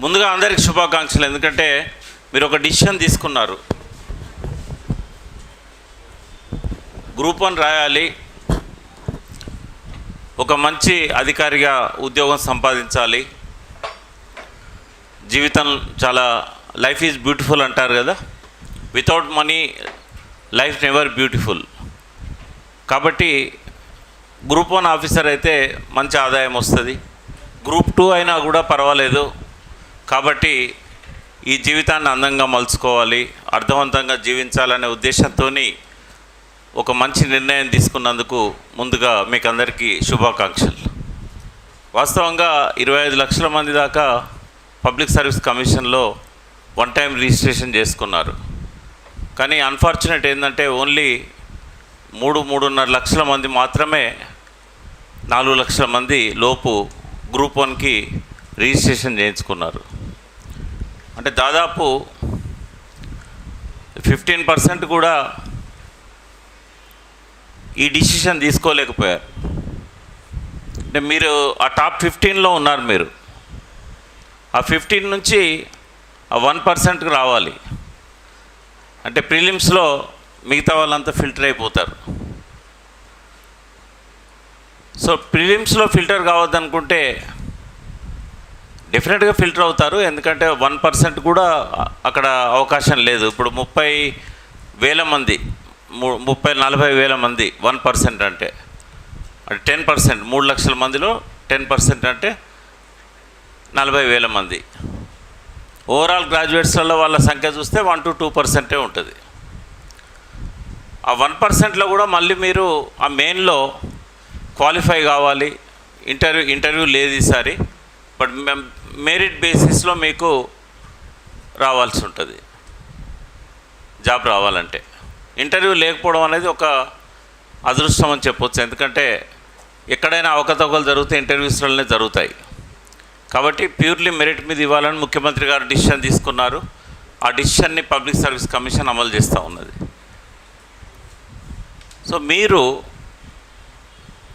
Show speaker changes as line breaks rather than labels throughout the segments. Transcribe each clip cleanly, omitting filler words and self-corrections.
ముందుగా అందరికి శుభాకాంక్షలు. ఎందుకంటే మీరు ఒక డిసిషన్ తీసుకున్నారు. గ్రూప్ 1 రాయాలి, ఒక మంచి అధికారిగా ఉద్యోగం సంపాదించాలి, జీవితం చాలా లైఫ్ ఈజ్ బ్యూటిఫుల్ అంటారు కదా, without money life never beautiful. కాబట్టి గ్రూప్ 1 ఆఫీసర్ అయితే మంచి ఆదాయం వస్తుంది. గ్రూప్ 2 అయినా కూడా పర్వాలేదు. కాబట్టి ఈ జీవితాన్ని అందంగా మలుచుకోవాలి, అర్థవంతంగా జీవించాలనే ఉద్దేశంతో ఒక మంచి నిర్ణయం తీసుకున్నందుకు ముందుగా మీకు అందరికీ శుభాకాంక్షలు. వాస్తవంగా 25 లక్షల మంది దాకా పబ్లిక్ సర్వీస్ కమిషన్లో వన్ టైం రిజిస్ట్రేషన్ చేసుకున్నారు. కానీ అన్ఫార్చునేట్ ఏంటంటే ఓన్లీ 3-3.5 లక్షల మంది మాత్రమే 4 లక్షల మంది లోపు గ్రూప్ 1కి రిజిస్ట్రేషన్ చేయించుకున్నారు. అంటే దాదాపు 15% కూడా ఈ డిసిషన్ తీసుకోలేకపోయారు. అంటే మీరు ఆ టాప్ 15లో ఉన్నారు. మీరు ఆ 15 నుంచి ఆ 1%కి రావాలి. అంటే ప్రిలిమ్స్లో మిగతా వాళ్ళంతా ఫిల్టర్ అయిపోతారు. సో ప్రిలిమ్స్లో ఫిల్టర్ కావద్దనుకుంటే డెఫినెట్గా ఫిల్టర్ అవుతారు. ఎందుకంటే 1% కూడా అక్కడ అవకాశం లేదు. ఇప్పుడు 30,000 మంది, 30-40,000 మంది 1% అంటే 10%. 3 లక్షల మందిలో 10% అంటే 40,000 మంది. ఓవరాల్ గ్రాడ్యుయేట్స్లలో వాళ్ళ సంఖ్య చూస్తే 1-2% ఉంటుంది. ఆ 1%లో కూడా మళ్ళీ మీరు ఆ మెయిన్లో క్వాలిఫై కావాలి. ఇంటర్వ్యూ లేదు ఈసారి, బట్ మెరిట్ బేసిస్లో మీకు రావాల్సి ఉంటుంది. జాబ్ రావాలంటే ఇంటర్వ్యూ లేకపోవడం అనేది ఒక అదృష్టం అని చెప్పొచ్చు. ఎందుకంటే ఎక్కడైనా అవకతవకలు జరిగితే ఇంటర్వ్యూస్లోనే జరుగుతాయి. కాబట్టి ప్యూర్లీ మెరిట్ మీద ఇవ్వాలని ముఖ్యమంత్రి గారు డిసిషన్ తీసుకున్నారు. ఆ డిసిషన్ని పబ్లిక్ సర్వీస్ కమిషన్ అమలు చేస్తూ ఉన్నది. సో మీరు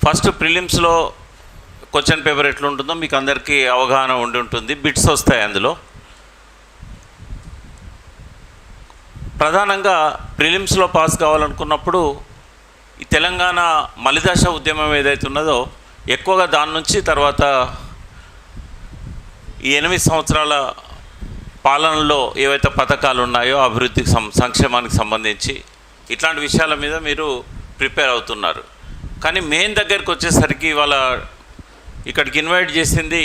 ఫస్ట్ ప్రిలిమ్స్లో క్వశ్చన్ పేపర్ ఎట్లుంటుందో మీకు అందరికీ అవగాహన ఉండి ఉంటుంది. బిట్స్ వస్తాయి. అందులో ప్రధానంగా ప్రిలిమ్స్లో పాస్ కావాలనుకున్నప్పుడు ఈ తెలంగాణ మలిదశ ఉద్యమం ఏదైతే ఉన్నదో ఎక్కువగా దాని నుంచి తర్వాత ఈ 8 సంవత్సరాల పాలనలో ఏవైతే పథకాలు ఉన్నాయో అభివృద్ధికి సంక్షేమానికి సంబంధించి ఇట్లాంటి విషయాల మీద మీరు ప్రిపేర్ అవుతున్నారు. కానీ మెయిన్ దగ్గరికి వచ్చేసరికి వాళ్ళ ఇక్కడికి ఇన్వైట్ చేసింది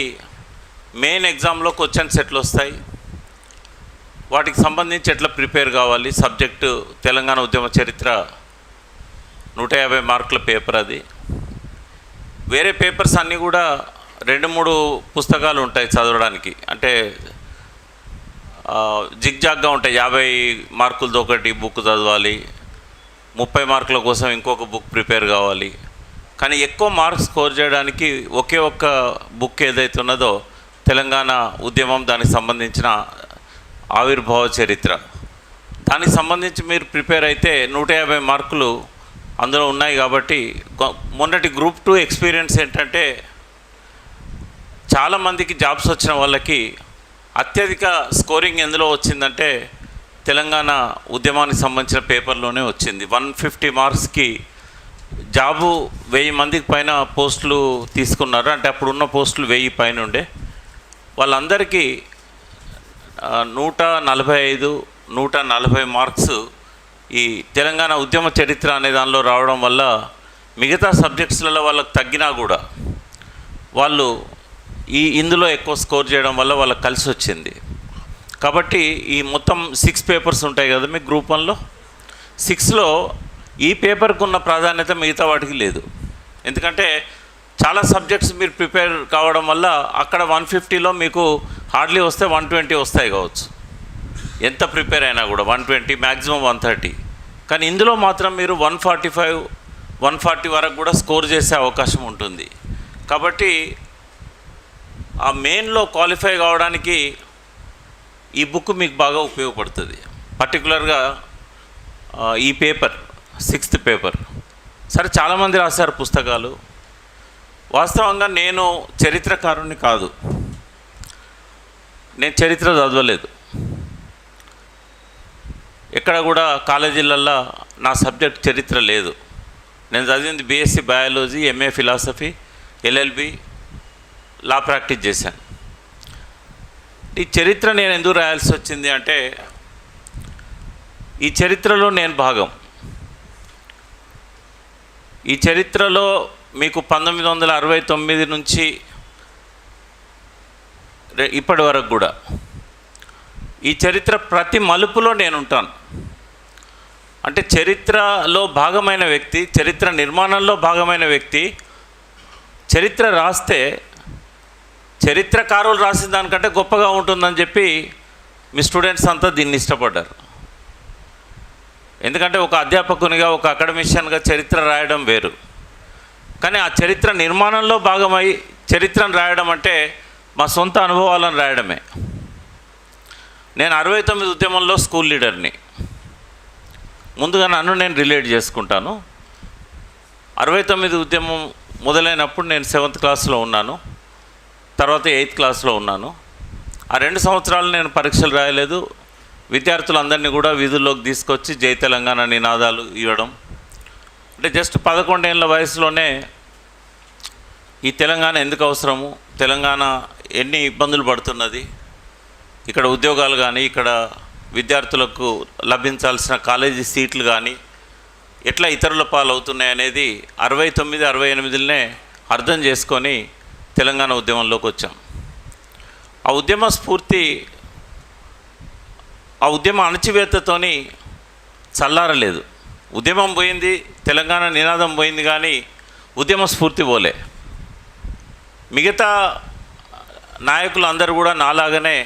మెయిన్ ఎగ్జామ్లో క్వశ్చన్స్ ఎట్లా వస్తాయి, వాటికి సంబంధించి ఎట్లా ప్రిపేర్ కావాలి. సబ్జెక్టు తెలంగాణ ఉద్యమ చరిత్ర 150 మార్కుల పేపర్. అది వేరే పేపర్స్ అన్నీ కూడా 2-3 పుస్తకాలు ఉంటాయి చదవడానికి. అంటే జిగ్జాగ్గా ఉంటాయి. 50 మార్కులతో ఒకటి బుక్ చదవాలి, 30 మార్కుల కోసం ఇంకొక బుక్ ప్రిపేర్ కావాలి. కానీ ఎక్కువ మార్క్స్ స్కోర్ చేయడానికి ఒకే ఒక్క బుక్ ఏదైతే ఉన్నదో తెలంగాణ ఉద్యమం, దానికి సంబంధించిన ఆవిర్భావ చరిత్ర, దానికి సంబంధించి మీరు ప్రిపేర్ అయితే 150 మార్కులు అందులో ఉన్నాయి. కాబట్టి మొన్నటి గ్రూప్ 2 ఎక్స్పీరియన్స్ ఏంటంటే చాలామందికి జాబ్స్ వచ్చిన వాళ్ళకి అత్యధిక స్కోరింగ్ ఎందులో వచ్చిందంటే తెలంగాణ ఉద్యమానికి సంబంధించిన పేపర్లోనే వచ్చింది. 150 మార్క్స్కి జాబు 1000 మందికి పైన పోస్టులు తీసుకున్నారు. అంటే అప్పుడున్న పోస్టులు 1000 పైన ఉండే వాళ్ళందరికీ 145-140 మార్క్స్ ఈ తెలంగాణ ఉద్యమ చరిత్ర అనే దానిలో రావడం వల్ల మిగతా సబ్జెక్ట్స్లలో వాళ్ళకి తగ్గినా కూడా వాళ్ళు ఇందులో ఎక్కువ స్కోర్ చేయడం వల్ల వాళ్ళకి కలిసి వచ్చింది. కాబట్టి ఈ మొత్తం 6 పేపర్స్ ఉంటాయి కదా మీకు గ్రూప్ 1లో. 6లో ఈ పేపర్కి ఉన్న ప్రాధాన్యత మిగతా వాటికి లేదు. ఎందుకంటే చాలా సబ్జెక్ట్స్ మీరు ప్రిపేర్ కావడం వల్ల అక్కడ 150లో మీకు హార్డ్లీ వస్తే 120 వస్తాయి కావచ్చు. ఎంత ప్రిపేర్ అయినా కూడా 120, మ్యాక్సిమం 130. కానీ ఇందులో మాత్రం మీరు 145-140 వరకు కూడా స్కోర్ చేసే అవకాశం ఉంటుంది. కాబట్టి ఆ మెయిన్లో క్వాలిఫై కావడానికి ఈ బుక్ మీకు బాగా ఉపయోగపడుతుంది. పర్టికులర్గా ఈ పేపర్ 6th పేపర్. సరే, చాలామంది రాశారు పుస్తకాలు. వాస్తవంగా నేను చరిత్రకారుని కాదు. నేను చరిత్ర చదవలేదు. ఎక్కడ కూడా కాలేజీలల్లో నా సబ్జెక్ట్ చరిత్ర లేదు. నేను చదివింది BSc biology, MA philosophy, LLB, law practice చేశాను. ఈ చరిత్ర నేను ఎందుకు రాయాల్సి వచ్చింది అంటే, ఈ చరిత్రలో నేను భాగం. ఈ చరిత్రలో మీకు 1969 నుంచి ఇప్పటి వరకు కూడా ఈ చరిత్ర ప్రతి మలుపులో నేను ఉంటాను. అంటే చరిత్రలో భాగమైన వ్యక్తి, చరిత్ర నిర్మాణంలో భాగమైన వ్యక్తి చరిత్ర రాస్తే చరిత్రకారులు రాసిన దానికంటే గొప్పగా ఉంటుందని చెప్పి మీ స్టూడెంట్స్ అంతా దీన్ని ఇష్టపడ్డారు. ఎందుకంటే ఒక అధ్యాపకునిగా, ఒక అకాడమిషియన్గా చరిత్ర రాయడం వేరు, కానీ ఆ చరిత్ర నిర్మాణంలో భాగమై చరిత్రను రాయడం అంటే మా సొంత అనుభవాలను రాయడమే. నేను 69 ఉద్యమంలో స్కూల్ లీడర్ని. ముందుగా నన్ను నేను రిలేట్ చేసుకుంటాను. 69 ఉద్యమం మొదలైనప్పుడు నేను 7th క్లాస్లో ఉన్నాను, తర్వాత 8th క్లాస్లో ఉన్నాను. ఆ 2 సంవత్సరాలు నేను పరీక్షలు రాయలేదు. విద్యార్థులందరినీ కూడా వీధుల్లోకి తీసుకొచ్చి జై తెలంగాణ నినాదాలు ఇవ్వడం. అంటే జస్ట్ 11 ఏళ్ళ వయసులోనే ఈ తెలంగాణ ఎందుకు అవసరము, తెలంగాణ ఎన్ని ఇబ్బందులు పడుతున్నది, ఇక్కడ ఉద్యోగాలు కానీ, ఇక్కడ విద్యార్థులకు లభించాల్సిన కాలేజీ సీట్లు కానీ ఎట్లా ఇతరుల పాలు అవుతున్నాయి అనేది 69, 68నే అర్థం చేసుకొని తెలంగాణ ఉద్యమంలోకి వచ్చాం. ఆ ఉద్యమ స్ఫూర్తి, ఆ ఉద్యమ అణచివేతతోని చల్లారలేదు. ఉద్యమం పోయింది, తెలంగాణ నినాదం పోయింది, కానీ ఉద్యమ స్ఫూర్తి పోలే. మిగతా నాయకులు అందరూ కూడా నాలాగనే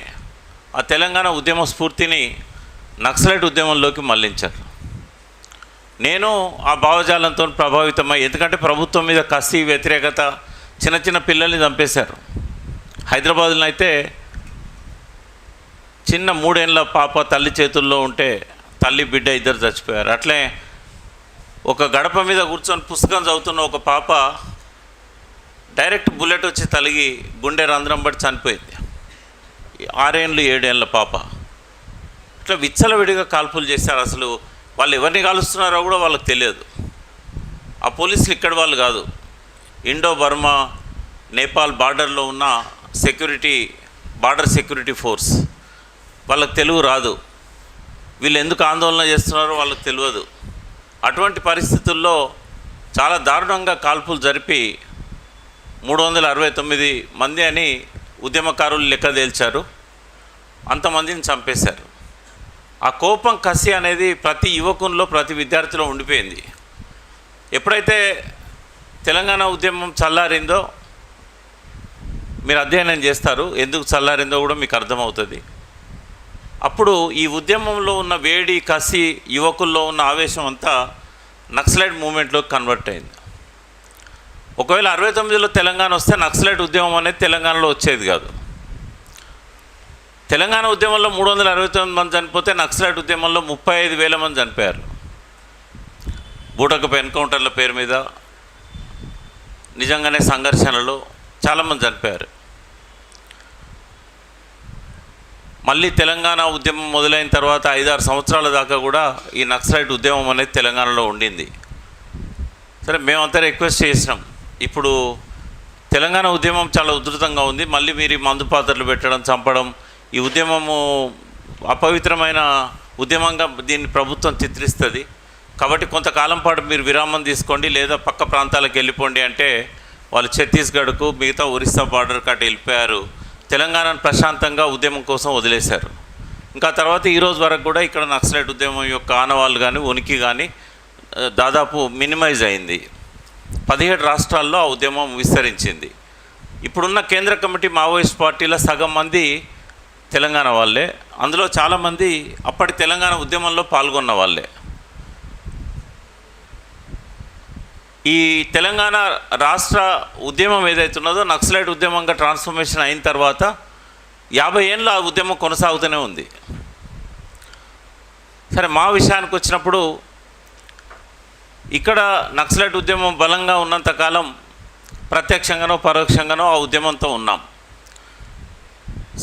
ఆ తెలంగాణ ఉద్యమ స్ఫూర్తిని నక్సలైట్ ఉద్యమంలోకి మళ్లించారు. నేను ఆ భావజాలంతో ప్రభావితమై, ఎందుకంటే ప్రభుత్వం మీద కసి, వ్యతిరేకత, చిన్న చిన్న పిల్లల్ని చంపేశారు. హైదరాబాద్లో అయితే చిన్న 3 ఏళ్ళ పాప తల్లి చేతుల్లో ఉంటే తల్లి బిడ్డ ఇద్దరు చచ్చిపోయారు. అట్లే ఒక గడప మీద కూర్చొని పుస్తకం చదువుతున్న ఒక పాప డైరెక్ట్ బుల్లెట్ వచ్చి తలిగి గుండె రంధ్రం బట్టి చనిపోయింది. 6 ఏళ్ళు 7 ఏళ్ళ పాప. ఇట్లా విచ్చలవిడిగా కాల్పులు చేశారు. అసలు వాళ్ళు ఎవరిని కాలుస్తున్నారో కూడా వాళ్ళకి తెలియదు. ఆ పోలీసులు ఇక్కడ వాళ్ళు కాదు, ఇండో బర్మా నేపాల్ బార్డర్లో ఉన్న బార్డర్ సెక్యూరిటీ ఫోర్స్. వాళ్ళకి తెలుగు రాదు, వీళ్ళు ఎందుకు ఆందోళన చేస్తున్నారో వాళ్ళకి తెలియదు. అటువంటి పరిస్థితుల్లో చాలా దారుణంగా కాల్పులు జరిపి 369 మంది అని ఉద్యమకారులు లెక్క తేల్చారు. అంతమందిని చంపేశారు. ఆ కోపం, కసి అనేది ప్రతి యువకునిలో, ప్రతి విద్యార్థిలో ఉండిపోయింది. ఎప్పుడైతే తెలంగాణ ఉద్యమం చల్లారిందో, మీరు అధ్యయనం చేస్తారు, ఎందుకు చల్లారిందో కూడా మీకు అర్థమవుతుంది. అప్పుడు ఈ ఉద్యమంలో ఉన్న వేడి, కసి, యువకుల్లో ఉన్న ఆవేశం అంతా నక్సలైట్ మూమెంట్లోకి కన్వర్ట్ అయింది. ఒకవేళ 69లో తెలంగాణ వస్తే నక్సలైట్ ఉద్యమం అనేది తెలంగాణలో వచ్చేది కాదు. తెలంగాణ ఉద్యమంలో 369 మంది చనిపోతే నక్సలైట్ ఉద్యమంలో 35,000 మంది చనిపోయారు. బూటకపు ఎన్కౌంటర్ల పేరు మీద నిజంగానే సంఘర్షణలో చాలామంది చనిపోయారు. మళ్ళీ తెలంగాణ ఉద్యమం మొదలైన తర్వాత 5-6 సంవత్సరాల దాకా కూడా ఈ నక్సలైట్ ఉద్యమం అనేది తెలంగాణలో ఉండింది. సరే, మేమంతా రిక్వెస్ట్ చేసినాం, ఇప్పుడు తెలంగాణ ఉద్యమం చాలా ఉధృతంగా ఉంది, మళ్ళీ మీరు మందు పాత్రలు పెట్టడం, చంపడం, ఈ ఉద్యమము అపవిత్రమైన ఉద్యమంగా దీన్ని ప్రభుత్వం చిత్రిస్తుంది, కాబట్టి కొంతకాలం పాటు మీరు విరామం తీసుకోండి, లేదా పక్క ప్రాంతాలకు వెళ్ళిపోండి అంటే వాళ్ళు ఛత్తీస్గఢ్కు, మిగతా ఒరిస్సా బార్డర్ కట్ట వెళ్ళిపోయారు. తెలంగాణను ప్రశాంతంగా ఉద్యమం కోసం వదిలేశారు. ఇంకా తర్వాత ఈరోజు వరకు కూడా ఇక్కడ నక్సలైట్ ఉద్యమం యొక్క ఆనవాళ్ళు కానీ, ఉనికి కానీ దాదాపు మినిమైజ్ అయింది. 17 రాష్ట్రాల్లో ఆ ఉద్యమం విస్తరించింది. ఇప్పుడున్న కేంద్ర కమిటీ మావోయిస్ట్ పార్టీలో సగం మంది తెలంగాణ వాళ్ళే, అందులో చాలామంది అప్పటి తెలంగాణ ఉద్యమంలో పాల్గొన్న వాళ్ళే. ఈ తెలంగాణ రాష్ట్ర ఉద్యమం ఏదైతున్నదో నక్సలైట్ ఉద్యమంగా ట్రాన్స్ఫర్మేషన్ అయిన తర్వాత 50 ఏళ్ళ ఆ ఉద్యమం కొనసాగుతూనే ఉంది. సరే, మా విషయానికి వచ్చినప్పుడు ఇక్కడ నక్సలైట్ ఉద్యమం బలంగా ఉన్నంతకాలం ప్రత్యక్షంగానో పరోక్షంగానో ఆ ఉద్యమంతో ఉన్నాం.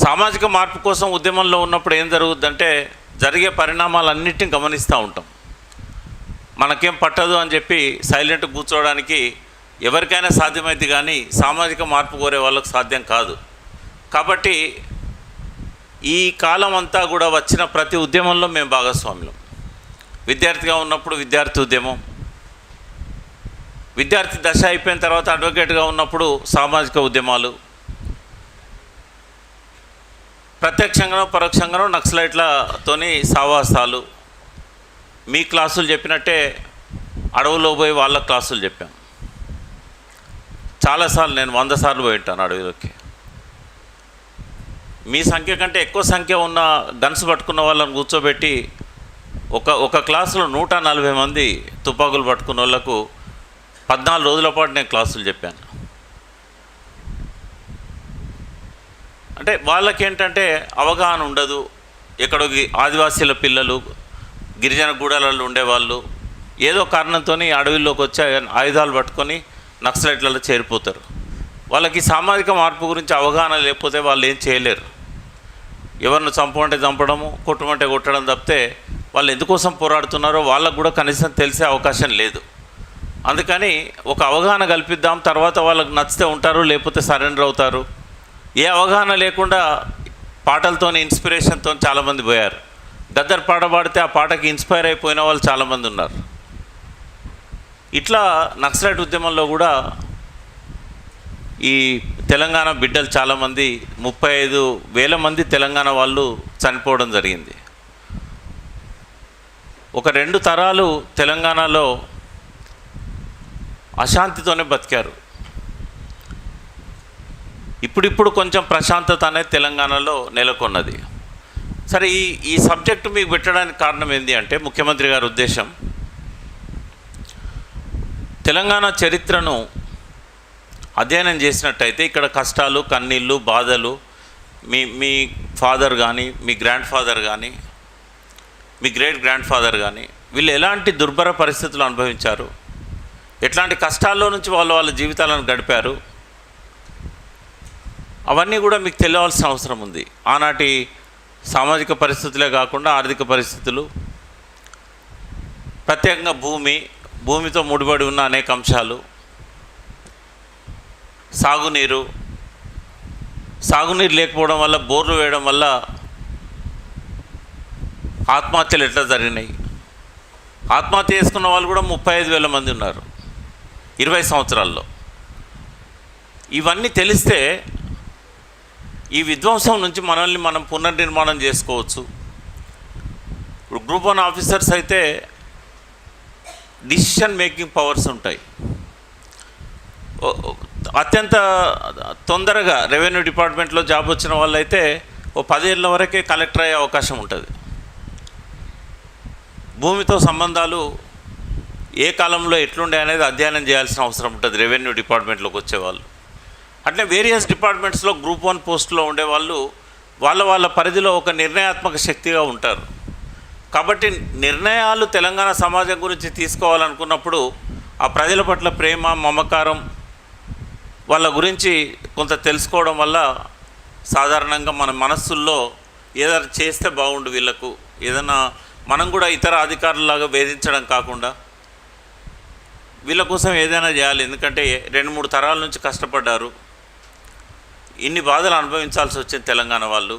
సామాజిక మార్పు కోసం ఉద్యమంలో ఉన్నప్పుడు ఏం జరుగుద్దంటే జరిగే పరిణామాలన్నింటినీ గమనిస్తూ ఉంటాం. మనకేం పట్టదు అని చెప్పి సైలెంట్ కూర్చోవడానికి ఎవరికైనా సాధ్యమైంది, కానీ సామాజిక మార్పు కోరే వాళ్ళకు సాధ్యం కాదు. కాబట్టి ఈ కాలం అంతా కూడా వచ్చిన ప్రతి ఉద్యమంలో మేము భాగస్వాములం. విద్యార్థిగా ఉన్నప్పుడు విద్యార్థి ఉద్యమం, విద్యార్థి దశ అయిపోయిన తర్వాత అడ్వకేట్గా ఉన్నప్పుడు సామాజిక ఉద్యమాలు, ప్రత్యక్షంగానో పరోక్షంగానో నక్సలైట్లతోని సావాసాలు. మీ క్లాసులు చెప్పినట్టే అడవులో పోయి వాళ్ళ క్లాసులు చెప్పాం. చాలాసార్లు నేను 100 సార్లు పోయి ఉంటాను అడవిలోకి. మీ సంఖ్య కంటే ఎక్కువ సంఖ్య ఉన్న గన్స్ పట్టుకున్న వాళ్ళని కూర్చోబెట్టి ఒక క్లాసులో 140 మంది తుపాకులు పట్టుకున్న వాళ్ళకు 14 రోజుల పాటు నేను క్లాసులు చెప్పాను. అంటే వాళ్ళకేంటంటే అవగాహన ఉండదు. ఎక్కడో ఆదివాసీల పిల్లలు, గిరిజన గూడాలలో ఉండేవాళ్ళు ఏదో కారణంతో అడవిలోకి వచ్చి ఆయుధాలు పట్టుకొని నక్సలైట్లలో చేరిపోతారు. వాళ్ళకి సామాజిక మార్పు గురించి అవగాహన లేకపోతే వాళ్ళు ఏం చేయలేరు. ఎవరిని చంపమంటే చంపడము, కొట్టమంటే కొట్టడం తప్పితే వాళ్ళు ఎందుకోసం పోరాడుతున్నారో వాళ్ళకు కూడా కనీసం తెలిసే అవకాశం లేదు. అందుకని ఒక అవగాహన కల్పిద్దాం, తర్వాత వాళ్ళకు నచ్చితే ఉంటారు, లేకపోతే సరెండర్ అవుతారు. ఏ అవగాహన లేకుండా పాటలతో ఇన్స్పిరేషన్తో చాలామంది పోయారు. గద్దర్ పాట పాడితే ఆ పాటకి ఇన్స్పైర్ అయిపోయిన వాళ్ళు చాలామంది ఉన్నారు. ఇట్లా నక్సలైట్ ఉద్యమంలో కూడా ఈ తెలంగాణ బిడ్డలు చాలామంది 35,000 మంది తెలంగాణ వాళ్ళు చనిపోవడం జరిగింది. ఒక 2 తరాలు తెలంగాణలో అశాంతితోనే బతికారు. ఇప్పుడిప్పుడు కొంచెం ప్రశాంతత అనేది తెలంగాణలో నెలకొన్నది. సరే, ఈ సబ్జెక్టు మీకు పెట్టడానికి కారణం ఏంటి అంటే, ముఖ్యమంత్రి గారి ఉద్దేశం తెలంగాణ చరిత్రను అధ్యయనం చేసినట్టయితే ఇక్కడ కష్టాలు, కన్నీళ్ళు, బాధలు, మీ ఫాదర్ కానీ, మీ గ్రాండ్ ఫాదర్ కానీ, మీ గ్రేట్ గ్రాండ్ ఫాదర్ కానీ వీళ్ళు ఎలాంటి దుర్భర పరిస్థితులు అనుభవించారు, ఎట్లాంటి కష్టాల్లో నుంచి వాళ్ళ జీవితాలను గడిపారు, అవన్నీ కూడా మీకు తెలియాల్సిన అవసరం ఉంది. ఆనాటి సామాజిక పరిస్థితులే కాకుండా ఆర్థిక పరిస్థితులు, ప్రత్యేకంగా భూమితో ముడిపడి ఉన్న అనేక అంశాలు, సాగునీరు లేకపోవడం వల్ల, బోర్లు వేయడం వల్ల ఆత్మహత్యలు ఎట్లా జరిగినాయి. ఆత్మహత్య చేసుకున్న వాళ్ళు కూడా 35,000 మంది ఉన్నారు 20 సంవత్సరాల్లో. ఇవన్నీ తెలిస్తే ఈ విధ్వంసం నుంచి మనల్ని మనం పునర్నిర్మాణం చేసుకోవచ్చు. ఇప్పుడు గ్రూప్ 1 ఆఫీసర్స్ అయితే డిసిషన్ మేకింగ్ పవర్స్ ఉంటాయి. అత్యంత తొందరగా రెవెన్యూ డిపార్ట్మెంట్లో జాబ్ వచ్చిన వాళ్ళైతే 10 ఏళ్ళ వరకే కలెక్టర్ అయ్యే అవకాశం ఉంటుంది. భూమితో సంబంధాలు ఏ కాలంలో ఎట్లుండే అనేది అధ్యయనం చేయాల్సిన అవసరం ఉంటుంది రెవెన్యూ డిపార్ట్మెంట్లోకి వచ్చేవాళ్ళు. అట్లే వేరియస్ డిపార్ట్మెంట్స్లో గ్రూప్ 1 పోస్టులో ఉండేవాళ్ళు వాళ్ళ పరిధిలో ఒక నిర్ణయాత్మక శక్తిగా ఉంటారు. కాబట్టి నిర్ణయాలు తెలంగాణ సమాజం గురించి తీసుకోవాలనుకున్నప్పుడు ఆ ప్రజల పట్ల ప్రేమ, మమకారం, వాళ్ళ గురించి కొంత తెలుసుకోవడం వల్ల సాధారణంగా మన మనస్సుల్లో ఏదైనా చేస్తే బాగుండు, వీళ్ళకు ఏదైనా మనం కూడా ఇతర అధికారులలాగా వేధించడం కాకుండా వీళ్ళ కోసం ఏదైనా చేయాలి. ఎందుకంటే 2-3 తరాల నుంచి కష్టపడ్డారు, ఇన్ని బాధలు అనుభవించాల్సి వచ్చింది తెలంగాణ వాళ్ళు.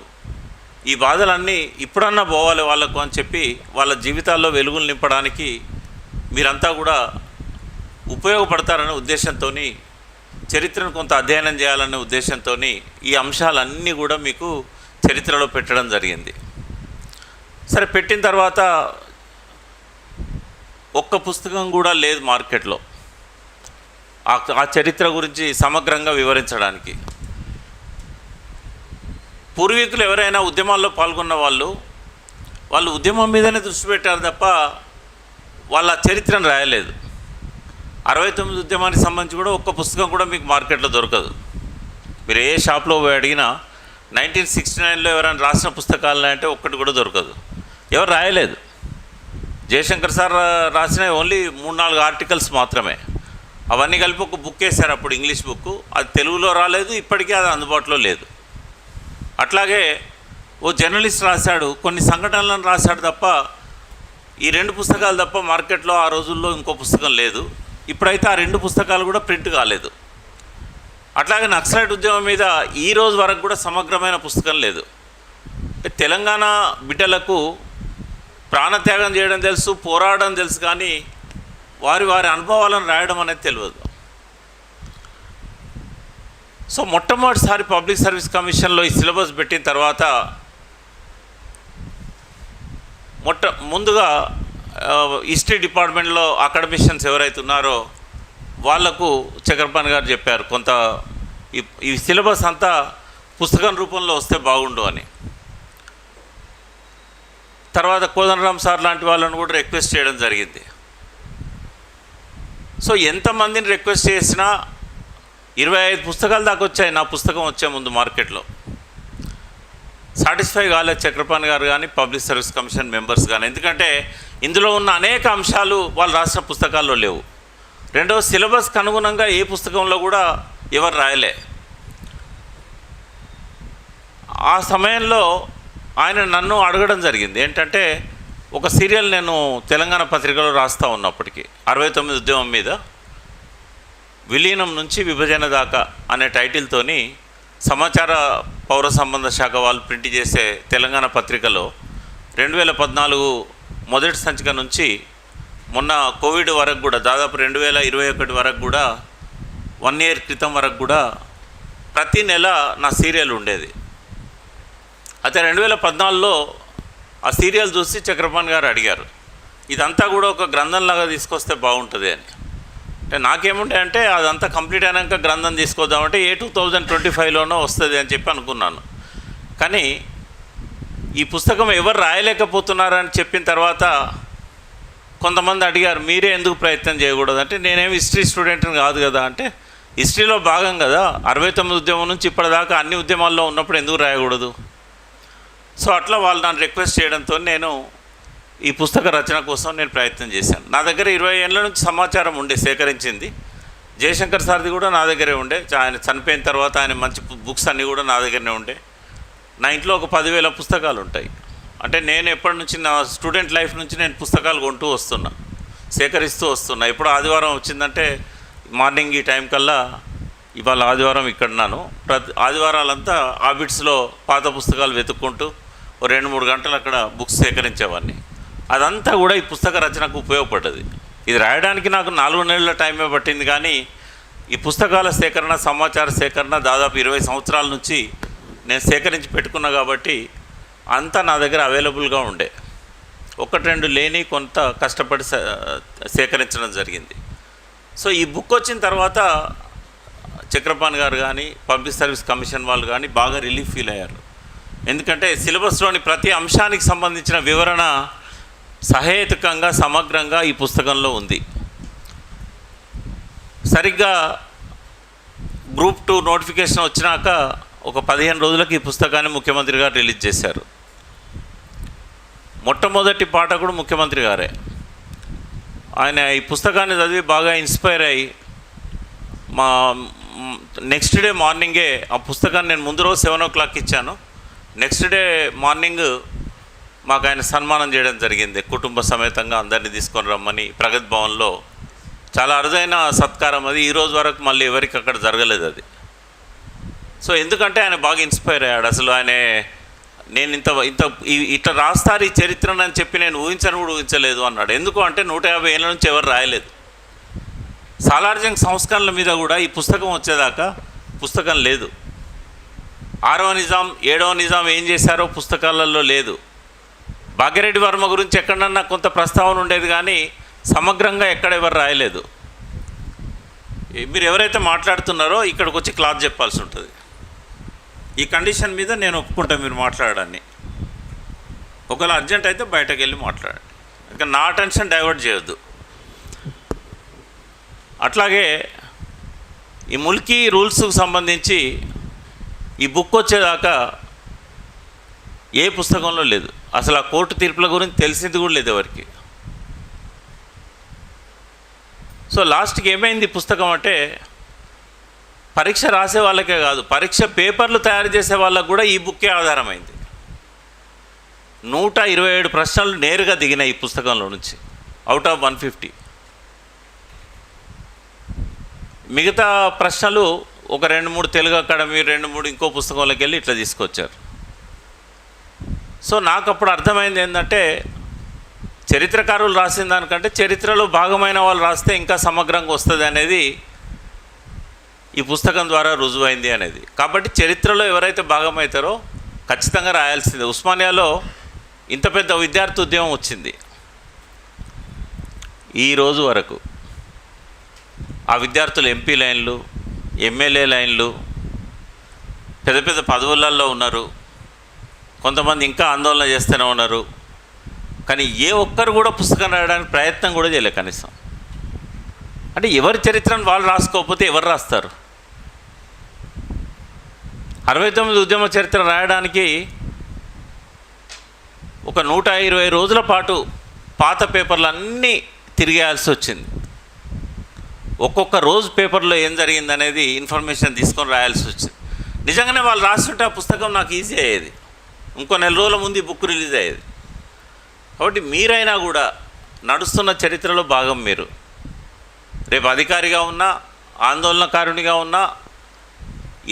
ఈ బాధలన్నీ ఇప్పుడన్నా పోవాలి వాళ్ళకు అని చెప్పి వాళ్ళ జీవితాల్లో వెలుగులు నింపడానికి మీరంతా కూడా ఉపయోగపడతారనే ఉద్దేశంతో, చరిత్రను కొంత అధ్యయనం చేయాలనే ఉద్దేశంతో ఈ అంశాలన్నీ కూడా మీకు చరిత్రలో పెట్టడం జరిగింది. సరే, పెట్టిన తర్వాత ఒక్క పుస్తకం కూడా లేదు మార్కెట్లో ఆ చరిత్ర గురించి సమగ్రంగా వివరించడానికి. పూర్వీకులు ఎవరైనా ఉద్యమాల్లో పాల్గొన్న వాళ్ళు ఉద్యమం మీదనే దృష్టి పెట్టారు తప్ప వాళ్ళ చరిత్రను రాయలేదు. 69 ఉద్యమానికి సంబంధించి కూడా ఒక్క పుస్తకం కూడా మీకు మార్కెట్లో దొరకదు. మీరు ఏ షాప్లో పోయి అడిగినా 1969లో ఎవరైనా రాసిన పుస్తకాలు అంటే ఒక్కటి కూడా దొరకదు. ఎవరు రాయలేదు. జయశంకర్ సార్ రాసిన ఓన్లీ 3-4 ఆర్టికల్స్ మాత్రమే. అవన్నీ కలిపి ఒక బుక్ వేశారు అప్పుడు, ఇంగ్లీష్ బుక్. అది తెలుగులో రాలేదు, ఇప్పటికీ అది అందుబాటులో లేదు. అట్లాగే ఓ జర్నలిస్ట్ రాశాడు, కొన్ని సంఘటనలను రాశాడు తప్ప ఈ 2 పుస్తకాలు తప్ప మార్కెట్లో ఆ రోజుల్లో ఇంకో పుస్తకం లేదు. ఇప్పుడైతే ఆ 2 పుస్తకాలు కూడా ప్రింట్ కాలేదు. అట్లాగే నక్సలైట్ ఉద్యమం మీద ఈ రోజు వరకు కూడా సమగ్రమైన పుస్తకం లేదు. తెలంగాణ బిడ్డలకు ప్రాణత్యాగం చేయడం తెలుసు, పోరాడడం తెలుసు, కానీ వారి అనుభవాలను రాయడం అనేది తెలియదు. సో మొట్టమొదటిసారి పబ్లిక్ సర్వీస్ కమిషన్లో ఈ సిలబస్ పెట్టిన తర్వాత ముందుగా హిస్టరీ డిపార్ట్మెంట్లో అకాడమిషియన్స్ ఎవరైతే ఉన్నారో వాళ్లకు చక్రపాణి గారు చెప్పారు, కొంత ఈ సిలబస్ అంతా పుస్తకం రూపంలో వస్తే బాగుండు అని. తర్వాత కోదండరామ్ సార్ లాంటి వాళ్ళని కూడా రిక్వెస్ట్ చేయడం జరిగింది. సో ఎంతమందిని రిక్వెస్ట్ చేసినా 25 పుస్తకాల దాకా వచ్చాయి నా పుస్తకం వచ్చే ముందు మార్కెట్లో. సాటిస్ఫై కాలేదు చక్రపాణి గారు కానీ పబ్లిక్ సర్వీస్ కమిషన్ మెంబర్స్ కానీ. ఎందుకంటే ఇందులో ఉన్న అనేక అంశాలు వాళ్ళు రాసిన పుస్తకాల్లో లేవు. రెండవ, సిలబస్కి అనుగుణంగా ఏ పుస్తకంలో కూడా ఎవరు రాయలే. ఆ సమయంలో ఆయన నన్ను అడగడం జరిగింది ఏంటంటే, ఒక సీరియల్ నేను తెలంగాణ పత్రికలో రాస్తూ ఉన్నప్పటికీ 69 ఉద్యమం మీద విలీనం నుంచి విభజన దాకా అనే టైటిల్తోని సమాచార పౌర సంబంధ శాఖ వాళ్ళు ప్రింట్ చేసే తెలంగాణ పత్రికలో 2014 మొదటి సంచిక నుంచి మొన్న కోవిడ్ వరకు కూడా దాదాపు 2021 వరకు కూడా 1 ఇయర్ క్రితం వరకు కూడా ప్రతి నెల నా సీరియల్ ఉండేది. అయితే 2014లో ఆ సీరియల్ చూసి చక్రపాణి గారు అడిగారు, ఇదంతా కూడా ఒక గ్రంథంలాగా తీసుకొస్తే బాగుంటుంది అని. అంటే నాకేముండే అంటే అదంతా కంప్లీట్ అయినాక గ్రంథం తీసుకొద్దామంటే 2025లోనో వస్తుంది అని చెప్పి అనుకున్నాను. కానీ ఈ పుస్తకం ఎవరు రాయలేకపోతున్నారని చెప్పిన తర్వాత కొంతమంది అడిగారు, మీరే ఎందుకు ప్రయత్నం చేయకూడదు అంటే, నేనేమి హిస్టరీ స్టూడెంట్ని కాదు కదా అంటే, హిస్టరీలో భాగం కదా, 69 ఉద్యమం నుంచి ఇప్పటిదాకా అన్ని ఉద్యమాల్లో ఉన్నప్పుడు ఎందుకు రాయకూడదు. సో అట్లా వాళ్ళు నన్ను రిక్వెస్ట్ చేయడంతో నేను ఈ పుస్తక రచన కోసం నేను ప్రయత్నం చేశాను. నా దగ్గర 20 ఏళ్ళ నుంచి సమాచారం ఉండే సేకరించింది. జయశంకర్ సార్ది కూడా నా దగ్గరే ఉండే. ఆయన చనిపోయిన తర్వాత ఆయన మంచి బుక్స్ అన్నీ కూడా నా దగ్గరనే ఉండే. నా ఇంట్లో ఒక 10,000 పుస్తకాలు ఉంటాయి. అంటే నేను ఎప్పటి నుంచి నా స్టూడెంట్ లైఫ్ నుంచి నేను పుస్తకాలు కొంటూ వస్తున్నా, సేకరిస్తూ వస్తున్నా. ఎప్పుడు ఆదివారం వచ్చిందంటే మార్నింగ్ ఈ టైం కల్లా, ఇవాళ ఆదివారం ఇక్కడున్నాను, ప్రతి ఆదివారాలంతా ఆబిట్స్లో పాత పుస్తకాలు వెతుక్కుంటూ 2-3 గంటలు అక్కడ బుక్స్ సేకరించేవాడిని. అదంతా కూడా ఈ పుస్తక రచనకు ఉపయోగపడ్డది. ఇది రాయడానికి నాకు 4 నెలల టైమే పట్టింది, కానీ ఈ పుస్తకాల సేకరణ, సమాచార సేకరణ దాదాపు 20 సంవత్సరాల నుంచి నేను సేకరించి పెట్టుకున్నా కాబట్టి అంతా నా దగ్గర అవైలబుల్గా ఉండే. 1-2 లేని కొంత కష్టపడి సేకరించడం జరిగింది. సో ఈ బుక్ వచ్చిన తర్వాత చక్రపాణి గారు కానీ పబ్లిక్ సర్వీస్ కమిషన్ వాళ్ళు కానీ బాగా రిలీఫ్ ఫీల్ అయ్యారు. ఎందుకంటే సిలబస్లోని ప్రతి అంశానికి సంబంధించిన వివరణ సహేతుకంగా, సమగ్రంగా ఈ పుస్తకంలో ఉంది. సరిగ్గా గ్రూప్ 2 నోటిఫికేషన్ వచ్చినాక ఒక 15 రోజులకి ఈ పుస్తకాన్ని ముఖ్యమంత్రి గారు రిలీజ్ చేశారు. మొట్టమొదటి పాఠకుడు ముఖ్యమంత్రి గారే. ఆయన ఈ పుస్తకాన్ని చదివి బాగా ఇన్స్పైర్ అయ్యి నెక్స్ట్ డే మార్నింగే ఆ పుస్తకాన్ని నేను ముందు రోజు 7 o'clock ఇచ్చాను. నెక్స్ట్ డే మార్నింగ్ మాకు ఆయన సన్మానం చేయడం జరిగింది. కుటుంబ సమేతంగా అందరినీ తీసుకొని రమ్మని ప్రగతి భవన్లో. చాలా అరుదైన సత్కారం అది. ఈరోజు వరకు మళ్ళీ ఎవరికి అక్కడ జరగలేదు అది. సో ఎందుకంటే ఆయన బాగా ఇన్స్పైర్ అయ్యాడు. అసలు ఆయన నేను ఇట్లా రాస్తారు ఈ చరిత్రను అని చెప్పి నేను ఊహించను కూడా ఊహించలేదు అన్నాడు. ఎందుకు అంటే 150 ఏళ్ళ నుంచి ఎవరు రాయలేదు. సాలార్జంగ్ సంస్కరణల మీద కూడా ఈ పుస్తకం వచ్చేదాకా పుస్తకం లేదు. 6వ నిజాం 7వ నిజాం ఏం చేశారో పుస్తకాలలో లేదు. భాగ్యరెడ్డి వర్మ గురించి ఎక్కడన్నా కొంత ప్రస్తావన ఉండేది, కానీ సమగ్రంగా ఎక్కడ ఎవరు రాయలేదు. మీరు ఎవరైతే మాట్లాడుతున్నారో ఇక్కడికి వచ్చి క్లాస్ చెప్పాల్సి ఉంటుంది. ఈ కండిషన్ మీద నేను ఒప్పుకుంటా మీరు మాట్లాడడాన్ని. ఒకవేళ అర్జెంట్ అయితే బయటకు వెళ్ళి మాట్లాడండి, ఇంకా నా అటెన్షన్ డైవర్ట్ చేయొద్దు. అట్లాగే ఈ ముల్కీ రూల్స్కు సంబంధించి ఈ బుక్ వచ్చేదాకా ఏ పుస్తకంలో లేదు. అసలు ఆ కోర్టు తీర్పుల గురించి తెలిసింది కూడా లేదు ఎవరికి. సో లాస్ట్కి ఏమైంది పుస్తకం అంటే, పరీక్ష రాసే వాళ్ళకే కాదు, పరీక్ష పేపర్లు తయారు చేసే వాళ్ళకు కూడా ఈ బుక్కే ఆధారమైంది. 127 ప్రశ్నలు నేరుగా దిగినాయి ఈ పుస్తకంలో నుంచి, అవుట్ ఆఫ్ 150. మిగతా ప్రశ్నలు ఒక 2-3 తెలుగు అకాడమీ, 2-3 ఇంకో పుస్తకంలోకి వెళ్ళి ఇట్లా తీసుకొచ్చారు. సో నాకు అప్పుడు అర్థమైంది ఏంటంటే, చరిత్రకారులు రాసిన దానికంటే చరిత్రలో భాగమైన వాళ్ళు రాస్తే ఇంకా సమగ్రంగా వస్తుంది అనేది ఈ పుస్తకం ద్వారా రుజువైంది అనేది. కాబట్టి చరిత్రలో ఎవరైతే భాగమవుతారో ఖచ్చితంగా రాయాల్సిందే. ఉస్మానియాలో ఇంత పెద్ద విద్యార్థి ఉద్యమం వచ్చింది, ఈ రోజు వరకు ఆ విద్యార్థులు ఎంపీ లైన్లు, ఎమ్మెల్యే లైన్లు, పెద్ద పెద్ద పదవులలో ఉన్నారు. కొంతమంది ఇంకా ఆందోళన చేస్తూనే ఉన్నారు. కానీ ఏ ఒక్కరు కూడా పుస్తకం రాయడానికి ప్రయత్నం కూడా చేయలే కనీసం. అంటే ఎవరి చరిత్రను వాళ్ళు రాసుకోకపోతే ఎవరు రాస్తారు? 69 ఉద్యమ చరిత్ర రాయడానికి ఒక 120 రోజుల పాటు పాత పేపర్లు అన్నీ తిరిగేయాల్సి వచ్చింది. ఒక్కొక్క రోజు పేపర్లో ఏం జరిగిందనేది ఇన్ఫర్మేషన్ తీసుకొని రాయాల్సి వచ్చింది. నిజంగానే వాళ్ళు రాస్తుంటే ఆ పుస్తకం నాకు ఈజీ అయ్యేది. ఇంకో 4 రోజుల ముందు ఈ బుక్ రిలీజ్ అయ్యేది. కాబట్టి మీరైనా కూడా నడుస్తున్న చరిత్రలో భాగం మీరు. రేపు అధికారిగా ఉన్నా, ఆందోళనకారునిగా ఉన్నా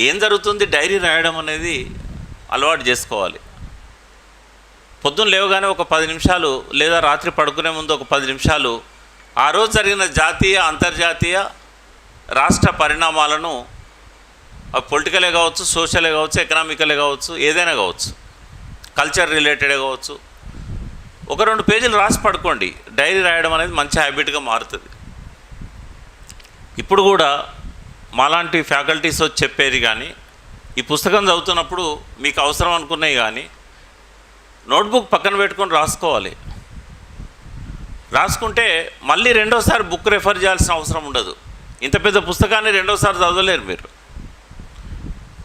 ఏం జరుగుతుంది డైరీ రాయడం అనేది అలవాటు చేసుకోవాలి. పొద్దున్న లేవగానే ఒక 10 నిమిషాలు, లేదా రాత్రి పడుకునే ముందు ఒక 10 నిమిషాలు ఆ రోజు జరిగిన జాతీయ, అంతర్జాతీయ, రాష్ట్ర పరిణామాలను, పొలిటికలే కావచ్చు, సోషలే కావచ్చు, ఎకనామికలే కావచ్చు, ఏదైనా కావచ్చు, కల్చర్ రిలేటెడే కావచ్చు, ఒక 2 పేజీలు రాసి పడుకోండి. డైరీ రాయడం అనేది మంచి హ్యాబిట్గా మారుతుంది. ఇప్పుడు కూడా మాలాంటి ఫ్యాకల్టీస్ వచ్చి చెప్పేది కానీ, ఈ పుస్తకం చదువుతున్నప్పుడు మీకు అవసరం అనుకున్నాయి కానీ నోట్బుక్ పక్కన పెట్టుకొని రాసుకోవాలి. రాసుకుంటే మళ్ళీ రెండోసారి బుక్ రెఫర్ చేయాల్సిన అవసరం ఉండదు. ఇంత పెద్ద పుస్తకాన్ని రెండోసారి చదవలేరు మీరు.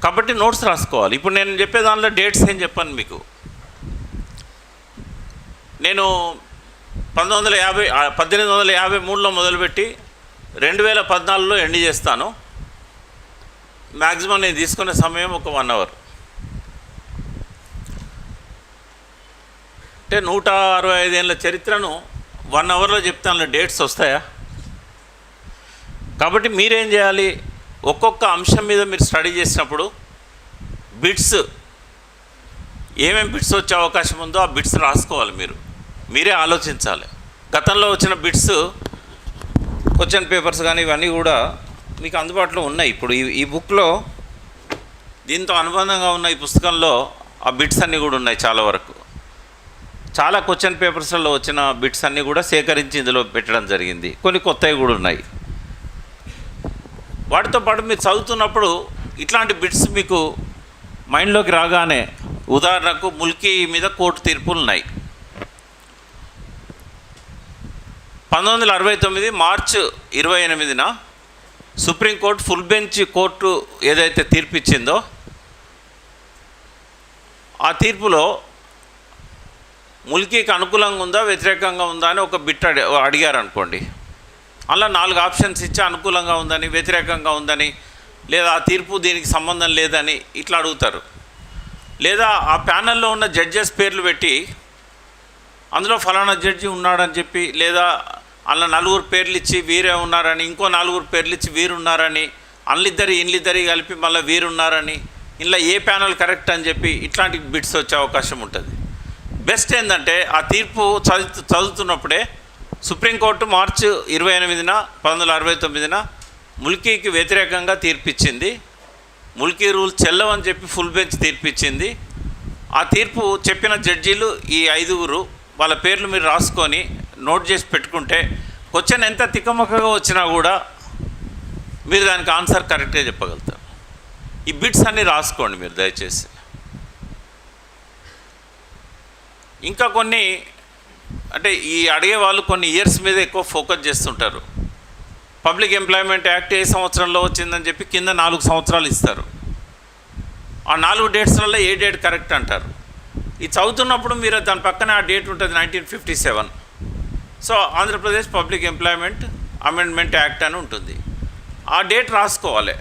కాబట్టి నోట్స్ రాసుకోవాలి. ఇప్పుడు నేను చెప్పే దానిలో డేట్స్ ఏం చెప్పాను మీకు. నేను 1853లో మొదలుపెట్టి 2014లో ఎండ్ చేస్తాను. మ్యాక్సిమం నేను తీసుకునే సమయం ఒక 1 అవర్. అంటే 165 ఏళ్ళ చరిత్రను 1 అవర్లో చెప్తాను. డేట్స్ వస్తాయా? కాబట్టి మీరేం చేయాలి, ఒక్కొక్క అంశం మీద మీరు స్టడీ చేసినప్పుడు బిట్స్, ఏమేమి బిట్స్ వచ్చే అవకాశం ఉందో ఆ బిట్స్ రాసుకోవాలి. మీరే ఆలోచించాలి. గతంలో వచ్చిన బిట్స్, క్వశ్చన్ పేపర్స్ కానీ ఇవన్నీ కూడా మీకు అందుబాటులో ఉన్నాయి. ఇప్పుడు ఈ బుక్లో దీంతో అనుబంధంగా ఉన్న ఈ పుస్తకంలో ఆ బిట్స్ అన్నీ కూడా ఉన్నాయి. చాలా వరకు చాలా క్వశ్చన్ పేపర్స్లో వచ్చిన బిట్స్ అన్నీ కూడా సేకరించి ఇందులో పెట్టడం జరిగింది. కొన్ని కొత్తవి కూడా ఉన్నాయి. వాటితో పాటు మీరు చదువుతున్నప్పుడు ఇట్లాంటి బిట్స్ మీకు మైండ్లోకి రాగానే, ఉదాహరణకు ముల్కీ మీద కోర్టు తీర్పులు ఉన్నాయి. 1969 మార్చి 28న సుప్రీంకోర్టు ఫుల్ బెంచ్ కోర్టు ఏదైతే తీర్పు ఇచ్చిందో ఆ తీర్పులో ముల్కీకి అనుకూలంగా ఉందా, వ్యతిరేకంగా ఉందా అని ఒక బిట్ అడిగారు అనుకోండి. అలా 4 ఆప్షన్స్ ఇచ్చి అనుకూలంగా ఉందని, వ్యతిరేకంగా ఉందని, లేదా ఆ తీర్పు దీనికి సంబంధం లేదని ఇట్లా అడుగుతారు. లేదా ఆ ప్యానెల్లో ఉన్న జడ్జెస్ పేర్లు పెట్టి అందులో ఫలానా జడ్జి ఉన్నాడని చెప్పి, లేదా అలా 4 పేర్లు ఇచ్చి వీరే ఉన్నారని, ఇంకో 4 పేర్లు ఇచ్చి వీరు ఉన్నారని, ఇన్నిద్దరి కలిపి మళ్ళీ వీరున్నారని, ఇలా ఏ ప్యానెల్ కరెక్ట్ అని చెప్పి ఇట్లాంటి బిట్స్ వచ్చే అవకాశం ఉంటుంది. బెస్ట్ ఏంటంటే ఆ తీర్పు చదువుతున్నప్పుడే సుప్రీంకోర్టు మార్చి 28న 1969న ముల్కీకి వ్యతిరేకంగా తీర్పిచ్చింది. ముల్కీ రూల్ చెల్లవని చెప్పి ఫుల్ బెంచ్ తీర్పిచ్చింది. ఆ తీర్పు చెప్పిన జడ్జీలు ఈ 5 వాళ్ళ పేర్లు మీరు రాసుకొని నోట్ చేసి పెట్టుకుంటే క్వశ్చన్ ఎంత తిక్కమక్కగా వచ్చినా కూడా మీరు దానికి ఆన్సర్ కరెక్ట్గా చెప్పగలుగుతారు. ఈ బిట్స్ అన్నీ రాసుకోండి మీరు దయచేసి. ఇంకా కొన్ని అంటే ఈ అడిగే వాళ్ళు కొన్ని ఇయర్స్ మీద ఎక్కువ ఫోకస్ చేస్తుంటారు. పబ్లిక్ ఎంప్లాయ్మెంట్ యాక్ట్ ఏ సంవత్సరంలో వచ్చిందని చెప్పి కింద 4 సంవత్సరాలు ఇస్తారు. ఆ 4 డేట్స్లలో ఏ డేట్ కరెక్ట్ అంటారు. ఇది చదువుతున్నప్పుడు మీరు దాని పక్కన ఆ డేట్ ఉంటుంది 1957. So Andhra Pradesh public employment amendment act అని ఉంటుంది. ఆ డేట్ రాసుకోవాలి.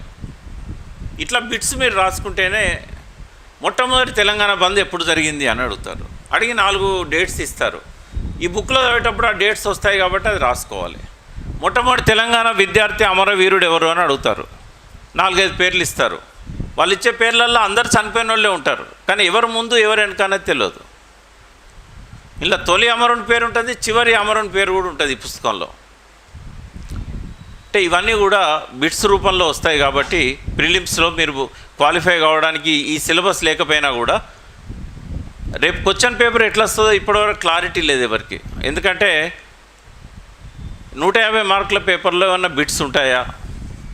ఇట్లా బిట్స్ మీరు రాసుకుంటేనే మొట్టమొదటి తెలంగాణ బంద్ ఎప్పుడు జరిగింది అని అడుగుతారు. అడిగి 4 డేట్స్ ఇస్తారు. ఈ బుక్లో చదివేటప్పుడు ఆ డేట్స్ వస్తాయి కాబట్టి అది రాసుకోవాలి. మొట్టమొదటి తెలంగాణ విద్యార్థి అమరవీరుడు ఎవరు అని అడుగుతారు. 4-5 పేర్లు ఇస్తారు. వాళ్ళు ఇచ్చే పేర్లల్లో అందరు చనిపోయిన వాళ్ళే ఉంటారు, కానీ ఎవరు ముందు ఎవరు వెనక అనేది తెలియదు. ఇలా తొలి అమరుని పేరు ఉంటుంది, చివరి అమరుని పేరు కూడా ఉంటుంది ఈ పుస్తకంలో. అంటే ఇవన్నీ కూడా బిట్స్ రూపంలో వస్తాయి కాబట్టి ప్రిలిమ్స్లో మీరు క్వాలిఫై కావడానికి ఈ సిలబస్ లేకపోయినా కూడా రేపు క్వశ్చన్ పేపర్ ఎట్లా వస్తుందో ఇప్పటివరకు క్లారిటీ లేదు ఎవరికి. ఎందుకంటే 150 మార్కుల పేపర్లో ఏమన్నా బిట్స్ ఉంటాయా,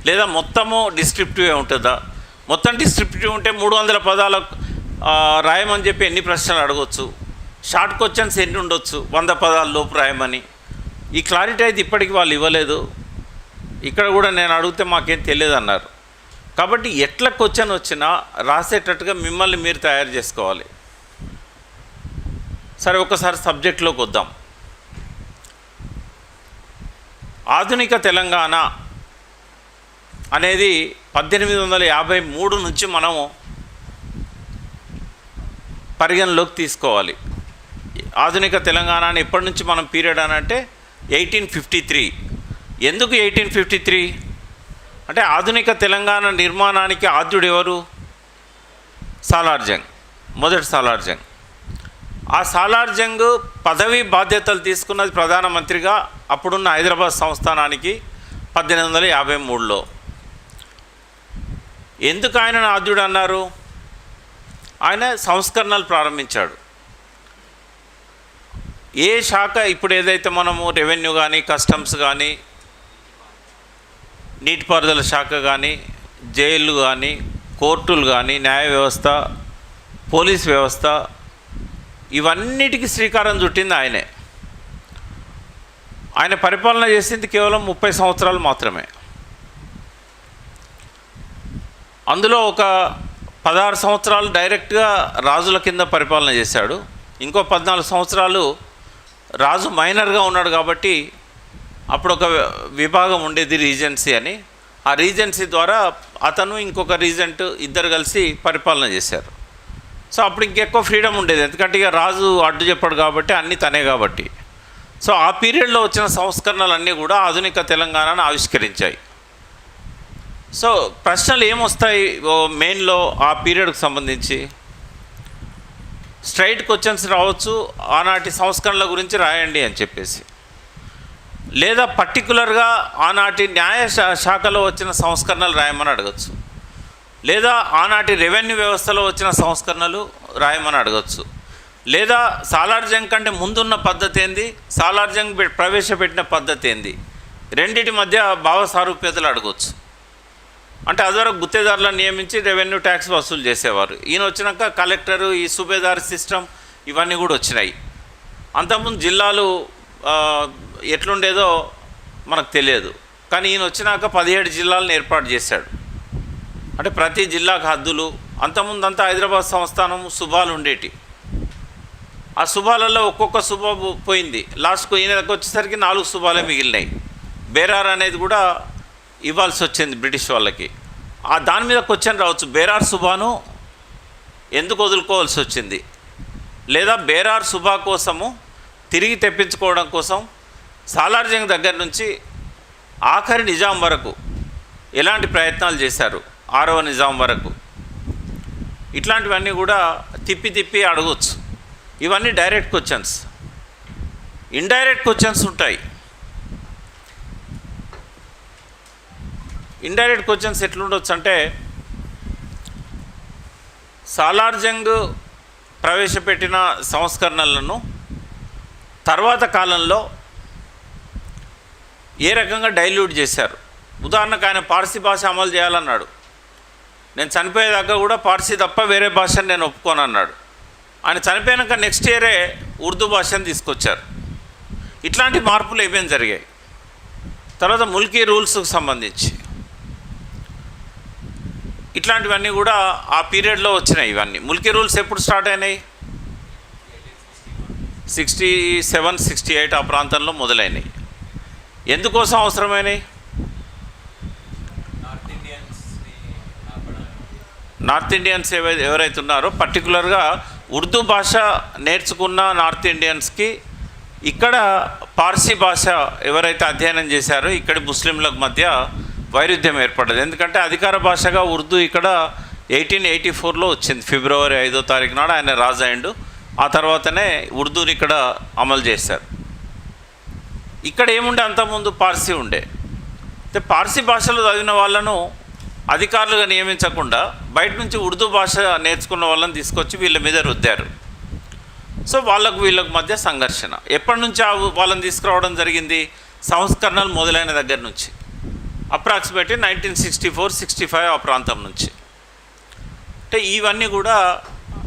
లేదా మొత్తము డిస్క్రిప్టివే ఉంటుందా? మొత్తం డిస్క్రిప్టివ్ ఉంటే 300 పదాలు రాయమని చెప్పి ఎన్ని ప్రశ్నలు అడగవచ్చు, షార్ట్ క్వశ్చన్స్ ఎన్ని ఉండొచ్చు, 100 పదాల లోపు రాయమని. ఈ క్లారిటీ అయితే ఇప్పటికీ వాళ్ళు ఇవ్వలేదు. ఇక్కడ కూడా నేను అడిగితే మాకేం తెలియదు అన్నారు. కాబట్టి ఎట్లా క్వశ్చన్ వచ్చినా రాసేటట్టుగా మిమ్మల్ని మీరు తయారు చేసుకోవాలి. సరే, ఒకసారి సబ్జెక్టులోకి వద్దాం. ఆధునిక తెలంగాణ అనేది 1853 నుంచి మనము పరిగణలోకి తీసుకోవాలి. ఆధునిక తెలంగాణ ఎప్పటి నుంచి మనం పీరియడ్ అని అంటే 1853. ఎందుకు 1853 అంటే ఆధునిక తెలంగాణ నిర్మాణానికి ఆద్యుడు ఎవరు? సాలార్ జంగ్, మొదటి సాలార్ జంగ్. ఆ సాలార్ జంగ్ పదవి బాధ్యతలు తీసుకున్నది ప్రధానమంత్రిగా అప్పుడున్న హైదరాబాద్ సంస్థానానికి 1853లో. ఎందుకు ఆయనను ఆద్యుడు అన్నారు? ఆయన సంస్కరణలు ప్రారంభించాడు. ఏ శాఖ ఇప్పుడు ఏదైతే మనము రెవెన్యూ కానీ, కస్టమ్స్ కానీ, నీటిపారుదల శాఖ కానీ, జైళ్ళు కానీ, కోర్టులు కానీ, న్యాయ వ్యవస్థ, పోలీస్ వ్యవస్థ, ఇవన్నిటికీ శ్రీకారం చుట్టింది ఆయనే. ఆయన పరిపాలన చేసింది కేవలం 30 సంవత్సరాలు మాత్రమే. అందులో ఒక 16 సంవత్సరాలు డైరెక్ట్గా రాజుల కింద పరిపాలన చేశాడు. ఇంకో 14 సంవత్సరాలు రాజు మైనర్గా ఉన్నాడు కాబట్టి అప్పుడు ఒక విభాగం ఉండేది రీజెన్సీ అని. ఆ రీజెన్సీ ద్వారా అతను ఇంకొక రీజెంట్ ఇద్దరు కలిసి పరిపాలన చేశారు. సో అప్పుడు ఇంకెక్కువ ఫ్రీడమ్ ఉండేది, ఎందుకంటే ఇక రాజు అడ్డు చెప్పాడు కాబట్టి అన్నీ తనే కాబట్టి. సో ఆ పీరియడ్లో వచ్చిన సంస్కరణలన్నీ కూడా ఆధునిక తెలంగాణను ఆవిష్కరించాయి. సో ప్రశ్నలు ఏమొస్తాయి మెయిన్లో ఆ పీరియడ్కి సంబంధించి? స్ట్రైట్ క్వశ్చన్స్ రావచ్చు, ఆనాటి సంస్కరణల గురించి రాయండి అని చెప్పేసి, లేదా పర్టికులర్గా ఆనాటి న్యాయ శాఖలో వచ్చిన సంస్కరణలు రాయమని అడగచ్చు, లేదా ఆనాటి రెవెన్యూ వ్యవస్థలో వచ్చిన సంస్కరణలు రాయమని అడగచ్చు, లేదా సాలార్ జంగ్ కంటే ముందున్న పద్ధతి ఏంది, సాలార్ జంగ్ ప్రవేశపెట్టిన పద్ధతి ఏంది, రెండింటి మధ్య భావ సారూప్యతలు అడగవచ్చు. అంటే అదివరకు గుత్తేదారులను నియమించి రెవెన్యూ ట్యాక్స్ వసూలు చేసేవారు. ఈయన వచ్చినాక కలెక్టరు, ఈ సుబేదార్ సిస్టమ్ ఇవన్నీ కూడా వచ్చినాయి. అంతకుముందు జిల్లాలు ఎట్లుండేదో మనకు తెలియదు, కానీ ఈయన వచ్చినాక 17 జిల్లాలను ఏర్పాటు చేశాడు. అంటే ప్రతి జిల్లాకు హద్దులు. అంతకుముందు అంతా హైదరాబాద్ సంస్థానం సుబాలు ఉండేటి. ఆ సుబాలలో ఒక్కొక్క సుబా పోయింది. లాస్ట్కు ఈయన దగ్గర వచ్చేసరికి 4 సుబాలే మిగిలినాయి. బేరార్ అనేది కూడా ఇవ్వాల్సి వచ్చింది బ్రిటిష్ వాళ్ళకి. దాని మీద క్వశ్చన్ రావచ్చు, బేరార్ సుబాను ఎందుకు వదులుకోవాల్సి వచ్చింది, లేదా బేరార్ సుబా కోసము తిరిగి తెప్పించుకోవడం కోసం సాలార్ జంగ్ దగ్గర నుంచి ఆఖరి నిజాం వరకు ఎలాంటి ప్రయత్నాలు చేశారు, 6వ నిజాం వరకు. ఇట్లాంటివన్నీ కూడా తిప్పి తిప్పి అడగవచ్చు. ఇవన్నీ డైరెక్ట్ క్వశ్చన్స్. ఇండైరెక్ట్ క్వశ్చన్స్ ఉంటాయి. ఇండైరెక్ట్ క్వశ్చన్స్ ఎట్లుండొచ్చు అంటే, సాలార్ జంగ్ ప్రవేశపెట్టిన సంస్కరణలను తర్వాత కాలంలో ఏ రకంగా డైల్యూట్ చేశారు. ఉదాహరణకు ఆయన పార్సీ భాష అమలు చేయాలన్నాడు. నేను చనిపోయేదాకా కూడా పార్సీ తప్ప వేరే భాషను నేను ఒప్పుకోను అన్నాడు. ఆయన చనిపోయాక నెక్స్ట్ ఇయరే ఉర్దూ భాషను తీసుకొచ్చారు. ఇట్లాంటి మార్పులు ఏమేమి జరిగాయి. తర్వాత ముల్కీ రూల్స్కి సంబంధించి ఇట్లాంటివన్నీ కూడా ఆ పీరియడ్లో వచ్చినాయి. ఇవన్నీ ముల్కీ రూల్స్ ఎప్పుడు స్టార్ట్ అయినాయి? 67, 68 ఆ ప్రాంతంలో మొదలైనవి. ఎందుకోసం అవసరమైనవి? నార్త్ ఇండియన్స్ ఎవరైతే ఉన్నారో పర్టికులర్గా ఉర్దూ భాష నేర్చుకున్న నార్త్ ఇండియన్స్కి ఇక్కడ పార్సీ భాష ఎవరైతే అధ్యయనం చేశారో ఇక్కడి ముస్లింలకు మధ్య వైరుధ్యం ఏర్పడ్డది. ఎందుకంటే అధికార భాషగా ఉర్దూ ఇక్కడ 1884లో వచ్చింది. ఫిబ్రవరి 5వ తారీఖు నాడు ఆయన రాజు అయ్యిండు. ఆ తర్వాతనే ఉర్దూని ఇక్కడ అమలు చేశారు. ఇక్కడ ఏముండే అంతకుముందు పార్సీ ఉండే. అయితే పార్సీ భాషలో చదివిన వాళ్ళను అధికారులుగా నియమించకుండా బయట నుంచి ఉర్దూ భాష నేర్చుకున్న వాళ్ళని తీసుకొచ్చి వీళ్ళ మీద రుద్దారు. సో వీళ్ళకు మధ్య సంఘర్షణ ఎప్పటి నుంచి వాళ్ళని తీసుకురావడం జరిగింది? సంస్కరణలు మొదలైన దగ్గర నుంచి, అప్రాక్సిమేట్లీ 1964-65 ఆ ప్రాంతం నుంచి. అంటే ఇవన్నీ కూడా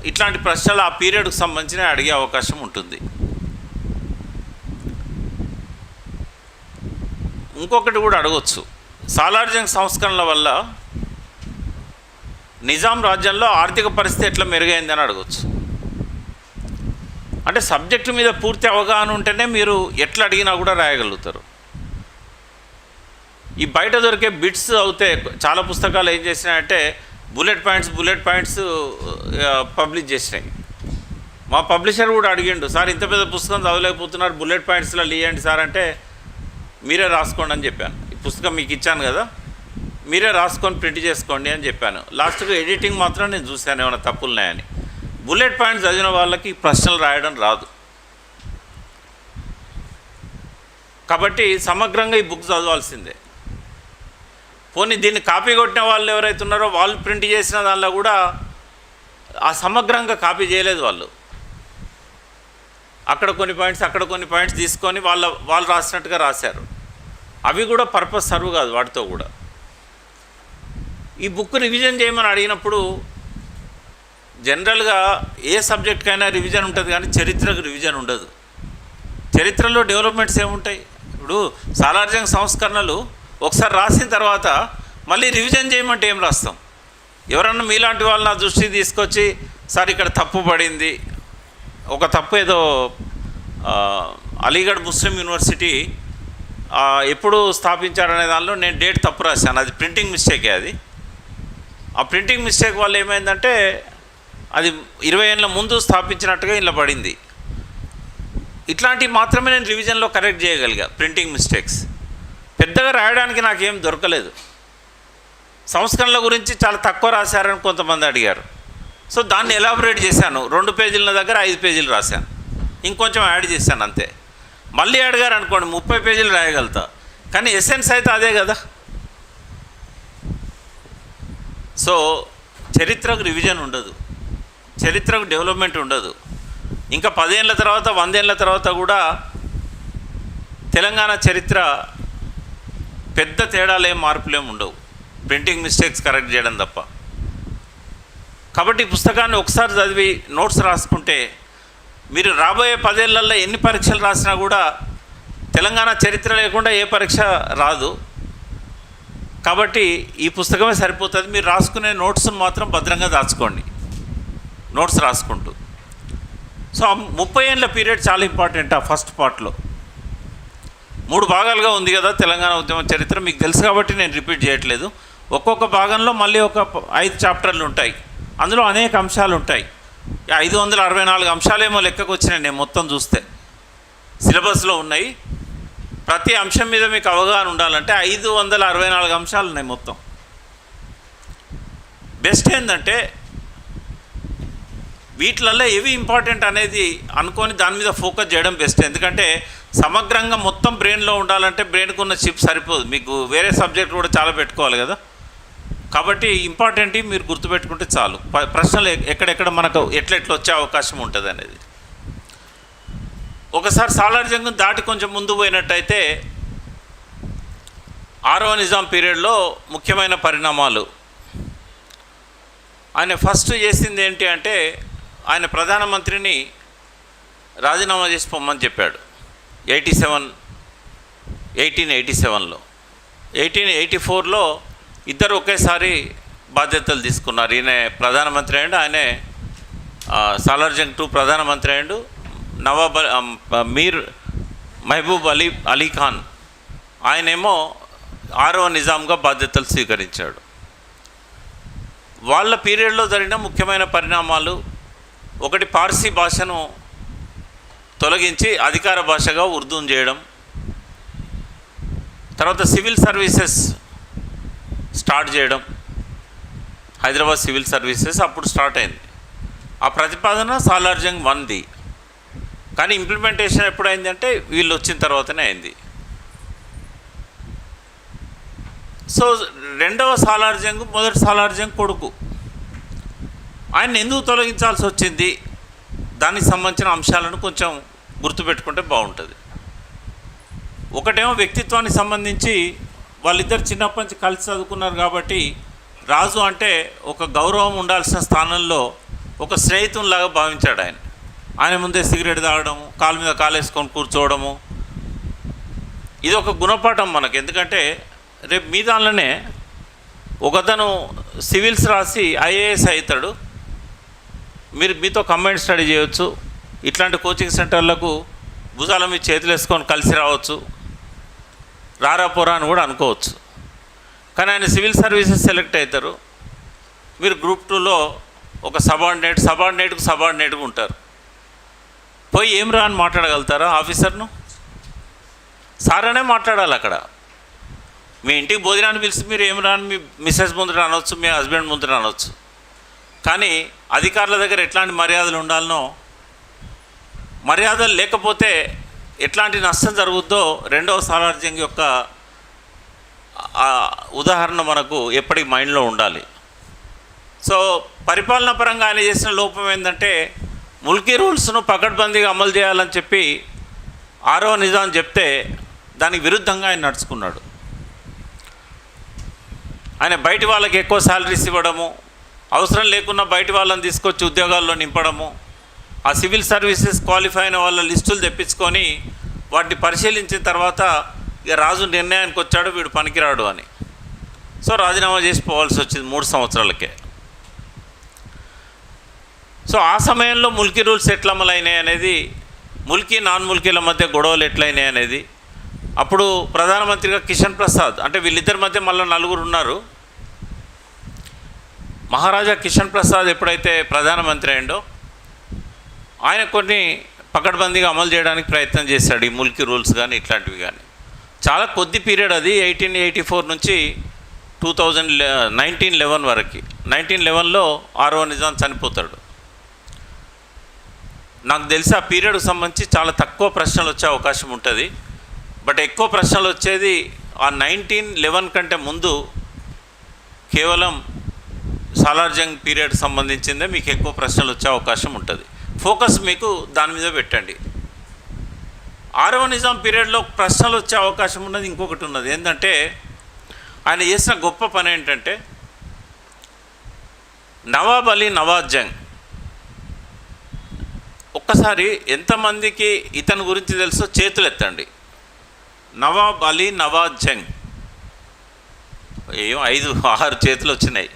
ఇట్లాంటి ప్రశ్నలు ఆ పీరియడ్కి సంబంధించిన అడిగే అవకాశం ఉంటుంది. ఇంకొకటి కూడా అడగవచ్చు, సాలార్ జంగ్ సంస్కరణల వల్ల నిజాం రాజ్యంలో ఆర్థిక పరిస్థితి ఎట్లా మెరుగైందని అడగవచ్చు. అంటే సబ్జెక్టు మీద పూర్తి అవగాహన ఉంటేనే మీరు ఎట్లా అడిగినా కూడా రాయగలుగుతారు. ఈ బయట దొరికే బిట్స్ అవుతే చాలా పుస్తకాలు ఏం చేసినాయంటే బుల్లెట్ పాయింట్స్ పబ్లిష్ చేసినాయి. మా పబ్లిషర్ కూడా అడిగిండు, సార్ ఇంత పెద్ద పుస్తకం చదవలేకపోతున్నారు, బుల్లెట్ పాయింట్స్లో ఇవ్వండి సార్ అంటే, మీరే రాసుకోండి అని చెప్పాను. ఈ పుస్తకం మీకు ఇచ్చాను కదా, మీరే రాసుకొని ప్రింట్ చేసుకోండి అని చెప్పాను. లాస్ట్గా ఎడిటింగ్ మాత్రం నేను చూశాను ఏమైనా తప్పులున్నాయని. బుల్లెట్ పాయింట్స్ చదివిన వాళ్ళకి ప్రశ్నలు రాయడం రాదు. కాబట్టి సమగ్రంగా ఈ బుక్ చదవాల్సిందే. పోనీ దీన్ని కాపీ కొట్టిన వాళ్ళు ఎవరైతే ఉన్నారో వాళ్ళు ప్రింట్ చేసిన దానిలో కూడా ఆ సమగ్రంగా కాపీ చేయలేదు. వాళ్ళు అక్కడ కొన్ని పాయింట్స్ అక్కడ కొన్ని పాయింట్స్ తీసుకొని వాళ్ళు రాసినట్టుగా రాశారు. అవి కూడా పర్పస్ సర్వ్ కాదు వాటితో కూడా. ఈ బుక్ రివిజన్ చేయమని అడిగినప్పుడు జనరల్గా ఏ సబ్జెక్ట్కైనా రివిజన్ ఉంటుంది, కానీ చరిత్రకు రివిజన్ ఉండదు. చరిత్రలో డెవలప్మెంట్స్ ఏముంటాయి? ఇప్పుడు సాలార్ జంగ్ సంస్కరణలు ఒకసారి రాసిన తర్వాత మళ్ళీ రివిజన్ చేయమంటే ఏం రాస్తాం? ఎవరన్నా మీలాంటి వాళ్ళు నా దృష్టికి తీసుకొచ్చి, సార్ ఇక్కడ తప్పు పడింది, ఒక తప్పు ఏదో అలీగఢ్ ముస్లిం యూనివర్సిటీ ఎప్పుడు స్థాపించారనే దానిలో నేను డేట్ తప్పు రాశాను, అది ప్రింటింగ్ మిస్టేకే. అది ఆ ప్రింటింగ్ మిస్టేక్ వల్ల ఏమైందంటే అది 20 ఏళ్ళ ముందు స్థాపించినట్టుగా ఇలా పడింది. ఇట్లాంటివి మాత్రమే నేను రివిజన్లో కరెక్ట్ చేయగలిగా. ప్రింటింగ్ మిస్టేక్స్ పెద్దగా రాయడానికి నాకేం దొరకలేదు. సంస్కరణల గురించి చాలా తక్కువ రాశారని కొంతమంది అడిగారు. సో దాన్ని ఎలాబొరేట్ చేశాను. 2 పేజీల దగ్గర 5 పేజీలు రాశాను, ఇంకొంచెం యాడ్ చేశాను అంతే. మళ్ళీ అడిగారు అనుకోండి 30 పేజీలు రాయగలుగుతా, కానీ ఎసెన్స్ అయితే అదే కదా. సో చరిత్రకు రివిజన్ ఉండదు, చరిత్రకు డెవలప్మెంట్ ఉండదు. ఇంకా 10 ఏళ్ళ తర్వాత 100 ఏళ్ళ తర్వాత కూడా తెలంగాణ చరిత్ర పెద్ద తేడాలేం మార్పులేం ఉండవు, ప్రింటింగ్ మిస్టేక్స్ కరెక్ట్ చేయడం తప్ప. కాబట్టి ఈ పుస్తకాన్ని ఒకసారి చదివి నోట్స్ రాసుకుంటే మీరు రాబోయే 10 ఏళ్లలో ఎన్ని పరీక్షలు రాసినా కూడా తెలంగాణ చరిత్ర లేకుండా ఏ పరీక్ష రాదు. కాబట్టి ఈ పుస్తకమే సరిపోతుంది. మీరు రాసుకునే నోట్స్ను మాత్రం భద్రంగా దాచుకోండి, నోట్స్ రాసుకుంటూ. సో 30 ఏళ్ళ పీరియడ్ చాలా ఇంపార్టెంట్. ఆ ఫస్ట్ పార్ట్లో 3 భాగాలుగా ఉంది కదా తెలంగాణ ఉద్యమ చరిత్ర, మీకు తెలుసు కాబట్టి నేను రిపీట్ చేయట్లేదు. ఒక్కొక్క భాగంలో మళ్ళీ ఒక 5 చాప్టర్లు ఉంటాయి, అందులో అనేక అంశాలు ఉంటాయి. 564 అంశాలేమో లెక్కకు వచ్చినాయి నేను మొత్తం చూస్తే, సిలబస్లో ఉన్నాయి. ప్రతి అంశం మీద మీకు అవగాహన ఉండాలంటే 564 అంశాలు ఉన్నాయి మొత్తం. బెస్ట్ ఏంటంటే వీటిలలో ఏవి ఇంపార్టెంట్ అనేది అనుకొని దాని మీద ఫోకస్ చేయడం బెస్ట్. ఎందుకంటే సమగ్రంగా మొత్తం బ్రెయిన్లో ఉండాలంటే బ్రెయిన్కి ఉన్న చిప్ సరిపోదు, మీకు వేరే సబ్జెక్ట్ కూడా చాలా పెట్టుకోవాలి కదా. కాబట్టి ఇంపార్టెంట్ మీరు గుర్తుపెట్టుకుంటే చాలు. ప్రశ్నలు ఎక్కడెక్కడ మనకు ఎట్లా వచ్చే అవకాశం ఉంటుంది అనేది. ఒకసారి సాలార్ జంగ్ దాటి కొంచెం ముందు పోయినట్టయితే 6వ నిజాం పీరియడ్లో ముఖ్యమైన పరిణామాలు. ఆయన ఫస్ట్ చేసింది ఏంటి అంటే ఆయన ప్రధానమంత్రిని రాజీనామా చేసి పొమ్మని చెప్పాడు 1887లో. 1884లో ఇద్దరు ఒకేసారి బాధ్యతలు తీసుకున్నారు. ఈయన ప్రధానమంత్రి అయ్యాడు, ఆయనే సాలార్ జంగ్ 2 ప్రధానమంత్రి అయ్యాడు. నవాబ్ మీర్ మహబూబ్ అలీ ఖాన్ ఆయనేమో 6వ నిజాంగా బాధ్యతలు స్వీకరించాడు. వాళ్ళ పీరియడ్లో జరిగిన ముఖ్యమైన పరిణామాలు, ఒకటి పార్సీ భాషను తొలగించి అధికార భాషగా ఉర్దూను చేయడం, తర్వాత సివిల్ సర్వీసెస్ స్టార్ట్ చేయడం, హైదరాబాద్ సివిల్ సర్వీసెస్ అప్పుడు స్టార్ట్ అయింది. ఆ ప్రతిపాదన సాలార్ జంగ్ 1ది, కానీ ఇంప్లిమెంటేషన్ ఎప్పుడైందంటే వీళ్ళు వచ్చిన తర్వాతనే అయింది. సో రెండవ సాలార్ జంగ్ మొదటి సాలార్ జంగ్ కొడుకు. ఆయన ఎందుకు తొలగించాల్సి వచ్చింది, దానికి సంబంధించిన అంశాలను కొంచెం గుర్తుపెట్టుకుంటే బాగుంటుంది. ఒకటేమో వ్యక్తిత్వానికి సంబంధించి వాళ్ళిద్దరు చిన్నప్పటి నుంచి కలిసి చదువుకున్నారు కాబట్టి రాజు అంటే ఒక గౌరవం ఉండాల్సిన స్థానంలో ఒక స్నేహితునిలాగా భావించాడు ఆయన. ఆయన ముందే సిగరెట్ తాగడము, కాలు మీద కాలేసుకొని కూర్చోవడము, ఇది ఒక గుణపాఠం మనకు. ఎందుకంటే రేపు మీ దానిలోనే ఒకతను సివిల్స్ రాసి ఐఏఎస్ అవుతాడు, మీతో కంబైన్డ్ స్టడీ చేయవచ్చు, ఇట్లాంటి కోచింగ్ సెంటర్లకు భుజాల మీద చేతులు వేసుకొని కలిసి రావచ్చు, రారాపోరా అని కూడా అనుకోవచ్చు. కానీ ఆయన సివిల్ సర్వీసెస్ సెలెక్ట్ అవుతారు, మీరు గ్రూప్ 2లో ఒక సబార్డినేట్గా ఉంటారు. పోయి ఏం రా అని మాట్లాడగలుగుతారా ఆఫీసర్ను? సార్ అనే మాట్లాడాలి. అక్కడ మీ ఇంటికి భోజనాన్ని పిలిచి మీరు ఏం రా అని మీ మిస్సెస్ ముందర అనవచ్చు, మీ హస్బెండ్ ముందర అనవచ్చు. కానీ అధికారుల దగ్గర ఎట్లాంటి మర్యాదలు ఉండాలనో, మర్యాదలు లేకపోతే ఎట్లాంటి నష్టం జరుగుద్దో రెండవ సాలార్ జంగ్ యొక్క ఉదాహరణ మనకు ఎప్పటికి మైండ్లో ఉండాలి. సో పరిపాలనా పరంగా ఆయన చేసిన లోపం ఏంటంటే ముల్కీ రూల్స్ను పకడ్బందీగా అమలు చేయాలని చెప్పి 6వ నిజాం చెప్తే దానికి విరుద్ధంగా ఆయన నడుచుకున్నాడు. ఆయన బయటి వాళ్ళకి ఎక్కువ శాలరీస్ ఇవ్వడము, అవసరం లేకున్నా బయటి వాళ్ళని తీసుకొచ్చి ఉద్యోగాల్లో నింపడము, ఆ సివిల్ సర్వీసెస్ క్వాలిఫై అయిన వాళ్ళ లిస్టులు తెప్పించుకొని వాటిని పరిశీలించిన తర్వాత ఇక రాజు నిర్ణయానికి వచ్చాడు వీడు పనికిరాడు అని. సో రాజీనామా చేసి పోవాల్సి వచ్చింది 3 సంవత్సరాలకే. సో ఆ సమయంలో ముల్కీ రూల్స్ ఎట్లా అమలైనాయి అనేది, ముల్కీ నాన్ ముల్కీల మధ్య గొడవలు ఎట్లయినాయి అనేది, అప్పుడు ప్రధానమంత్రిగా కిషన్ ప్రసాద్, అంటే వీళ్ళిద్దరి మధ్య మళ్ళీ 4 ఉన్నారు. మహారాజా కిషన్ ప్రసాద్ ఎప్పుడైతే ప్రధానమంత్రి అయిండో ఆయన కొన్ని పకడ్బందీగా అమలు చేయడానికి ప్రయత్నం చేశాడు, ఈ ముల్కీ రూల్స్ కానీ ఇట్లాంటివి కానీ. చాలా కొద్ది పీరియడ్ అది, 1884 నుంచి 1911 వరకు. 1911లో 6వ నిజాం చనిపోతాడు. నాకు తెలిసి ఆ పీరియడ్కి సంబంధించి చాలా తక్కువ ప్రశ్నలు వచ్చే అవకాశం ఉంటుంది. బట్ ఎక్కువ ప్రశ్నలు వచ్చేది ఆ 1911 కంటే ముందు కేవలం సాలార్ జంగ్ పీరియడ్కి సంబంధించిందే మీకు ఎక్కువ ప్రశ్నలు వచ్చే అవకాశం ఉంటుంది. ఫోకస్ మీకు దాని మీద పెట్టండి. 6వ నిజాం పీరియడ్లో ప్రశ్నలు వచ్చే అవకాశం ఉన్నది ఇంకొకటి ఉన్నది. ఏంటంటే ఆయన చేసిన గొప్ప పని ఏంటంటే నవాబ్ అలీ నవాజ్ జంగ్. ఒక్కసారి ఎంతమందికి ఇతని గురించి తెలుసో చేతులు ఎత్తండి. నవాబ్ అలీ నవాజ్ జంగ్, ఏమో 5-6 చేతులు వచ్చినాయి.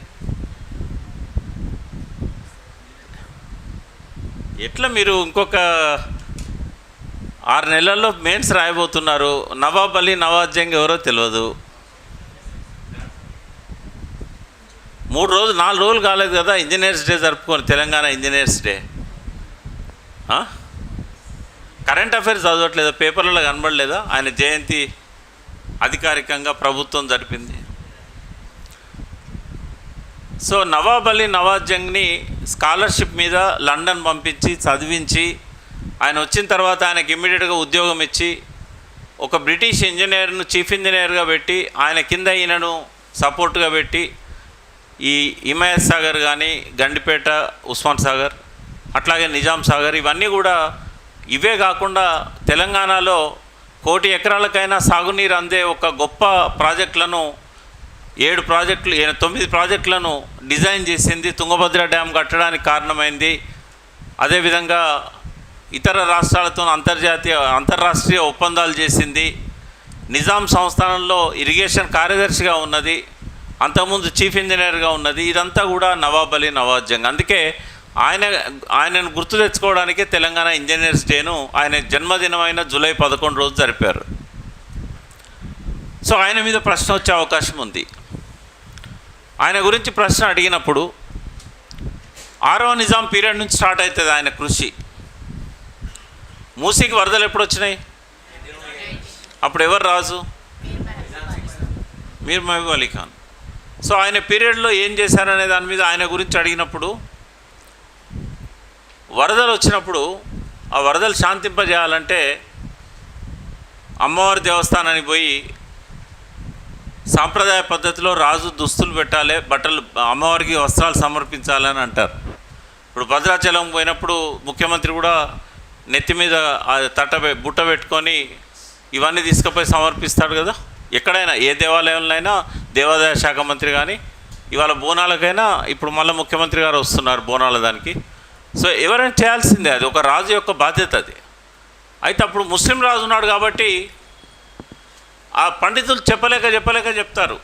ఎట్లా మీరు ఇంకొక 6 నెలల్లో మెయిన్స్ రాయబోతున్నారు, నవాబ్ అలీ నవాజ్ జంగ్ ఎవరో తెలియదు. 4 రోజులు కాలేదు కదా ఇంజనీర్స్ డే జరుపుకొని, Telangana engineers day. Current affairs చదవట్లేదా, పేపర్లలో కనబడలేదా ఆయన జయంతి అధికారికంగా ప్రభుత్వం జరిపింది? సో నవాబ్ అలీ నవాజ్ జంగ్ని స్కాలర్షిప్ మీద లండన్ పంపించి చదివించి ఆయన వచ్చిన తర్వాత ఆయనకి ఇమ్మీడియట్గా ఉద్యోగం ఇచ్చి ఒక బ్రిటిష్ ఇంజనీర్ను చీఫ్ ఇంజనీర్గా పెట్టి ఆయన కింద ఈయనను సపోర్ట్గా పెట్టి ఈ హిమాయత్ సాగర్ కానీ, గండిపేట, ఉస్మాన్ సాగర్, అట్లాగే నిజాం సాగర్, ఇవన్నీ కూడా ఇవే కాకుండా తెలంగాణలో 1 కోటి ఎకరాలకైనా సాగునీరు అందే ఒక గొప్ప ప్రాజెక్టులను 9 ప్రాజెక్టులను డిజైన్ చేసింది. తుంగభద్ర డ్యామ్ కట్టడానికి కారణమైంది. అదేవిధంగా ఇతర రాష్ట్రాలతో అంతర్రాష్ట్రీయ ఒప్పందాలు చేసింది. నిజాం సంస్థానంలో ఇరిగేషన్ కార్యదర్శిగా ఉన్నది, అంతకుముందు చీఫ్ ఇంజనీర్గా ఉన్నది. ఇదంతా కూడా నవాబ్ అలీ నవాజ్ జంగ్. అందుకే ఆయనను గుర్తు తెచ్చుకోవడానికే తెలంగాణ ఇంజనీర్స్ డేను ఆయన జన్మదినమైన జూలై 11 రోజు జరిపారు. సో ఆయన మీద ప్రశ్న వచ్చే అవకాశం ఉంది. ఆయన గురించి ప్రశ్న అడిగినప్పుడు 6వ నిజాం పీరియడ్ నుంచి స్టార్ట్ అవుతుంది ఆయన కృషి. మూసీకి వరదలు ఎప్పుడు వచ్చినాయి? అప్పుడు ఎవరు రాజు? మీర్ మహబూబ్ అలీ ఖాన్. సో ఆయన పీరియడ్లో ఏం చేశారనే దాని మీద ఆయన గురించి అడిగినప్పుడు, వరదలు వచ్చినప్పుడు ఆ వరదలు శాంతింపజేయాలంటే అమ్మవారి దేవస్థానానికి పోయి సాంప్రదాయ పద్ధతిలో రాజు దుస్తులు పెట్టాలి, బట్టలు, అమ్మవారికి వస్త్రాలు సమర్పించాలని అంటారు. ఇప్పుడు భద్రాచలం పోయినప్పుడు ముఖ్యమంత్రి కూడా నెత్తి మీద బుట్ట పెట్టుకొని ఇవన్నీ తీసుకుపోయి సమర్పిస్తాడు కదా. ఎక్కడైనా ఏ దేవాలయంలో అయినా దేవాదాయ శాఖ మంత్రి కానీ, ఇవాళ బోనాలకైనా ఇప్పుడు మళ్ళీ ముఖ్యమంత్రి గారు వస్తున్నారు బోనాల దానికి. సో ఎవరైనా చేయాల్సిందే, అది ఒక రాజు యొక్క బాధ్యత అది. అయితే అప్పుడు ముస్లిం రాజు ఉన్నాడు కాబట్టి ఆ పండితులు చెప్పలేక చెప్తారు,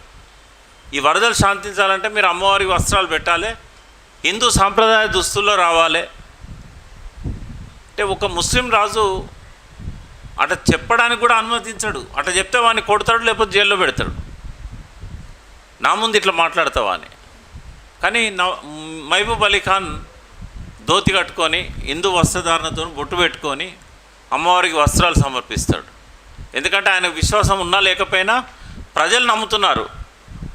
ఈ వరదలు శాంతించాలంటే మీరు అమ్మవారికి వస్త్రాలు పెట్టాలి, హిందూ సాంప్రదాయ దుస్తుల్లో రావాలి అంటే ఒక ముస్లిం రాజు అట చెప్పడానికి కూడా అనుమతించడు. అట చెప్తే వాడిని కొడతాడు, లేకపోతే జైల్లో పెడతాడు. నా ముందు ఇట్లా మాట్లాడతావా అని. కానీ మహబూబ్ అలీ ఖాన్ ధోతి కట్టుకొని హిందూ వస్త్రధారణతో బొట్టు పెట్టుకొని అమ్మవారికి వస్త్రాలు సమర్పిస్తాడు. ఎందుకంటే ఆయన విశ్వాసం ఉన్నా లేకపోయినా ప్రజలు నమ్ముతున్నారు,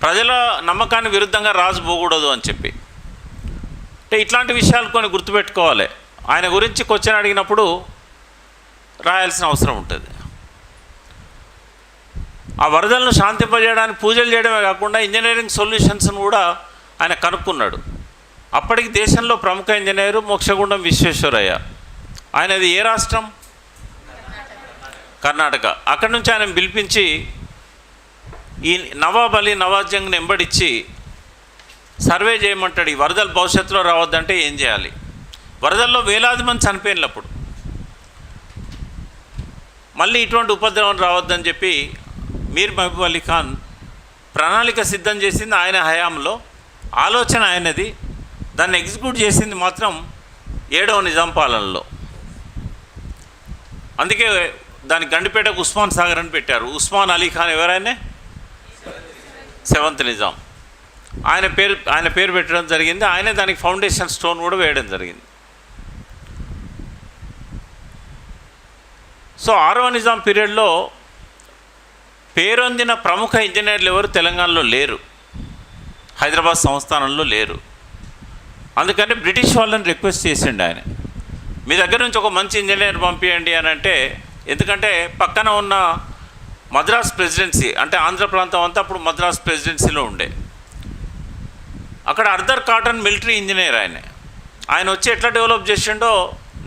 ప్రజల నమ్మకానికి విరుద్ధంగా రాజు పోకూడదు అని చెప్పి. అంటే ఇట్లాంటి విషయాలు కొన్ని గుర్తుపెట్టుకోవాలి. ఆయన గురించి క్వశ్చన్ అడిగినప్పుడు రాయాల్సిన అవసరం ఉంటుంది. ఆ వరదలను శాంతింపజేయడానికి పూజలు చేయడమే కాకుండా ఇంజనీరింగ్ సొల్యూషన్స్ను కూడా ఆయన కనుక్కున్నాడు. అప్పటికి దేశంలో ప్రముఖ ఇంజనీరు మోక్షగుండం విశ్వేశ్వరయ్య. ఆయనది ఏ రాష్ట్రం? కర్ణాటక. అక్కడి నుంచి ఆయన పిలిపించి ఈ నవాబ్ అలీ నవాజ్ జంగ్ని వెంబడించి సర్వే చేయమంటాడు. ఈ వరదలు భవిష్యత్తులో రావద్దంటే ఏం చేయాలి? వరదల్లో వేలాది మంది చనిపోయినప్పుడు మళ్ళీ ఇటువంటి ఉపద్రవం రావద్దని చెప్పి మీర్ మహబూబ్ అలీ ఖాన్ ప్రణాళిక సిద్ధం చేసింది ఆయన హయాంలో. ఆలోచన ఆయనది, దాన్ని ఎగ్జిక్యూట్ చేసింది మాత్రం 7వ నిజాం పాలనలో. అందుకే దాని గండిపేటకు ఉస్మాన్ సాగర్ అని పెట్టారు. ఉస్మాన్ అలీ ఖాన్ ఎవరైనా 7th నిజాం, ఆయన పేరు పెట్టడం జరిగింది. ఆయనే దానికి ఫౌండేషన్ స్టోన్ కూడా వేయడం జరిగింది. సో 6వ నిజాం పీరియడ్లో పేరొందిన ప్రముఖ ఇంజనీర్లు ఎవరు తెలంగాణలో లేరు, హైదరాబాద్ సంస్థానంలో లేరు. అందుకని బ్రిటిష్ వాళ్ళని రిక్వెస్ట్ చేసిండు ఆయన, మీ దగ్గర నుంచి ఒక మంచి ఇంజనీర్ పంపించండి అని. అంటే ఎందుకంటే పక్కన ఉన్న మద్రాస్ ప్రెసిడెన్సీ, అంటే ఆంధ్ర ప్రాంతం అంతా అప్పుడు మద్రాస్ ప్రెసిడెన్సీలో ఉండే, అక్కడ అర్దర్ కాటన్ మిలిటరీ ఇంజనీర్ ఆయన వచ్చి ఎట్లా డెవలప్ చేసిండో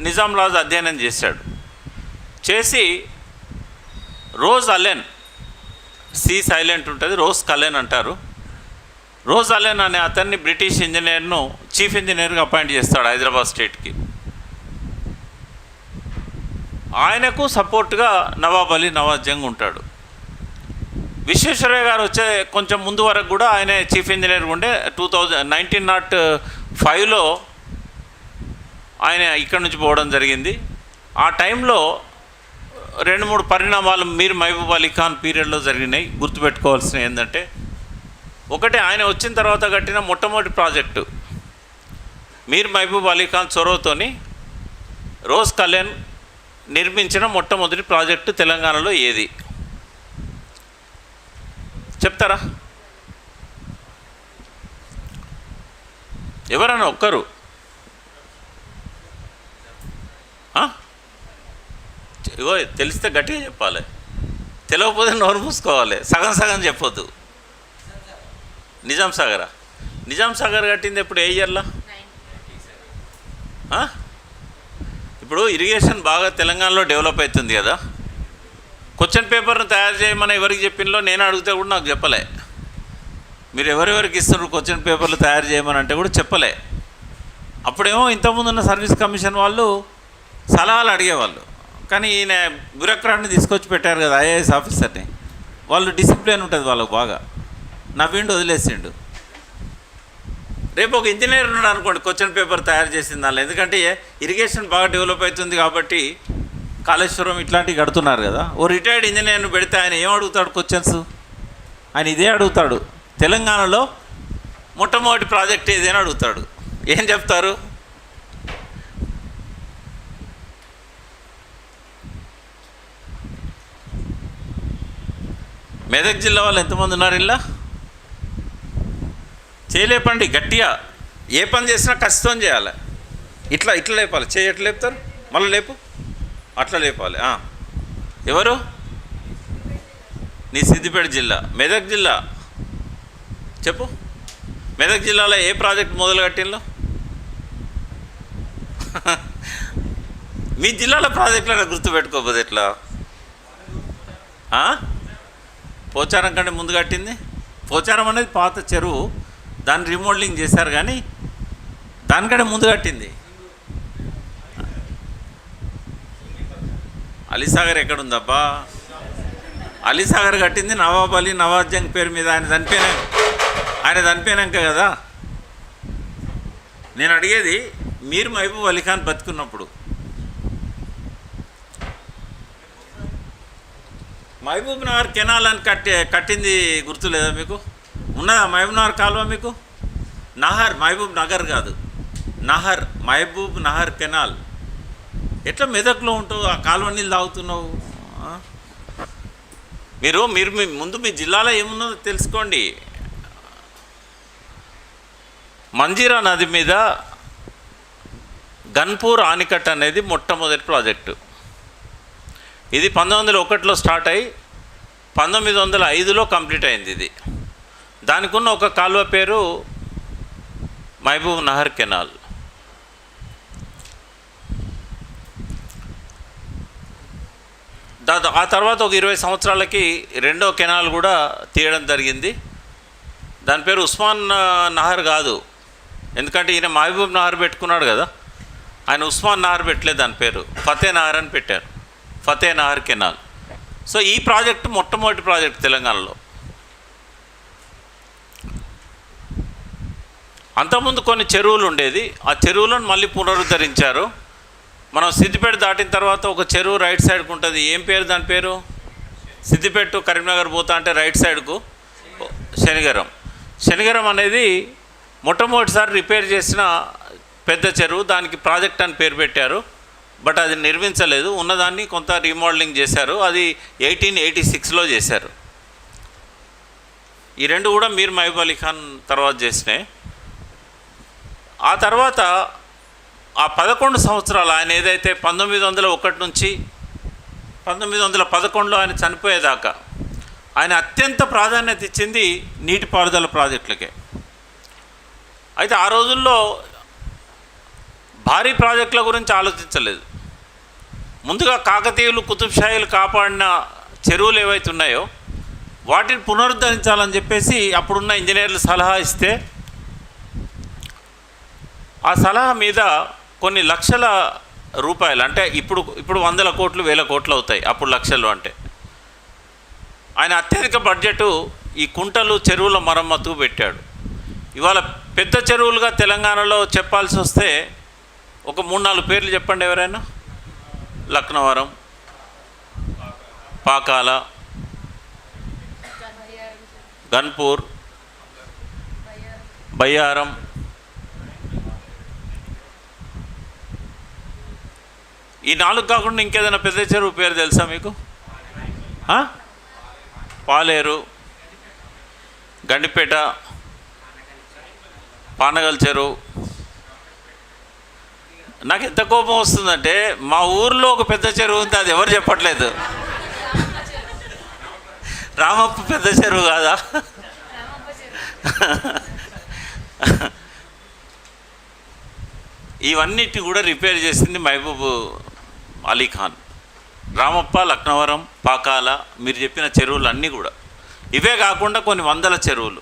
నిజాం రాజు అధ్యయనం చేశాడు. చేసి రోజ్ అలెన్, సి సైలెంట్ ఉంటుంది, రోజ్ కలెన్ అంటారు. రోజ్ అలెన్ అనే అతన్ని బ్రిటిష్ ఇంజనీర్ను చీఫ్ ఇంజనీర్గా అపాయింట్ చేస్తాడు హైదరాబాద్ స్టేట్కి. ఆయనకు సపోర్ట్గా నవాబ్ అలీ నవాజ్ జంగ్ ఉంటాడు. విశ్వేశ్వరయ్య గారు వచ్చే కొంచెం ముందు వరకు కూడా ఆయన చీఫ్ ఇంజనీర్ ఉండే. 1905లో ఆయన ఇక్కడి నుంచి పోవడం జరిగింది. ఆ టైంలో 2-3 పరిణామాలు మీర్ మహబూబ్ అలీ ఖాన్ పీరియడ్లో జరిగినాయి. గుర్తుపెట్టుకోవాల్సిన ఏంటంటే, ఒకటి ఆయన వచ్చిన తర్వాత కట్టిన మొట్టమొదటి ప్రాజెక్టు మీర్ మహబూబ్ అలీ ఖాన్ చొరవతోని రోజ్ కళ్యాణ్ నిర్మించిన మొట్టమొదటి ప్రాజెక్టు తెలంగాణలో ఏది చెప్తారా? ఎవరైనా ఒక్కరు? ఇగో తెలిస్తే గట్టిగా చెప్పాలి, తెలియకపోతే నోరు మూసుకోవాలి, సగం సగం చెప్పొద్దు. నిజాం సాగరా? నిజాం సాగర్ కట్టింది ఎప్పుడు, ఏ ఇయర్లో? ఇప్పుడు ఇరిగేషన్ బాగా తెలంగాణలో డెవలప్ అవుతుంది కదా. క్వశ్చన్ పేపర్ను తయారు చేయమని ఎవరికి చెప్పిందో నేను అడిగితే కూడా నాకు చెప్పలే. మీరు ఎవరెవరికి ఇస్తున్నారు క్వశ్చన్ పేపర్లు తయారు చేయమని అంటే కూడా చెప్పలే. అప్పుడేమో ఇంతకుముందు ఉన్న సర్వీస్ కమిషన్ వాళ్ళు సలహాలు అడిగేవాళ్ళు, కానీ ఈయన బ్యూరోక్రాట్ని తీసుకొచ్చి పెట్టారు కదా ఐఏఎస్ ఆఫీసర్ని. వాళ్ళు డిసిప్లిన్ ఉంటుంది వాళ్ళకు బాగా, నవ్విండు వదిలేసిండు. రేపు ఒక ఇంజనీర్ ఉన్నాడు అనుకోండి క్వశ్చన్ పేపర్ తయారు చేసిన దానిలో, ఎందుకంటే ఇరిగేషన్ బాగా డెవలప్ అవుతుంది కాబట్టి కాళేశ్వరం ఇట్లాంటివి కడుతున్నారు కదా. ఓ రిటైర్డ్ ఇంజనీర్ను పెడితే ఆయన ఏం అడుగుతాడు క్వశ్చన్స్? ఆయన ఇదే అడుగుతాడు, తెలంగాణలో మొట్టమొదటి ప్రాజెక్ట్ ఏదైనా అడుగుతాడు. ఏం చెప్తారు? మెదక్ జిల్లా వాళ్ళు ఎంతమంది ఉన్నారు ఇలా? చేయలేపండి గట్టిగా. ఏ పని చేసినా కష్టం చేయాలి. ఇట్లా ఇట్లా లేపాలి. చేయి ఎట్లా లేపుతారు? మళ్ళీ లేపు. అట్లా లేపాలి. ఎవరు? నీ సిద్దిపేట జిల్లా. మెదక్ జిల్లా చెప్పు. మెదక్ జిల్లాలో ఏ ప్రాజెక్ట్ మొదలు కట్టిందో? మీ జిల్లాలో ప్రాజెక్టులను గుర్తుపెట్టుకోకపోతే ఎట్లా? పోచారం కంటే ముందు కట్టింది. పోచారం అనేది పాత చెరువు, దాన్ని రీమోడలింగ్ చేశారు, కానీ దానికంటే ముందు కట్టింది అలీసాగర్. ఎక్కడుందబ్బా? అలీసాగర్ కట్టింది నవాబ్ అలీ నవాజ్ జంగ్ పేరు మీద. ఆయన చనిపోయినాక కదా. నేను అడిగేది మీరు మహబూబ్ అలీ ఖాన్ బతుకున్నప్పుడు. మహబూబ్ నగర్ కెనాల్ అని కట్టింది గుర్తులేదా మీకు? ఉన్నదా మహబూబ్ నగర్ కాలువ మీకు? నహర్, మహబూబ్ నగర్ కాదు, నహర్, మహబూబ్ నహర్ కెనాల్. ఎట్లా మెదక్లో ఉంటావు, ఆ కాలువ నీళ్ళు తాగుతున్నావు? మీరు ముందు మీ జిల్లాలో ఏమున్నదో తెలుసుకోండి. మంజీరా నది మీద గన్పూర్ ఆనికట్ అనేది మొట్టమొదటి ప్రాజెక్టు. ఇది 1901లో స్టార్ట్ అయ్యి 1905లో కంప్లీట్ అయింది. ఇది దానికి ఉన్న ఒక కాలువ పేరు మహబూబ్ నహర్ కెనాల్. ఆ తర్వాత ఒక 20 సంవత్సరాలకి రెండో కెనాల్ కూడా తీయడం జరిగింది. దాని పేరు ఉస్మాన్ నహర్ కాదు, ఎందుకంటే ఈయన మహబూబ్ నహర్ పెట్టుకున్నాడు కదా, ఆయన ఉస్మాన్ నహర్ పెట్టలేదు, దాని పేరు ఫతే నహర్ అని పెట్టారు, ఫతే నహర్ కెనాల్. సో ఈ ప్రాజెక్టు మొట్టమొదటి ప్రాజెక్ట్ తెలంగాణలో. అంతకుముందు కొన్ని చెరువులు ఉండేది, ఆ చెరువులను మళ్ళీ పునరుద్ధరించారు. మనం సిద్దిపేట దాటిన తర్వాత ఒక చెరువు రైట్ సైడ్కి ఉంటుంది. ఏం పేరు దాని పేరు? సిద్దిపేట కరీంనగర్ పోతా అంటే రైట్ సైడ్కు శనిగరం. శనిగరం అనేది మొట్టమొదటిసారి రిపేర్ చేసిన పెద్ద చెరువు. దానికి ప్రాజెక్ట్ అని పేరు పెట్టారు, బట్ అది నిర్మించలేదు. ఉన్నదాన్ని కొంత రీమోడలింగ్ చేశారు. అది 1886లో చేశారు. ఈ రెండు కూడా మీర్ మహబూబ్ అలీ ఖాన్ తర్వాత చేసినాయి. ఆ తర్వాత ఆ 11 సంవత్సరాలు ఆయన ఏదైతే 1901 నుంచి 1911లో ఆయన చనిపోయేదాకా ఆయన అత్యంత ప్రాధాన్యత ఇచ్చింది నీటిపారుదల ప్రాజెక్టులకే. అయితే ఆ రోజుల్లో భారీ ప్రాజెక్టుల గురించి ఆలోచించలేదు. ముందుగా కాకతీయులు కుతుబ్షాహీలు కాపాడిన చెరువులు ఏవైతే ఉన్నాయో వాటిని పునరుద్ధరించాలని చెప్పేసి అప్పుడున్న ఇంజనీర్లు సలహా ఇస్తే, ఆ సలహా మీద కొన్ని లక్షల రూపాయలు, అంటే ఇప్పుడు 100 కోట్లు 1000 కోట్లు అవుతాయి, అప్పుడు లక్షలు అంటే. ఆయన అత్యధిక బడ్జెటు ఈ కుంటలు చెరువుల మరమ్మతుకు పెట్టాడు. ఇవాళ పెద్ద చెరువులుగా తెలంగాణలో చెప్పాల్సి వస్తే ఒక 3-4 పేర్లు చెప్పండి ఎవరైనా. లక్నవరం, పాకాల, గన్పూర్, బయ్యారం, ఈ 4 కాకుండా ఇంకేదైనా పెద్ద చెరువు పేరు తెలుసా మీకు? పాలేరు, గండిపేట, పానగల్ చెరువు. నాకు ఎంత కోపం వస్తుందంటే మా ఊర్లో ఒక పెద్ద చెరువు ఉంది, అది ఎవరు చెప్పట్లేదు. రామప్ప పెద్ద చెరువు కాదా? ఇవన్నిటిని కూడా రిపేర్ చేసింది మహబూబ్ అలీ ఖాన్. రామప్ప, లక్నవరం, పాకాల, మీరు చెప్పిన చెరువులు అన్నీ కూడా. ఇవే కాకుండా కొన్ని 100 చెరువులు.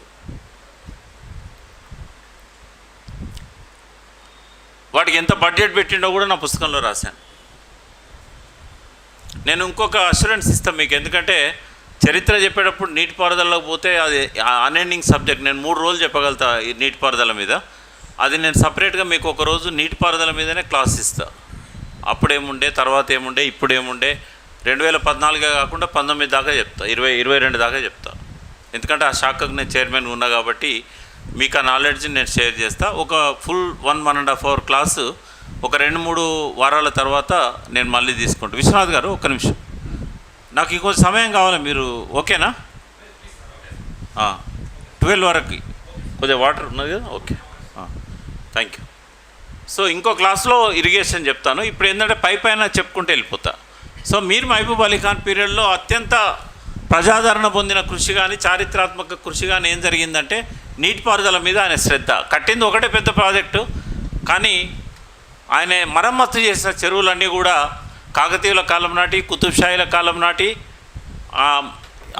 వాటికి ఎంత బడ్జెట్ పెట్టిండో కూడా నా పుస్తకంలో రాశాను. నేను ఇంకొక అష్యూరెన్స్ ఇస్తాను మీకు, ఎందుకంటే చరిత్ర చెప్పేటప్పుడు నీటిపారుదలలోకి పోతే అది అన్ఎండింగ్ సబ్జెక్ట్. నేను 3 రోజులు చెప్పగలుగుతా ఈ నీటిపారుదల మీద. అది నేను సపరేట్గా మీకు ఒక రోజు నీటిపారుదల మీదనే క్లాస్ ఇస్తా. అప్పుడేముండే, తర్వాత ఏముండే, ఇప్పుడు ఏముండే, 2014 కాకుండా 19 దాకా చెప్తా, 22 దాకా చెప్తా. ఎందుకంటే ఆ శాఖకు నేను చైర్మన్ ఉన్నా కాబట్టి మీకు ఆ నాలెడ్జ్ని నేను షేర్ చేస్తా. ఒక ఫుల్ 1.5 అవర్ క్లాసు ఒక 2-3 వారాల తర్వాత నేను మళ్ళీ తీసుకుంటాను. విశ్వనాథ్ గారు ఒక్క నిమిషం, నాకు ఇంకొంచెం సమయం కావాలి, మీరు ఓకేనా? 12 వరకు కొద్దిగా వాటర్ ఉన్నది కదా, ఓకే, థ్యాంక్ యూ. సో ఇంకో క్లాస్లో ఇరిగేషన్ చెప్తాను. ఇప్పుడు ఏంటంటే పైన చెప్పుకుంటూ వెళ్ళిపోతా. సో మీర్ మహబూబ్ అలీ ఖాన్ పీరియడ్లో అత్యంత ప్రజాదరణ పొందిన కృషి కానీ చారిత్రాత్మక కృషి కానీ ఏం జరిగిందంటే నీటిపారుదల మీద ఆయన శ్రద్ధ. కట్టింది ఒకటే పెద్ద ప్రాజెక్టు, కానీ ఆయన మరమ్మతు చేసిన చెరువులన్నీ కూడా కాకతీయుల కాలం నాటి, కుతుబ్ షాహీల కాలం నాటి,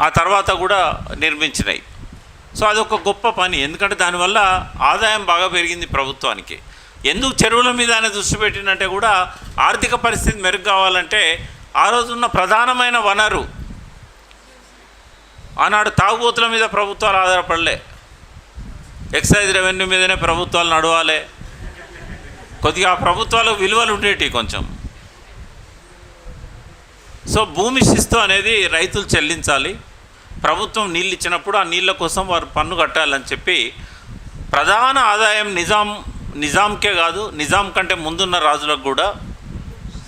ఆ తర్వాత కూడా నిర్మించినాయి. సో అదొక గొప్ప పని, ఎందుకంటే దానివల్ల ఆదాయం బాగా పెరిగింది ప్రభుత్వానికి. ఎందుకు చెరువుల మీద ఆయన దృష్టి పెట్టినంటే కూడా ఆర్థిక పరిస్థితి మెరుగు కావాలంటే ఆ రోజున్న ప్రధానమైన వనరు ఆనాడు తాగుబోతుల మీద ప్రభుత్వాలు ఆధారపడలే, ఎక్సైజ్ రెవెన్యూ మీదనే ప్రభుత్వాలు నడవాలి. కొద్దిగా ఆ ప్రభుత్వాలకు విలువలు ఉండేవి కొంచెం. సో భూమి శిస్తు అనేది రైతులు చెల్లించాలి, ప్రభుత్వం నీళ్ళు ఇచ్చినప్పుడు ఆ నీళ్ళ కోసం వారు పన్ను కట్టాలని చెప్పి ప్రధాన ఆదాయం నిజాంకే కాదు, నిజాం కంటే ముందున్న రాజులకు కూడా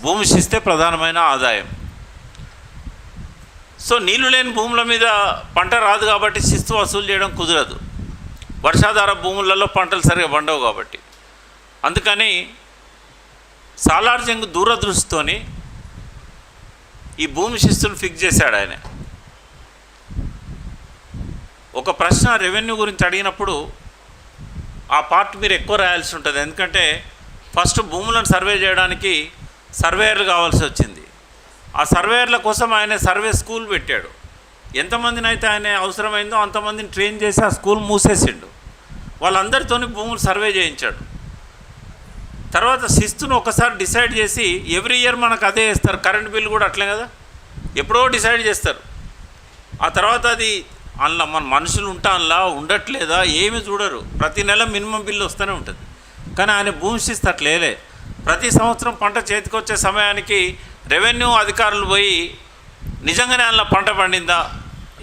భూమి శిస్తే ప్రధానమైన ఆదాయం. సో నీళ్లు లేని భూముల మీద పంట రాదు కాబట్టి శిస్తు వసూలు చేయడం కుదరదు. వర్షాధార భూములలో పంటలు సరిగా పండవు కాబట్టి. అందుకని సాలార్ జంగ్ దూరదృష్టితోని ఈ భూమి శిస్తులు ఫిక్స్ చేశాడు ఆయన. ఒక ప్రశ్న రెవెన్యూ గురించి అడిగినప్పుడు ఆ పార్ట్ మీరు ఎక్కువ రాయాల్సి ఉంటుంది, ఎందుకంటే ఫస్ట్ భూములను సర్వే చేయడానికి సర్వేయర్లు కావాల్సి వచ్చింది. ఆ సర్వేయర్ల కోసం ఆయన సర్వే స్కూల్ పెట్టాడు. ఎంతమందిని అయితే ఆయన అవసరమైందో అంతమందిని ట్రైన్ చేసి ఆ స్కూల్ మూసేసిండు. వాళ్ళందరితోని భూములు సర్వే చేయించాడు. తర్వాత శిస్తును ఒకసారి డిసైడ్ చేసి ఎవ్రీ ఇయర్ మనకు అదే వేస్తారు. కరెంట్ బిల్ కూడా అట్లే కదా, ఎప్పుడో డిసైడ్ చేస్తారు. ఆ తర్వాత అది అందులో మన మనుషులు అందులో ఉండట్లేదా ఏమి చూడరు, ప్రతి నెల మినిమం బిల్లు వస్తూనే ఉంటుంది. కానీ ఆయన భూమి శిస్తు అట్లేలే. ప్రతి సంవత్సరం పంట చేతికి వచ్చే సమయానికి రెవెన్యూ అధికారులు పోయి నిజంగానే అందులో పంట పండిందా,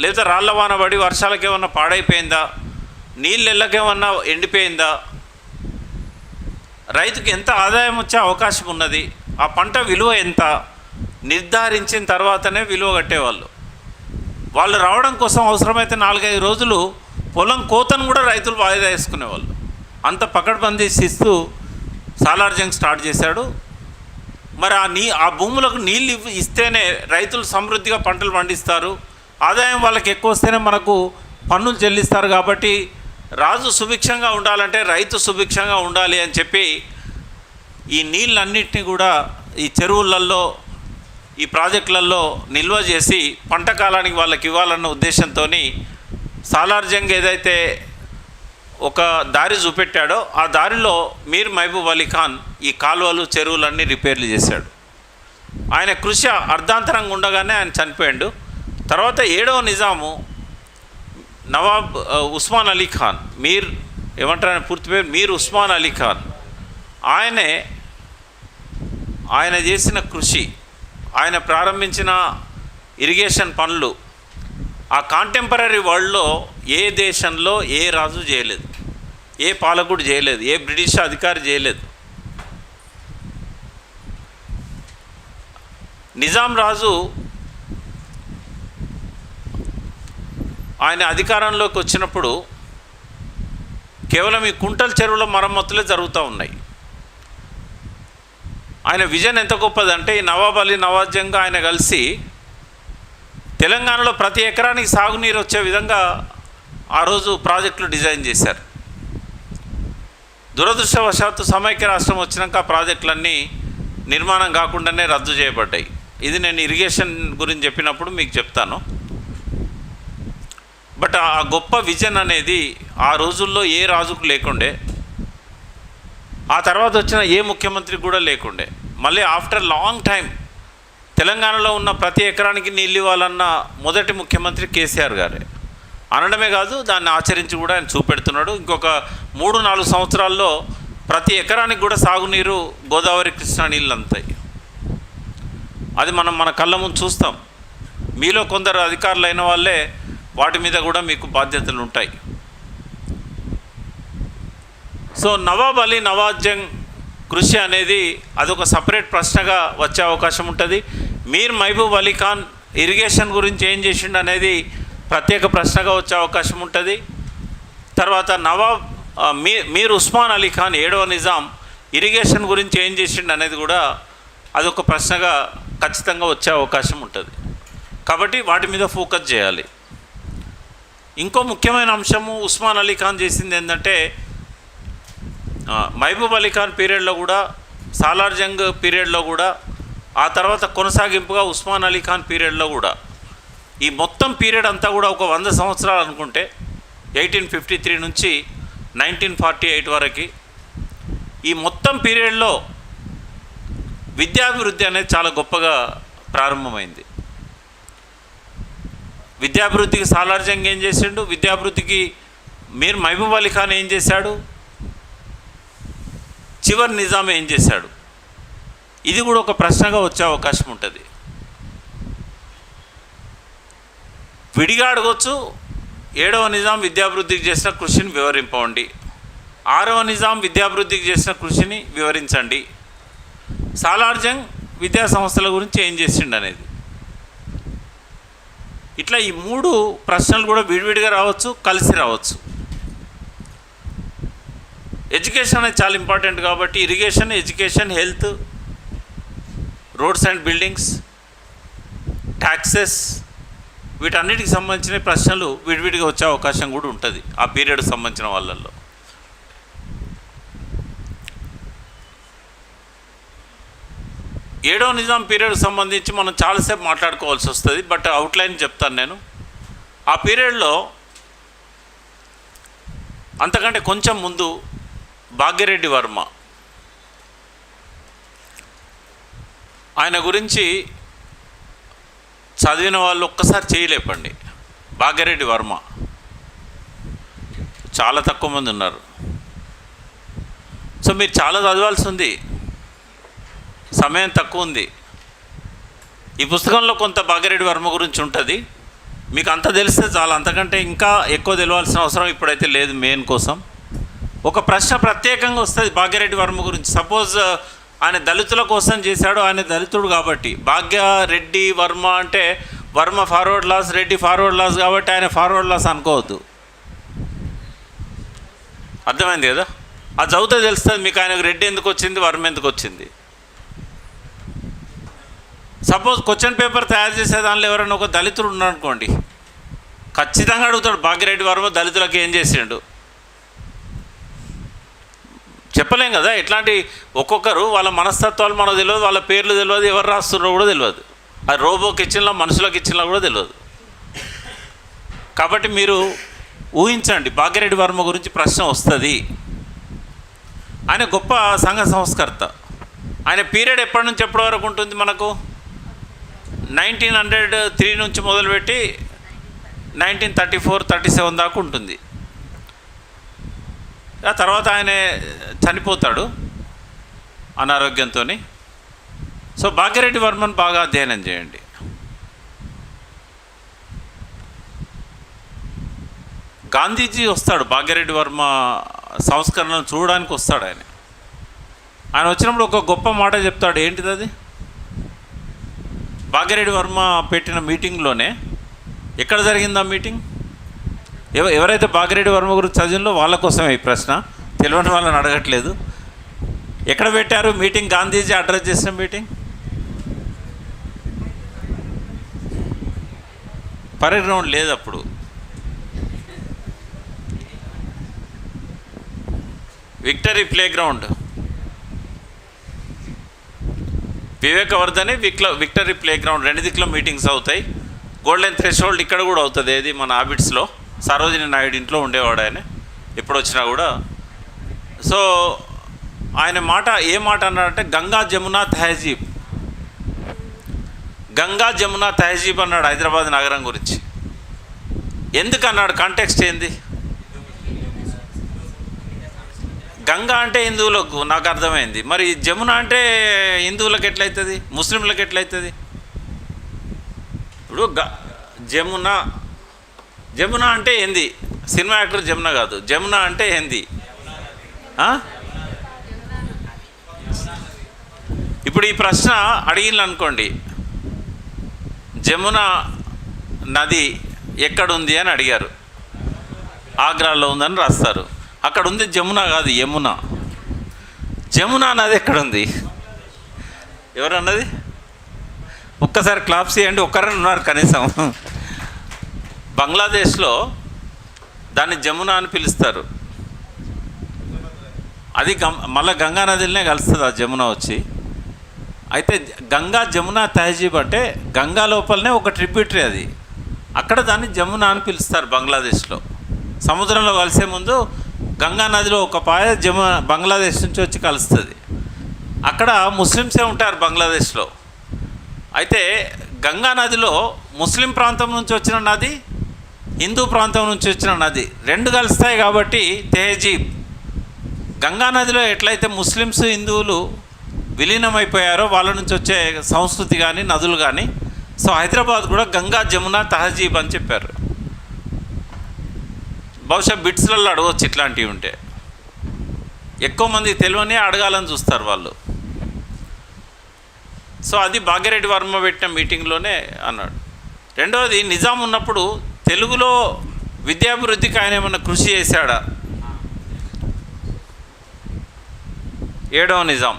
లేదా రాళ్ల వాన పడి వర్షాలకు ఏమన్నా పాడైపోయిందా, నీళ్ళు ఎల్లకేమన్నా ఎండిపోయిందా, రైతుకి ఎంత ఆదాయం వచ్చే అవకాశం ఉన్నది, ఆ పంట విలువ ఎంత నిర్ధారించిన తర్వాతనే విలువ కట్టేవాళ్ళు. వాళ్ళు రావడం కోసం అవసరమైతే 4-5 రోజులు పొలం కోతను కూడా రైతులు వాయిదా వేసుకునేవాళ్ళు. అంత పకడ్బందీ శిస్తు సాలార్ జంగ్ స్టార్ట్ చేశాడు. మరి ఆ భూములకు నీళ్ళు ఇస్తేనే రైతులు సమృద్ధిగా పంటలు పండిస్తారు, ఆదాయం వాళ్ళకి ఎక్కువ వస్తేనే మనకు పన్నులు చెల్లిస్తారు. కాబట్టి రాజు సుభిక్షంగా ఉండాలంటే రైతు సుభిక్షంగా ఉండాలి అని చెప్పి ఈ నీళ్ళన్నింటినీ కూడా ఈ చెరువులలో, ఈ ప్రాజెక్టులలో నిల్వ చేసి పంట కాలానికి వాళ్ళకి ఇవ్వాలన్న ఉద్దేశంతో సాలార్ జంగ్ ఏదైతే ఒక దారి చూపెట్టాడో ఆ దారిలో మీర్ మహబూబ్ అలీ ఖాన్ ఈ కాలువలు, చెరువులన్నీ రిపేర్లు చేశాడు. ఆయన కృషి అర్ధాంతరంగా ఉండగానే ఆయన చనిపోయాడు. తర్వాత 7వ నిజాము నవాబ్ ఉస్మాన్ అలీ ఖాన్, ఏమంటారు పూర్తి పేరు మీర్ ఉస్మాన్ అలీ ఖాన్. ఆయన చేసిన కృషి, ఆయన ప్రారంభించిన ఇరిగేషన్ పనులు ఆ కాంటెంపరీ వరల్డ్లో ఏ దేశంలో ఏ రాజు చేయలేదు, ఏ పాలకుడు చేయలేదు, ఏ బ్రిటిష్ అధికారి చేయలేదు. నిజాం రాజు ఆయన అధికారంలోకి వచ్చినప్పుడు కేవలం ఈ కుంటల చెరువుల మరమ్మతులే జరుగుతూ ఉన్నాయి. ఆయన విజన్ ఎంత గొప్పదంటే ఈ నవాబ్ అలీ నవాజ్ జంగ్ ఆయన కలిసి తెలంగాణలో ప్రతి ఎకరానికి సాగునీరు వచ్చే విధంగా ఆ రోజు ప్రాజెక్టులు డిజైన్ చేశారు. దురదృష్టవశాత్తు సమైక్య రాష్ట్రం వచ్చినాక ఆ ప్రాజెక్టులన్నీ నిర్మాణం కాకుండానే రద్దు చేయబడ్డాయి. ఇది నేను ఇరిగేషన్ గురించి చెప్పినప్పుడు మీకు చెప్తాను. బట్ ఆ గొప్ప విజన్ అనేది ఆ రోజుల్లో ఏ రాజుకు లేకుండే, ఆ తర్వాత వచ్చిన ఏ ముఖ్యమంత్రికి కూడా లేకుండే. మళ్ళీ ఆఫ్టర్ లాంగ్ టైం తెలంగాణలో ఉన్న ప్రతి ఎకరానికి నీళ్ళు ఇవ్వాలన్న మొదటి ముఖ్యమంత్రి కేసీఆర్ గారే. అనడమే కాదు, దాన్ని ఆచరించి కూడా ఆయన చూపెడుతున్నాడు. ఇంకొక 3-4 సంవత్సరాల్లో ప్రతి ఎకరానికి కూడా సాగునీరు గోదావరి, కృష్ణా నీళ్ళు అందుతాయి. అది మన కళ్ళ ముందు చూస్తాం. మీలో కొందరు అధికారులు అయిన వాళ్ళే వాటి మీద కూడా మీకు బాధ్యతలు ఉంటాయి. సో నవాబ్ అలీ నవాజ్ జంగ్ కృషి అనేది అదొక సపరేట్ ప్రశ్నగా వచ్చే అవకాశం ఉంటుంది. మీర్ మహబూబ్ అలీ ఖాన్ ఇరిగేషన్ గురించి ఏం చేసిండు అనేది ప్రత్యేక ప్రశ్నగా వచ్చే అవకాశం ఉంటుంది. తర్వాత మీర్ ఉస్మాన్ అలీ ఖాన్ 7వ నిజాం ఇరిగేషన్ గురించి ఏం చేసిండు అనేది కూడా అదొక ప్రశ్నగా ఖచ్చితంగా వచ్చే అవకాశం ఉంటుంది. కాబట్టి వాటి మీద ఫోకస్ చేయాలి. ఇంకో ముఖ్యమైన అంశము ఉస్మాన్ అలీ ఖాన్ చేసింది ఏంటంటే, మహబూబ్ అలీ ఖాన్ పీరియడ్లో కూడా, సాలార్ జంగ్ పీరియడ్లో కూడా, ఆ తర్వాత కొనసాగింపుగా ఉస్మాన్ అలీ ఖాన్ పీరియడ్లో కూడా, ఈ మొత్తం పీరియడ్ అంతా కూడా ఒక 100 సంవత్సరాలు అనుకుంటే 1853 నుంచి 1948 వరకు ఈ మొత్తం పీరియడ్లో విద్యాభివృద్ధి అనేది చాలా గొప్పగా ప్రారంభమైంది. విద్యాభివృద్ధికి సాలార్ జంగ్ ఏం చేసిండు, విద్యాభివృద్ధికి మీర్ మహబూబ్ అలీ ఖాన్ ఏం చేశాడు, చివరి నిజాం ఏం చేశాడు, ఇది కూడా ఒక ప్రశ్నగా వచ్చే అవకాశం ఉంటుంది. విడిగా అడగొచ్చు, 7వ నిజాం విద్యాభివృద్ధికి చేసిన కృషిని వివరింపండి, 6వ నిజాం విద్యాభివృద్ధికి చేసిన కృషిని వివరించండి, సాలార్ జంగ్ విద్యా సంస్థల గురించి ఏం చేసిండు అనేది. ఇట్లా ఈ 3 ప్రశ్నలు కూడా విడివిడిగా రావచ్చు, కలిసి రావచ్చు. ఎడ్యుకేషన్ అనేది చాలా ఇంపార్టెంట్ కాబట్టి irrigation, education, health, roads and buildings, taxes, వీటన్నిటికి సంబంధించిన ప్రశ్నలు విడివిడిగా వచ్చే అవకాశం కూడా ఉంటుంది ఆ పీరియడ్కి సంబంధించిన వాళ్ళల్లో. ఏడవ నిజాం పీరియడ్కి సంబంధించి మనం చాలాసేపు మాట్లాడుకోవాల్సి వస్తుంది, బట్ అవుట్లైన్ చెప్తాను నేను. ఆ పీరియడ్లో అంతకంటే కొంచెం ముందు భాగ్యరెడ్డి వర్మ, ఆయన గురించి చదివిన వాళ్ళు ఒక్కసారి చేయలేపండి. భాగ్యరెడ్డి వర్మ చాలా తక్కువ మంది ఉన్నారు. సో మీరు చాలా చదవాల్సి ఉంది, సమయం తక్కువ ఉంది. ఈ పుస్తకంలో కొంత భాగ్యరెడ్డి వర్మ గురించి ఉంటుంది, మీకు అంత తెలిస్తే చాలా, అంతకంటే ఇంకా ఎక్కువ తెలియాల్సిన అవసరం ఇప్పుడైతే లేదు. మెయిన్ కోసం ఒక ప్రశ్న ప్రత్యేకంగా వస్తుంది భాగ్యరెడ్డి వర్మ గురించి. సపోజ్ ఆయన దళితుల కోసం చేశాడు, ఆయన దళితుడు కాబట్టి. భాగ్యరెడ్డి వర్మ అంటే వర్మ ఫార్వర్డ్ లాస్, రెడ్డి ఫార్వర్డ్ లాస్ కాబట్టి ఆయన ఫార్వర్డ్ లాస్ అనుకోవద్దు. అర్థమైంది కదా? అది చదివితే తెలుస్తుంది మీకు ఆయనకు రెడ్డి ఎందుకు వచ్చింది, వర్మ ఎందుకు వచ్చింది. సపోజ్ క్వశ్చన్ పేపర్ తయారు చేసే దానిలో ఎవరైనా ఒక దళితుడు ఉన్నారనుకోండి, ఖచ్చితంగా అడుగుతాడు భాగ్యరెడ్డి వర్మ దళితులకు ఏం చేసిండు. చెప్పలేం కదా. ఇట్లాంటి ఒక్కొక్కరు వాళ్ళ మనస్తత్వాలు మనకు తెలియదు, వాళ్ళ పేర్లు తెలియదు, ఎవరు రాస్తున్నారో కూడా తెలియదు. అది రోబోకి ఇచ్చినా మనుషులకు ఇచ్చినా కూడా తెలియదు. కాబట్టి మీరు ఊహించండి, భాగ్యరెడ్డి వర్మ గురించి ప్రశ్న వస్తుంది. ఆయన గొప్ప సంఘ సంస్కర్త. ఆయన పీరియడ్ ఎప్పటి నుంచి ఎప్పటి వరకు ఉంటుంది మనకు? 1903 నుంచి మొదలుపెట్టి 1934-37 దాకా ఉంటుంది. ఆ తర్వాత ఆయన చనిపోతాడు అనారోగ్యంతో. సో భాగ్యరెడ్డి వర్మను బాగా అధ్యయనం చేయండి. గాంధీజీ వస్తాడు భాగ్యరెడ్డి వర్మ సంస్కరణను చూడడానికి వస్తాడు. ఆయన వచ్చినప్పుడు ఒక గొప్ప మాట చెప్తాడు. ఏంటిది అది? భాగ్యరెడ్డి వర్మ పెట్టిన మీటింగ్లోనే, ఎక్కడ జరిగింది ఆ మీటింగ్? ఎవరైతే భాగ్యరెడ్డి వర్మ గురించి చదివినలో వాళ్ళ కోసమే ఈ ప్రశ్న, తెలియని వాళ్ళని అడగట్లేదు. ఎక్కడ పెట్టారు మీటింగ్? గాంధీజీ అడ్రస్ చేసిన మీటింగ్ పరేడ్ గ్రౌండ్ లేదు అప్పుడు. Victory play ground, Vivekavardhini victory play ground, 2 దిక్కులో మీటింగ్స్ అవుతాయి. గోల్డెన్ థ్రెషోల్డ్ ఇక్కడ కూడా అవుతుంది. ఏది మన హ్యాబిట్స్లో సరోజిని నాయుడు ఇంట్లో ఉండేవాడు ఆయన ఎప్పుడు వచ్చినా కూడా. సో ఆయన మాట ఏ మాట అన్నాడంటే గంగా జమునా తహజీబ్, గంగా జమునా తహజీబ్ అన్నాడు హైదరాబాద్ నగరం గురించి. ఎందుకు అన్నాడు? కాంటెక్స్ట్ ఏంది? గంగా అంటే హిందువులకు, నాకు అర్థమైంది. మరి జమున అంటే హిందువులకు ఎట్లయితుంది, ముస్లింలకు ఎట్లయితుంది? ఇప్పుడు జమున, జమున అంటే ఏంది? సినిమా యాక్టర్ జమున కాదు, జమున అంటే ఏంది? ఆ? ఇప్పుడు ఈ ప్రశ్న అడిగింది అనుకోండి, జమున నది ఎక్కడుంది అని అడిగారు. ఆగ్రాలో ఉందని రాస్తారు. అక్కడ ఉంది జమున కాదు, యమున. జమున నది ఎక్కడుంది? ఎవరన్నది? ఒక్కసారి క్లాప్స్ చేయండి. ఒక్కరని ఉన్నారు కనీసం. బంగ్లాదేశ్లో దాన్ని జమున అని పిలుస్తారు. అది మళ్ళీ గంగా నదిలోనే కలుస్తుంది ఆ జమున వచ్చి. అయితే గంగా జమున తహజీబ్ అంటే గంగా లోపలనే ఒక ట్రిబ్యూటరీ అది. అక్కడ దాన్ని జమున అని పిలుస్తారు బంగ్లాదేశ్లో. సముద్రంలో కలిసే ముందు గంగా నదిలో ఒక పాయ బంగ్లాదేశ్ నుంచి వచ్చి కలుస్తుంది. అక్కడ ముస్లిమ్సే ఉంటారు బంగ్లాదేశ్లో. అయితే గంగా నదిలో ముస్లిం ప్రాంతం నుంచి వచ్చిన నది, హిందూ ప్రాంతం నుంచి వచ్చిన నది రెండు కలుస్తాయి కాబట్టి తెహజీబ్. గంగా నదిలో ఎట్లయితే ముస్లిమ్స్ హిందువులు విలీనమైపోయారో వాళ్ళ నుంచి వచ్చే సంస్కృతి కానీ నదులు కానీ, సో హైదరాబాద్ కూడా గంగా జమున తహజీబ్ అని చెప్పారు. బహుశా బిట్స్లలో అడగవచ్చు ఇట్లాంటివి ఉంటే. ఎక్కువ మంది తెలియని అడగాలని చూస్తారు వాళ్ళు. సో అది భాగ్యరెడ్డి వర్మ పెట్టిన మీటింగ్లోనే అన్నాడు. రెండవది, నిజాం ఉన్నప్పుడు తెలుగులో విద్యాభివృద్ధికి ఆయన ఏమన్నా కృషి చేశాడా? 7వ నిజాం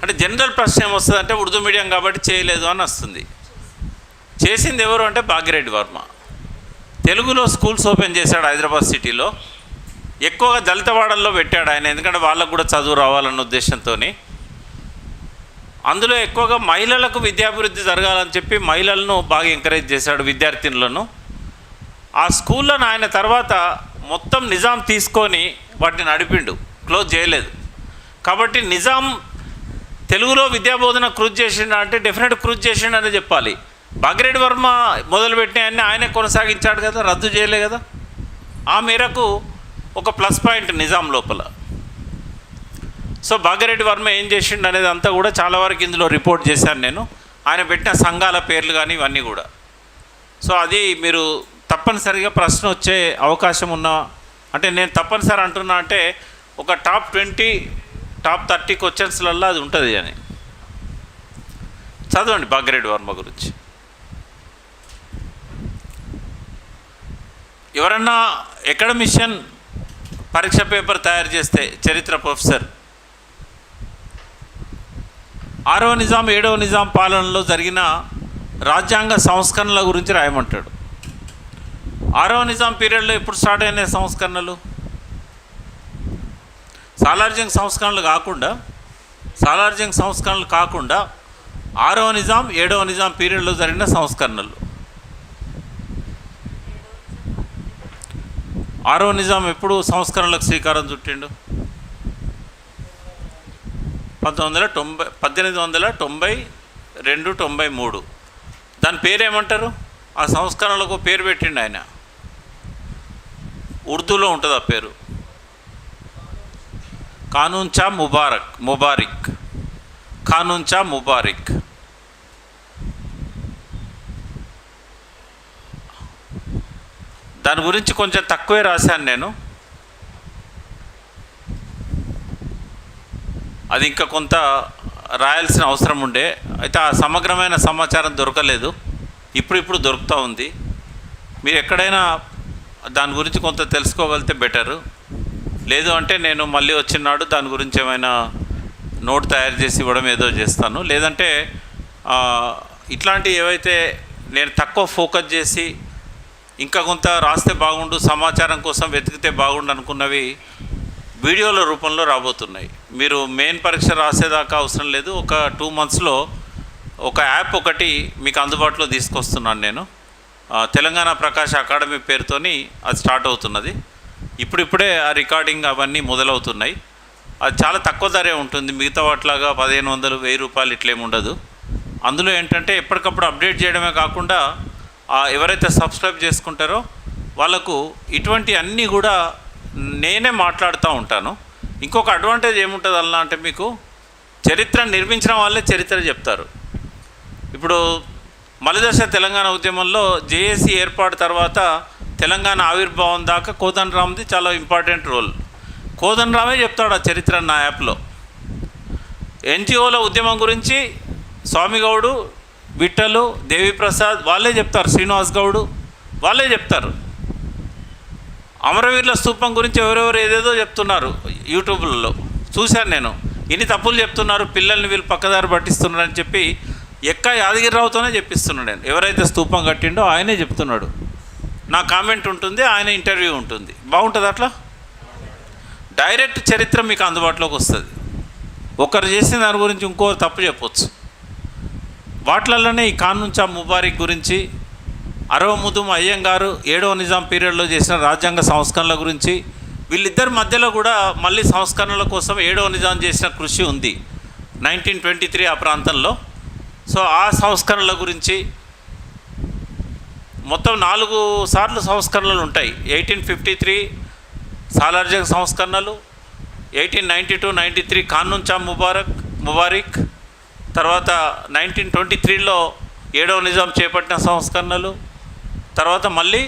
అంటే జనరల్ ప్రశ్న ఏమొస్తుంది అంటే ఉర్దూ మీడియం కాబట్టి చేయలేదు అని వస్తుంది. చేసింది ఎవరు అంటే భాగ్యరెడ్డి వర్మ. తెలుగులో స్కూల్స్ ఓపెన్ చేశాడు హైదరాబాద్ సిటీలో. ఎక్కువగా దళితవాడల్లో పెట్టాడు ఆయన, ఎందుకంటే వాళ్ళకు కూడా చదువు రావాలన్న ఉద్దేశంతో. అందులో ఎక్కువగా మహిళలకు విద్యాభివృద్ధి జరగాలని చెప్పి మహిళలను బాగా ఎంకరేజ్ చేశాడు, విద్యార్థినులను. ఆ స్కూళ్ళను ఆయన తర్వాత మొత్తం నిజాం తీసుకొని వాటిని నడిపిండు, క్లోజ్ చేయలేదు. కాబట్టి నిజాం తెలుగులో విద్యాబోధన కృషి చేసిండు అంటే డెఫినెట్ కృషి చేసిండు అని చెప్పాలి. భాగ్యరెడ్డి వర్మ మొదలుపెట్టిన ఆయనే కొనసాగించాడు కదా, రద్దు చేయలే కదా. ఆ మేరకు ఒక ప్లస్ పాయింట్ నిజాం లోపల. సో భాగ్యరెడ్డి వర్మ ఏం చేసిండు అనేది అంతా కూడా చాలా వరకు ఇందులో రిపోర్ట్ చేశాను నేను. ఆయన పెట్టిన సంఘాల పేర్లు కానీ ఇవన్నీ కూడా. సో అది మీరు తప్పనిసరిగా ప్రశ్న వచ్చే అవకాశం ఉన్న, అంటే నేను తప్పనిసరి అంటున్నా అంటే ఒక టాప్ 20 టాప్ 30 క్వశ్చన్స్లలో అది ఉంటుంది అని. చదవండి భాగ్యరెడ్డి వర్మ గురించి. ఎవరన్నా అకాడమిషియన్ పరీక్ష పేపర్ తయారు చేస్తే చరిత్ర ప్రొఫెసర్ 6వ నిజాం 7వ నిజాం పాలనలో జరిగిన రాజ్యాంగ సంస్కరణల గురించి రాయమంటాడు. 6వ నిజాం పీరియడ్లో ఎప్పుడు స్టార్ట్ అయిన సంస్కరణలు? సాలార్జంగ్ సంస్కరణలు కాకుండా 6వ నిజాం 7వ నిజాం పీరియడ్లో జరిగిన సంస్కరణలు. 6వ నిజాం ఎప్పుడు సంస్కరణలకు శ్రీకారం చుట్టిండు? 1892-93. దాని పేరేమంటారు? ఆ సంస్కరణలకు పేరు పెట్టిండు ఆయన. ఉర్దూలో ఉంటుంది ఆ పేరు, కానూన్ చా ముబారిక్. దాని గురించి కొంచెం తక్కువే రాశాను నేను. అది ఇంకా కొంత రాయాల్సిన అవసరం ఉండే. అయితే ఆ సమగ్రమైన సమాచారం దొరకలేదు. ఇప్పుడు దొరుకుతూ ఉంది. మీరు ఎక్కడైనా దాని గురించి కొంత తెలుసుకోగలిగితే బెటరు. లేదు అంటే నేను మళ్ళీ వచ్చినాడు దాని గురించి ఏమైనా నోట్ తయారు చేసి ఇవ్వడం ఏదో చేస్తాను. లేదంటే ఇట్లాంటివి ఏవైతే నేను తక్కువ ఫోకస్ చేసి ఇంకా కొంత రాస్తే బాగుండు, సమాచారం కోసం వెతికితే బాగుండు అనుకున్నవి వీడియోల రూపంలో రాబోతున్నాయి. మీరు మెయిన్ పరీక్ష రాసేదాకా అవసరం లేదు. ఒక 2 monthsలో ఒక యాప్ ఒకటి మీకు అందుబాటులో తీసుకొస్తున్నాను నేను. తెలంగాణ ప్రకాశ్ అకాడమీ పేరుతోని అది స్టార్ట్ అవుతున్నది. ఇప్పుడిప్పుడే ఆ రికార్డింగ్ అవన్నీ మొదలవుతున్నాయి. అది చాలా తక్కువ ధరే ఉంటుంది. మిగతా వాటిలాగా 1500, 1000 రూపాయలు ఇట్లేమి ఉండదు. అందులో ఏంటంటే ఎప్పటికప్పుడు అప్డేట్ చేయడమే కాకుండా ఎవరైతే సబ్స్క్రైబ్ చేసుకుంటారో వాళ్ళకు ఇటువంటి అన్నీ కూడా నేనే మాట్లాడుతూ ఉంటాను. ఇంకొక అడ్వాంటేజ్ ఏముంటుంది అలా అంటే, మీకు చరిత్ర నిర్మించిన వాళ్ళే చరిత్ర చెప్తారు. ఇప్పుడు మలిదశ తెలంగాణ ఉద్యమంలో జేఏసీ ఏర్పాటు తర్వాత తెలంగాణ ఆవిర్భావం దాకా కోదండరామ్ది చాలా ఇంపార్టెంట్ రోల్. కోదండరామే చెప్తాడు ఆ చరిత్ర నా యాప్లో. ఎన్జిఓల ఉద్యమం గురించి స్వామిగౌడు, విఠలు, దేవిప్రసాద్ వాళ్ళే చెప్తారు, శ్రీనివాస్ గౌడు వాళ్ళే చెప్తారు. అమరవీరుల స్తూపం గురించి ఎవరెవరు ఏదేదో చెప్తున్నారు యూట్యూబ్లలో చూశాను నేను. ఇన్ని తప్పులు చెప్తున్నారు, పిల్లల్ని వీళ్ళు పక్కదారి పట్టిస్తున్నారని చెప్పి యాదగిరిరావుతోనే చెప్పిస్తున్నాడు నేను. ఎవరైతే స్తూపం కట్టిండో ఆయనే చెప్తున్నాడు. నా కామెంట్ ఉంటుంది, ఆయన ఇంటర్వ్యూ ఉంటుంది. బాగుంటుంది అట్లా. డైరెక్ట్ చరిత్ర మీకు అందుబాటులోకి వస్తుంది. ఒకరు చేసిన దాని గురించి ఇంకోరు తప్పు చెప్పొచ్చు. వాటిలలోనే ఈ కానూన్చా ముబారిక్ గురించి, అరవముదుం అయ్యంగారు 7వ నిజాం పీరియడ్లో చేసిన రాజ్యాంగ సంస్కరణల గురించి, వీళ్ళిద్దరి మధ్యలో కూడా మళ్ళీ సంస్కరణల కోసం 7వ నిజాం చేసిన కృషి ఉంది 1923 ఆ ప్రాంతంలో. సో ఆ సంస్కరణల గురించి మొత్తం 4 సార్లు సంస్కరణలు ఉంటాయి. 1853 సాలార్జంగ్ సంస్కరణలు, 1892-93 కానూన్చా ముబారిక్, తర్వాత 1923లో 7వ నిజాం చేపట్టిన సంస్కరణలు, తర్వాత మళ్ళీ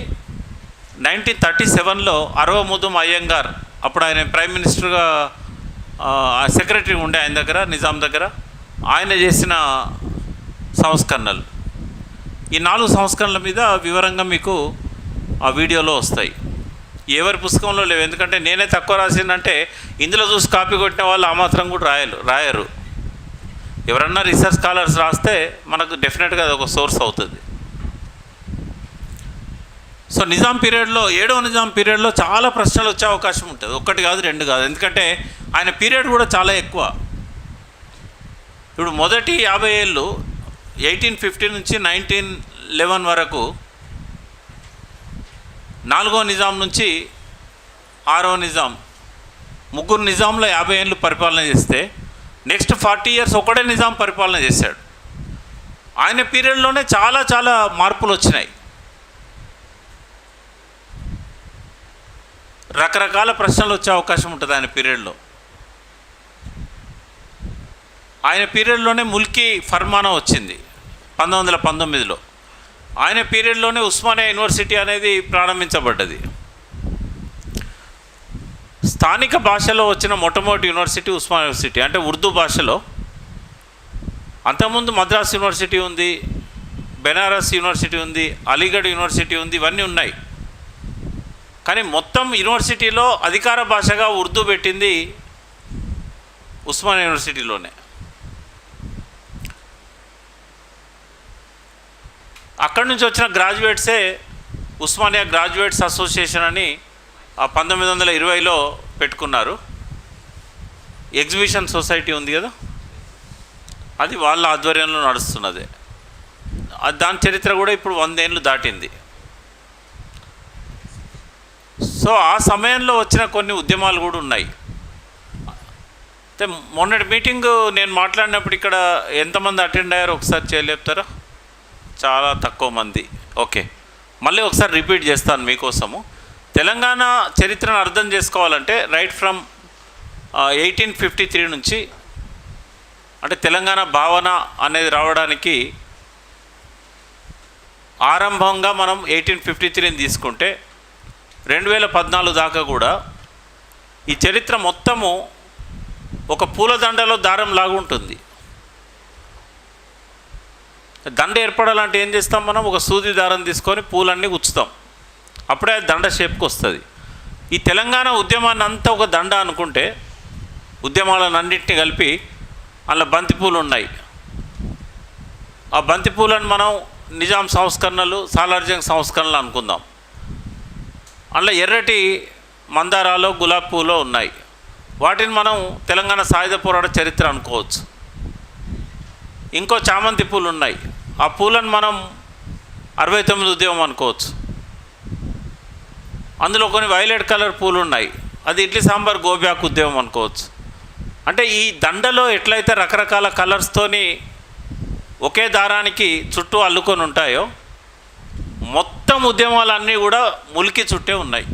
1937లో అరవముదుం అయ్యంగార్, అప్పుడు ఆయన ప్రైమ్ మినిస్టర్గా సెక్రటరీ ఉండే ఆయన దగ్గర, నిజాం దగ్గర, ఆయన చేసిన సంస్కరణలు. ఈ 4 సంస్కరణల మీద వివరంగా మీకు ఆ వీడియోలో వస్తాయి. ఎవరి పుస్తకంలో లేవు, ఎందుకంటే నేనే తక్కువ రాసిందంటే ఇందులో చూసి కాపీ కొట్టిన వాళ్ళు ఆ మాత్రం కూడా రాయరు. ఎవరన్నా రీసెర్చ్ స్కాలర్స్ రాస్తే మనకు డెఫినెట్గా అది ఒక సోర్స్ అవుతుంది. సో నిజాం పీరియడ్లో, 7వ నిజాం పీరియడ్లో చాలా ప్రశ్నలు వచ్చే అవకాశం ఉంటుంది. 1 కాదు 2 కాదు, ఎందుకంటే ఆయన పీరియడ్ కూడా చాలా ఎక్కువ. ఇప్పుడు మొదటి 50 ఏళ్ళు 1850 నుంచి 1911 వరకు, 4వ నిజాం నుంచి 6వ నిజాం, 3 నిజాంలో 50 ఏళ్ళు పరిపాలన చేస్తే నెక్స్ట్ 40 ఇయర్స్ ఒకడే నిజాం పరిపాలన చేశాడు. ఆయన పీరియడ్లోనే చాలా మార్పులు వచ్చినాయి. రకరకాల ప్రశ్నలు వచ్చే అవకాశం ఉంటుంది ఆయన పీరియడ్లో. ఆయన పీరియడ్లోనే ముల్కీ ఫర్మానా వచ్చింది 1919లో. ఆయన పీరియడ్లోనే ఉస్మానియా యూనివర్సిటీ అనేది ప్రారంభించబడ్డది. స్థానిక భాషలో వచ్చిన మొట్టమొదటి యూనివర్సిటీ ఉస్మానియా యూనివర్సిటీ, అంటే ఉర్దూ భాషలో. అంతకుముందు మద్రాస్ యూనివర్సిటీ ఉంది, బెనారస్ యూనివర్సిటీ ఉంది, అలీగఢ్ యూనివర్సిటీ ఉంది, ఇవన్నీ ఉన్నాయి. కానీ మొత్తం యూనివర్సిటీలో అధికార భాషగా ఉర్దూ పెట్టింది ఉస్మానియా యూనివర్సిటీలోనే. అక్కడి నుంచి వచ్చిన గ్రాడ్యుయేట్సే ఉస్మానియా గ్రాడ్యుయేట్స్ అసోసియేషన్ అని 1920లో పెట్టుకున్నారు. ఎగ్జిబిషన్ సొసైటీ ఉంది కదా, అది వాళ్ళ ఆధ్వర్యంలో నడుస్తున్నదే. దాని చరిత్ర కూడా ఇప్పుడు 100 ఏళ్ళు దాటింది. సో ఆ సమయంలో వచ్చిన కొన్ని ఉద్యమాలు కూడా ఉన్నాయి. అయితే మొన్నటి మీటింగ్ నేను మాట్లాడినప్పుడు ఇక్కడ ఎంతమంది అటెండ్ అయ్యారో ఒకసారి చేయలేపుతారా? చాలా తక్కువ మంది. ఓకే, మళ్ళీ ఒకసారి రిపీట్ చేస్తాను మీకోసము. తెలంగాణ చరిత్రను అర్థం చేసుకోవాలంటే రైట్ ఫ్రమ్ 1853 నుంచి, అంటే తెలంగాణ భావన అనేది రావడానికి ఆరంభంగా మనం 1853ని తీసుకుంటే 2014 దాకా కూడా ఈ చరిత్ర మొత్తము ఒక పూలదండలో దారం లాగుంటుంది. దండ ఏర్పడాలంటే ఏం చేస్తాం మనం? ఒక సూది దారం తీసుకొని పూలన్నీ గుచ్చుతాం, అప్పుడే దండ షేప్కి వస్తుంది. ఈ తెలంగాణ ఉద్యమాన్ని అంతా ఒక దండ అనుకుంటే, ఉద్యమాలను అన్నింటినీ కలిపి అందులో బంతిపూలు ఉన్నాయి. ఆ బంతిపూలను మనం నిజాం సంస్కరణలు, సాలార్జంగ్ సంస్కరణలు అనుకుందాం. అందులో ఎర్రటి మందారాలు, గులాబీ పూలు ఉన్నాయి. వాటిని మనం తెలంగాణ సాయుధ పోరాట చరిత్ర అనుకోవచ్చు. ఇంకో చామంతి పూలు ఉన్నాయి, ఆ పూలను మనం 69 ఉద్యమం అనుకోవచ్చు. అందులో కొన్ని వైలెట్ కలర్ పూలు ఉన్నాయి, అది ఇడ్లీ సాంబార్ గోబ్యాక్ ఉద్యమం అనుకోవచ్చు. అంటే ఈ దండలో ఎట్లయితే రకరకాల కలర్స్తోని ఒకే దారానికి చుట్టూ అల్లుకొని ఉంటాయో, మొత్తం ఉద్యమాలన్నీ కూడా ముల్కీ చుట్టే ఉన్నాయి.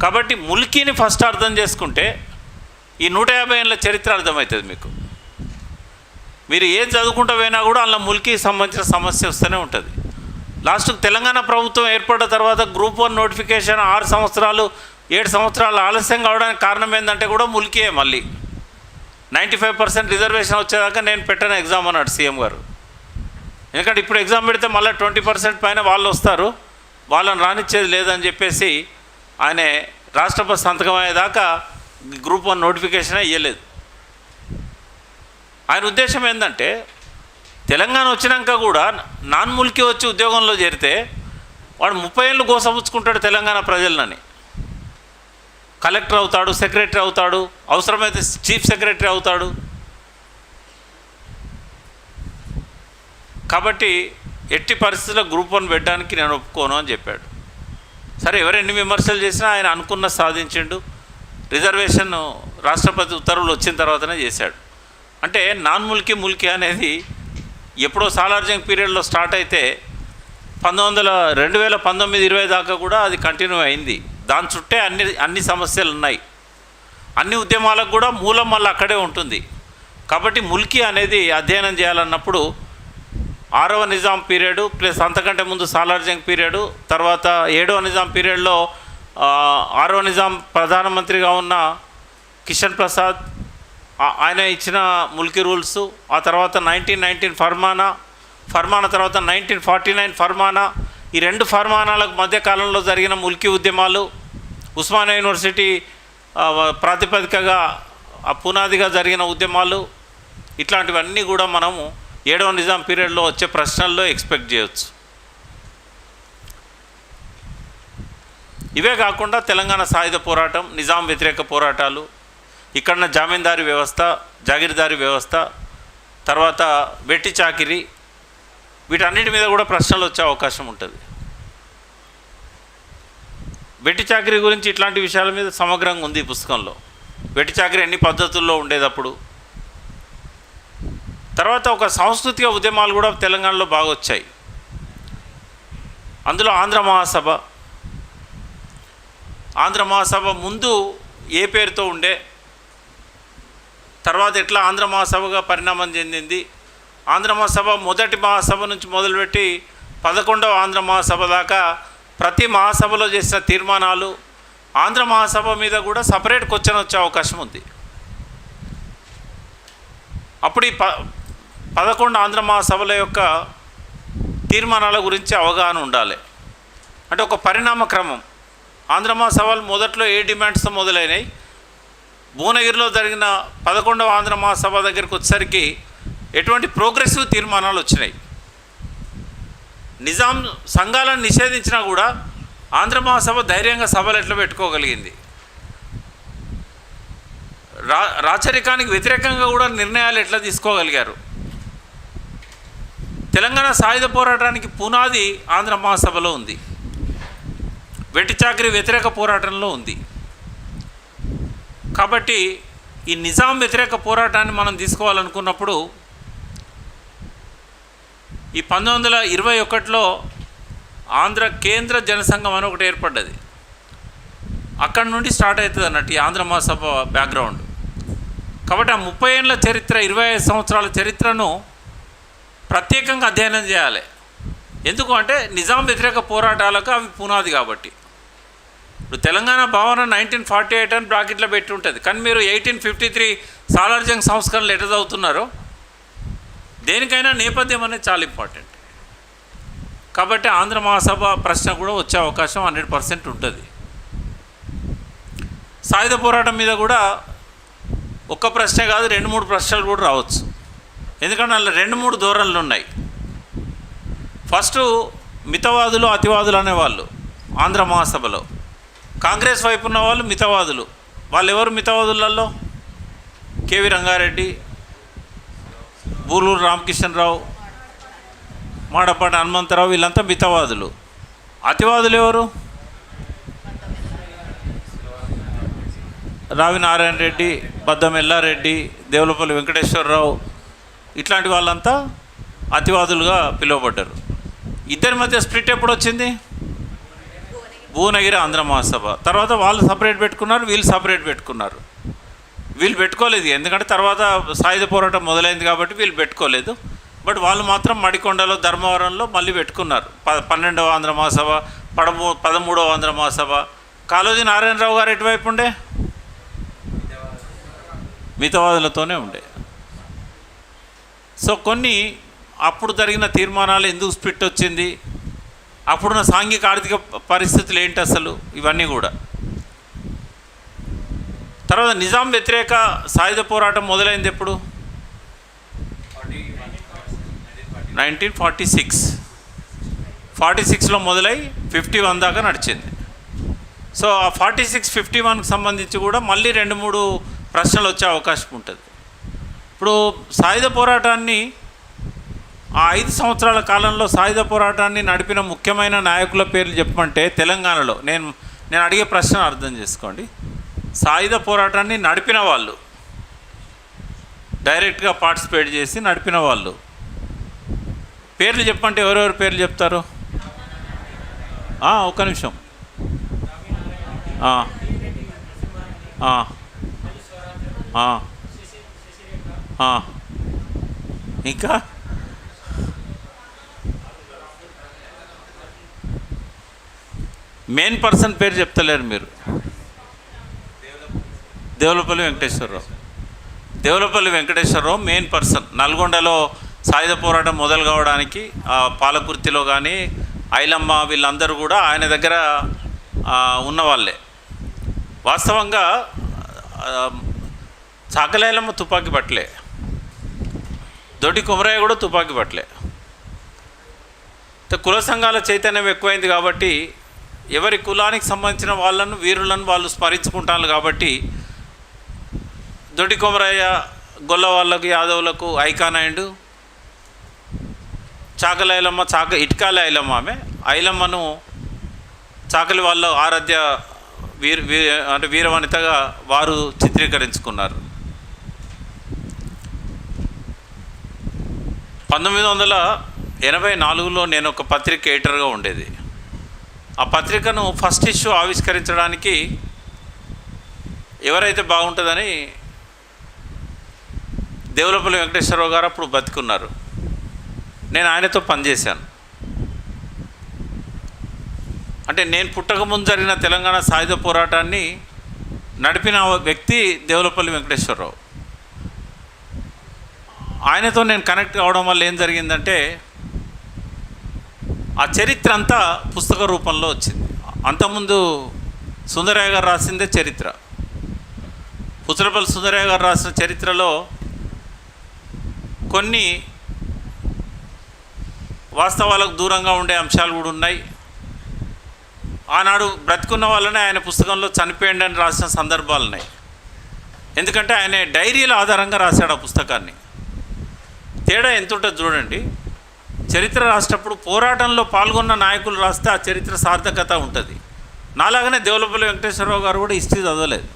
కాబట్టి ముల్కీని ఫస్ట్ అర్థం చేసుకుంటే ఈ 150 ఏళ్ళ చరిత్ర అర్థమవుతుంది మీకు. మీరు ఏం చదువుకుంటూ పోయినా కూడా అందులో ముల్కీకి సంబంధించిన సమస్య వస్తూనే ఉంటుంది. లాస్ట్కు తెలంగాణ ప్రభుత్వం ఏర్పడిన తర్వాత గ్రూప్ 1 నోటిఫికేషన్ 6 సంవత్సరాలు 7 సంవత్సరాలు ఆలస్యం కావడానికి కారణం ఏంటంటే కూడా ముల్కీయే. మళ్ళీ 95% రిజర్వేషన్ వచ్చేదాకా నేను పెట్టను ఎగ్జామ్ అన్నాడు సీఎం గారు. ఎందుకంటే ఇప్పుడు ఎగ్జామ్ పెడితే మళ్ళీ 20% పైన వాళ్ళు వస్తారు, వాళ్ళని రానిచ్చేది లేదని చెప్పేసి ఆయన రాష్ట్రపతి సంతకం అయ్యేదాకా గ్రూప్ 1 నోటిఫికేషన్ ఇవ్వలేదు. ఆయన ఉద్దేశం ఏంటంటే తెలంగాణ వచ్చినాక కూడా నాన్ ముల్కీ వచ్చి ఉద్యోగంలో చేరితే వాడు 30 ఏళ్ళు గోసపుచ్చుకుంటాడు తెలంగాణ ప్రజలని. కలెక్టర్ అవుతాడు, సెక్రటరీ అవుతాడు, అవసరమైతే చీఫ్ సెక్రటరీ అవుతాడు. కాబట్టి ఎట్టి పరిస్థితుల్లో గ్రూప్ 1 పెట్టడానికి నేను ఒప్పుకోను అని చెప్పాడు. సరే, ఎవరెన్ని విమర్శలు చేసినా ఆయన అనుకున్న సాధించిండు. రిజర్వేషన్ రాష్ట్రపతి ఉత్తర్వులు వచ్చిన తర్వాతనే చేశాడు. అంటే నాన్ ముల్కీ అనేది ఎప్పుడో సాలార్జంగ్ పీరియడ్లో స్టార్ట్ అయితే 2019-20 దాకా కూడా అది కంటిన్యూ అయింది. దాని చుట్టే అన్ని సమస్యలు ఉన్నాయి. అన్ని ఉద్యమాలకు కూడా మూలం మళ్ళీ అక్కడే ఉంటుంది. కాబట్టి ముల్కీ అనేది అధ్యయనం చేయాలన్నప్పుడు 6వ నిజాం పీరియడ్ ప్లస్ అంతకంటే ముందు సాలార్జంగ్ పీరియడ్, తర్వాత 7వ నిజాం పీరియడ్లో 6వ నిజాం ప్రధానమంత్రిగా ఉన్న కిషన్ ప్రసాద్ ఆయన ఇచ్చిన ముల్కీ రూల్స్, ఆ తర్వాత 1919 ఫర్మానా తర్వాత 1949 ఫర్మానా, ఈ 2 ఫర్మానాలకు మధ్య కాలంలో జరిగిన ముల్కీ ఉద్యమాలు, ఉస్మానియా యూనివర్సిటీ ప్రాతిపదికగా పునాదిగా జరిగిన ఉద్యమాలు, ఇట్లాంటివన్నీ కూడా మనము 7వ నిజాం పీరియడ్లో వచ్చే ప్రశ్నల్లో ఎక్స్పెక్ట్ చేయొచ్చు. ఇవే కాకుండా తెలంగాణ సాయుధ పోరాటం, నిజాం వ్యతిరేక పోరాటాలు, ఇక్కడున్న జామీందారీ వ్యవస్థ, జాగీర్దారీ వ్యవస్థ, తర్వాత వెట్టి చాకిరీ, వీటన్నిటి మీద కూడా ప్రశ్నలు వచ్చే అవకాశం ఉంటుంది. వెట్టి చాకిరీ గురించి ఇట్లాంటి విషయాల మీద సమగ్రంగా ఉంది ఈ పుస్తకంలో. వెట్టి చాకిరీ ఎన్ని పద్ధతుల్లో ఉండేటప్పుడు, తర్వాత ఒక సాంస్కృతిక ఉద్యమాలు కూడా తెలంగాణలో బాగా వచ్చాయి. అందులో ఆంధ్ర మహాసభ ముందు ఏ పేరుతో ఉండే, తర్వాత ఎట్లా ఆంధ్ర మహాసభగా పరిణామం చెందింది, ఆంధ్ర మహాసభ మొదటి మహాసభ నుంచి మొదలుపెట్టి 11వ ఆంధ్ర మహాసభ దాకా ప్రతి మహాసభలో చేసిన తీర్మానాలు, ఆంధ్ర మహాసభ మీద కూడా సపరేట్ క్వశ్చన్ వచ్చే అవకాశం ఉంది. అప్పుడు ఈ 11 ఆంధ్ర మహాసభల యొక్క తీర్మానాల గురించి అవగాహన ఉండాలి. అంటే ఒక పరిణామ క్రమం. ఆంధ్ర మహాసభలు మొదట్లో ఏ డిమాండ్స్తో మొదలైనవి, భువనగిరిలో జరిగిన 11వ ఆంధ్ర మహాసభ దగ్గరికి వచ్చేసరికి ఎటువంటి ప్రోగ్రెసివ్ తీర్మానాలు వచ్చినాయి. నిజాం సంఘాలను నిషేధించినా కూడా ఆంధ్ర మహాసభ ధైర్యంగా సభలు ఎట్లా పెట్టుకోగలిగింది. రాచరికానికి వ్యతిరేకంగా కూడా నిర్ణయాలు ఎట్లా తీసుకోగలిగారు. తెలంగాణ సాయుధ పోరాటానికి పునాది ఆంధ్ర మహాసభలో ఉంది, వెట్టి చాకిరీ వ్యతిరేక పోరాటంలో ఉంది. కాబట్టి ఈ నిజాం వ్యతిరేక పోరాటాన్ని మనం తీసుకోవాలనుకున్నప్పుడు ఈ 1921లో ఆంధ్ర కేంద్ర జనసంఘం అని ఒకటి ఏర్పడ్డది. అక్కడి నుండి స్టార్ట్ అవుతుంది అన్నట్టు ఈ ఆంధ్ర మహాసభ బ్యాక్గ్రౌండ్. కాబట్టి ఆ 30 ఏళ్ళ చరిత్ర, 25 సంవత్సరాల చరిత్రను ప్రత్యేకంగా అధ్యయనం చేయాలి. ఎందుకు అంటే నిజాం వ్యతిరేక పోరాటాలకు అవి పునాది. కాబట్టి ఇప్పుడు తెలంగాణ భావన 1948 అని బ్రాకెట్లో పెట్టి ఉంటుంది, కానీ మీరు 1853 సాలార్జంగ్ సంస్కరణలు ఎట్లా చదువుతున్నారో దేనికైనా నేపథ్యం అనేది చాలా ఇంపార్టెంట్. కాబట్టి ఆంధ్ర మహాసభ ప్రశ్న కూడా వచ్చే అవకాశం 100% ఉంటుంది. సాయుధ పోరాటం మీద కూడా ఒక్క ప్రశ్నే కాదు, 2-3 ప్రశ్నలు కూడా రావచ్చు. ఎందుకంటే అందులో 2-3 ధోరణులు ఉన్నాయి. ఫస్ట్ మితవాదులు, అతివాదులు అనేవాళ్ళు ఆంధ్ర మహాసభలో. కాంగ్రెస్ వైపు ఉన్న వాళ్ళు మితవాదులు. వాళ్ళు ఎవరు మితవాదులలో? కేవి రంగారెడ్డి, బూలూరు రామకృష్ణరావు, మాడపాటి హనుమంతరావు, వీళ్ళంతా మితవాదులు. అతివాదులు ఎవరు? రావి నారాయణ రెడ్డి, బద్దం ఎల్లారెడ్డి, దేవులపల్లి వెంకటేశ్వరరావు, ఇట్లాంటి వాళ్ళంతా అతివాదులుగా పిలువబడ్డారు. ఇద్దరి మధ్య స్ప్లిట్ ఎప్పుడు వచ్చింది? భువనగిరి ఆంధ్ర మహాసభ తర్వాత వాళ్ళు సపరేట్ పెట్టుకున్నారు, వీళ్ళు సపరేట్ పెట్టుకున్నారు. వీళ్ళు పెట్టుకోలేదు, ఎందుకంటే తర్వాత సాయుధ పోరాటం మొదలైంది కాబట్టి వీళ్ళు పెట్టుకోలేదు. బట్ వాళ్ళు మాత్రం మడికొండలో ధర్మవరంలో మళ్ళీ పెట్టుకున్నారు. 12వ ఆంధ్ర మహాసభ, 13వ ఆంధ్ర మహాసభ. కాళోజీ నారాయణరావు గారు ఎటువైపు ఉండే? మితవాదులతోనే ఉండే. సో కొన్ని అప్పుడు జరిగిన తీర్మానాలు ఎందుకు స్ప్లిట్ వచ్చింది, అప్పుడున్న సాంఘిక ఆర్థిక పరిస్థితులు ఏంటి అసలు, ఇవన్నీ కూడా. తర్వాత నిజాం వ్యతిరేక సాయుధ పోరాటం మొదలైంది ఎప్పుడు? 1946లో మొదలై 51 దాకా నడిచింది. సో ఆ 46-51కి సంబంధించి కూడా మళ్ళీ 2-3 ప్రశ్నలు వచ్చే అవకాశం ఉంటుంది. ఇప్పుడు సాయుధ పోరాటాన్ని ఆ 5 సంవత్సరాల కాలంలో సాయుధ పోరాటాన్ని నడిపిన ముఖ్యమైన నాయకుల పేర్లు చెప్పమంటే తెలంగాణలో నేను అడిగే ప్రశ్న అర్థం చేసుకోండి. సాయుధ పోరాటాన్ని నడిపిన వాళ్ళు, డైరెక్ట్గా పార్టిసిపేట్ చేసి నడిపిన వాళ్ళు పేర్లు చెప్పంటే ఎవరెవరు పేర్లు చెప్తారు? ఒక్క నిమిషం. ఇంకా మెయిన్ పర్సన్ పేరు చెప్తలేరు మీరు. Devulapalli Venkateswara Rao main person. నల్గొండలో సాయుధ పోరాటం మొదలు కావడానికి పాలకుర్తిలో కానీ ఐలమ్మ వీళ్ళందరూ కూడా ఆయన దగ్గర ఉన్నవాళ్ళే. వాస్తవంగా చాకలైలమ్మ తుపాకీ పట్టలే, దొడ్డి కుమరయ్య కూడా తుపాకీ పట్టలే. కుల సంఘాల చైతన్యం ఎక్కువైంది కాబట్టి ఎవరి కులానికి సంబంధించిన వాళ్ళను, వీరులను వాళ్ళు స్మరించుకుంటారు కాబట్టి దొడ్డి కొమరయ్య గొల్ల వాళ్ళకు, యాదవులకు ఐకాన్ అయిండు. చాకలైలమ్మ ఇటుకాల ఐలమ్మ, ఆమె ఐలమ్మను చాకలి వాళ్ళ ఆరాధ్య అంటే వీరవనితగా వారు చిత్రీకరించుకున్నారు. 1984లో నేను ఒక పత్రిక ఎడిటర్గా ఉండేది. ఆ పత్రికను ఫస్ట్ ఇష్యూ ఆవిష్కరించడానికి ఎవరైతే బాగుంటుందని దేవులపల్లి వెంకటేశ్వరరావు గారు అప్పుడు బతికున్నారు. నేను ఆయనతో పనిచేశాను. అంటే నేను పుట్టకముందు జరిగిన తెలంగాణ సాయుధ పోరాటాన్ని నడిపిన వ్యక్తి దేవులపల్లి వెంకటేశ్వరరావు. ఆయనతో నేను కనెక్ట్ కావడం వల్ల ఏం జరిగిందంటే ఆ చరిత్ర అంతా పుస్తక రూపంలో వచ్చింది. అంతకుముందు సుందరయ్య గారు రాసిందే చరిత్ర. పుచ్చలపల్లి సుందరయ్య గారు రాసిన చరిత్రలో కొన్ని వాస్తవాలకు దూరంగా ఉండే అంశాలు కూడా ఉన్నాయి. ఆనాడు బ్రతుకున్న వాళ్ళనే ఆయన పుస్తకంలో చనిపోయండి అని రాసిన సందర్భాలు ఉన్నాయి. ఎందుకంటే ఆయన డైరీల ఆధారంగా రాశాడు ఆ పుస్తకాన్ని. తేడా ఎంత ఉంటుందో చూడండి. చరిత్ర రాసేటప్పుడు పోరాటంలో పాల్గొన్న నాయకులు రాస్తే ఆ చరిత్ర సార్థకత ఉంటుంది. నాలాగనే దేవులపల్లి వెంకటేశ్వరరావు గారు కూడా హిస్టరీ చదవలేదు,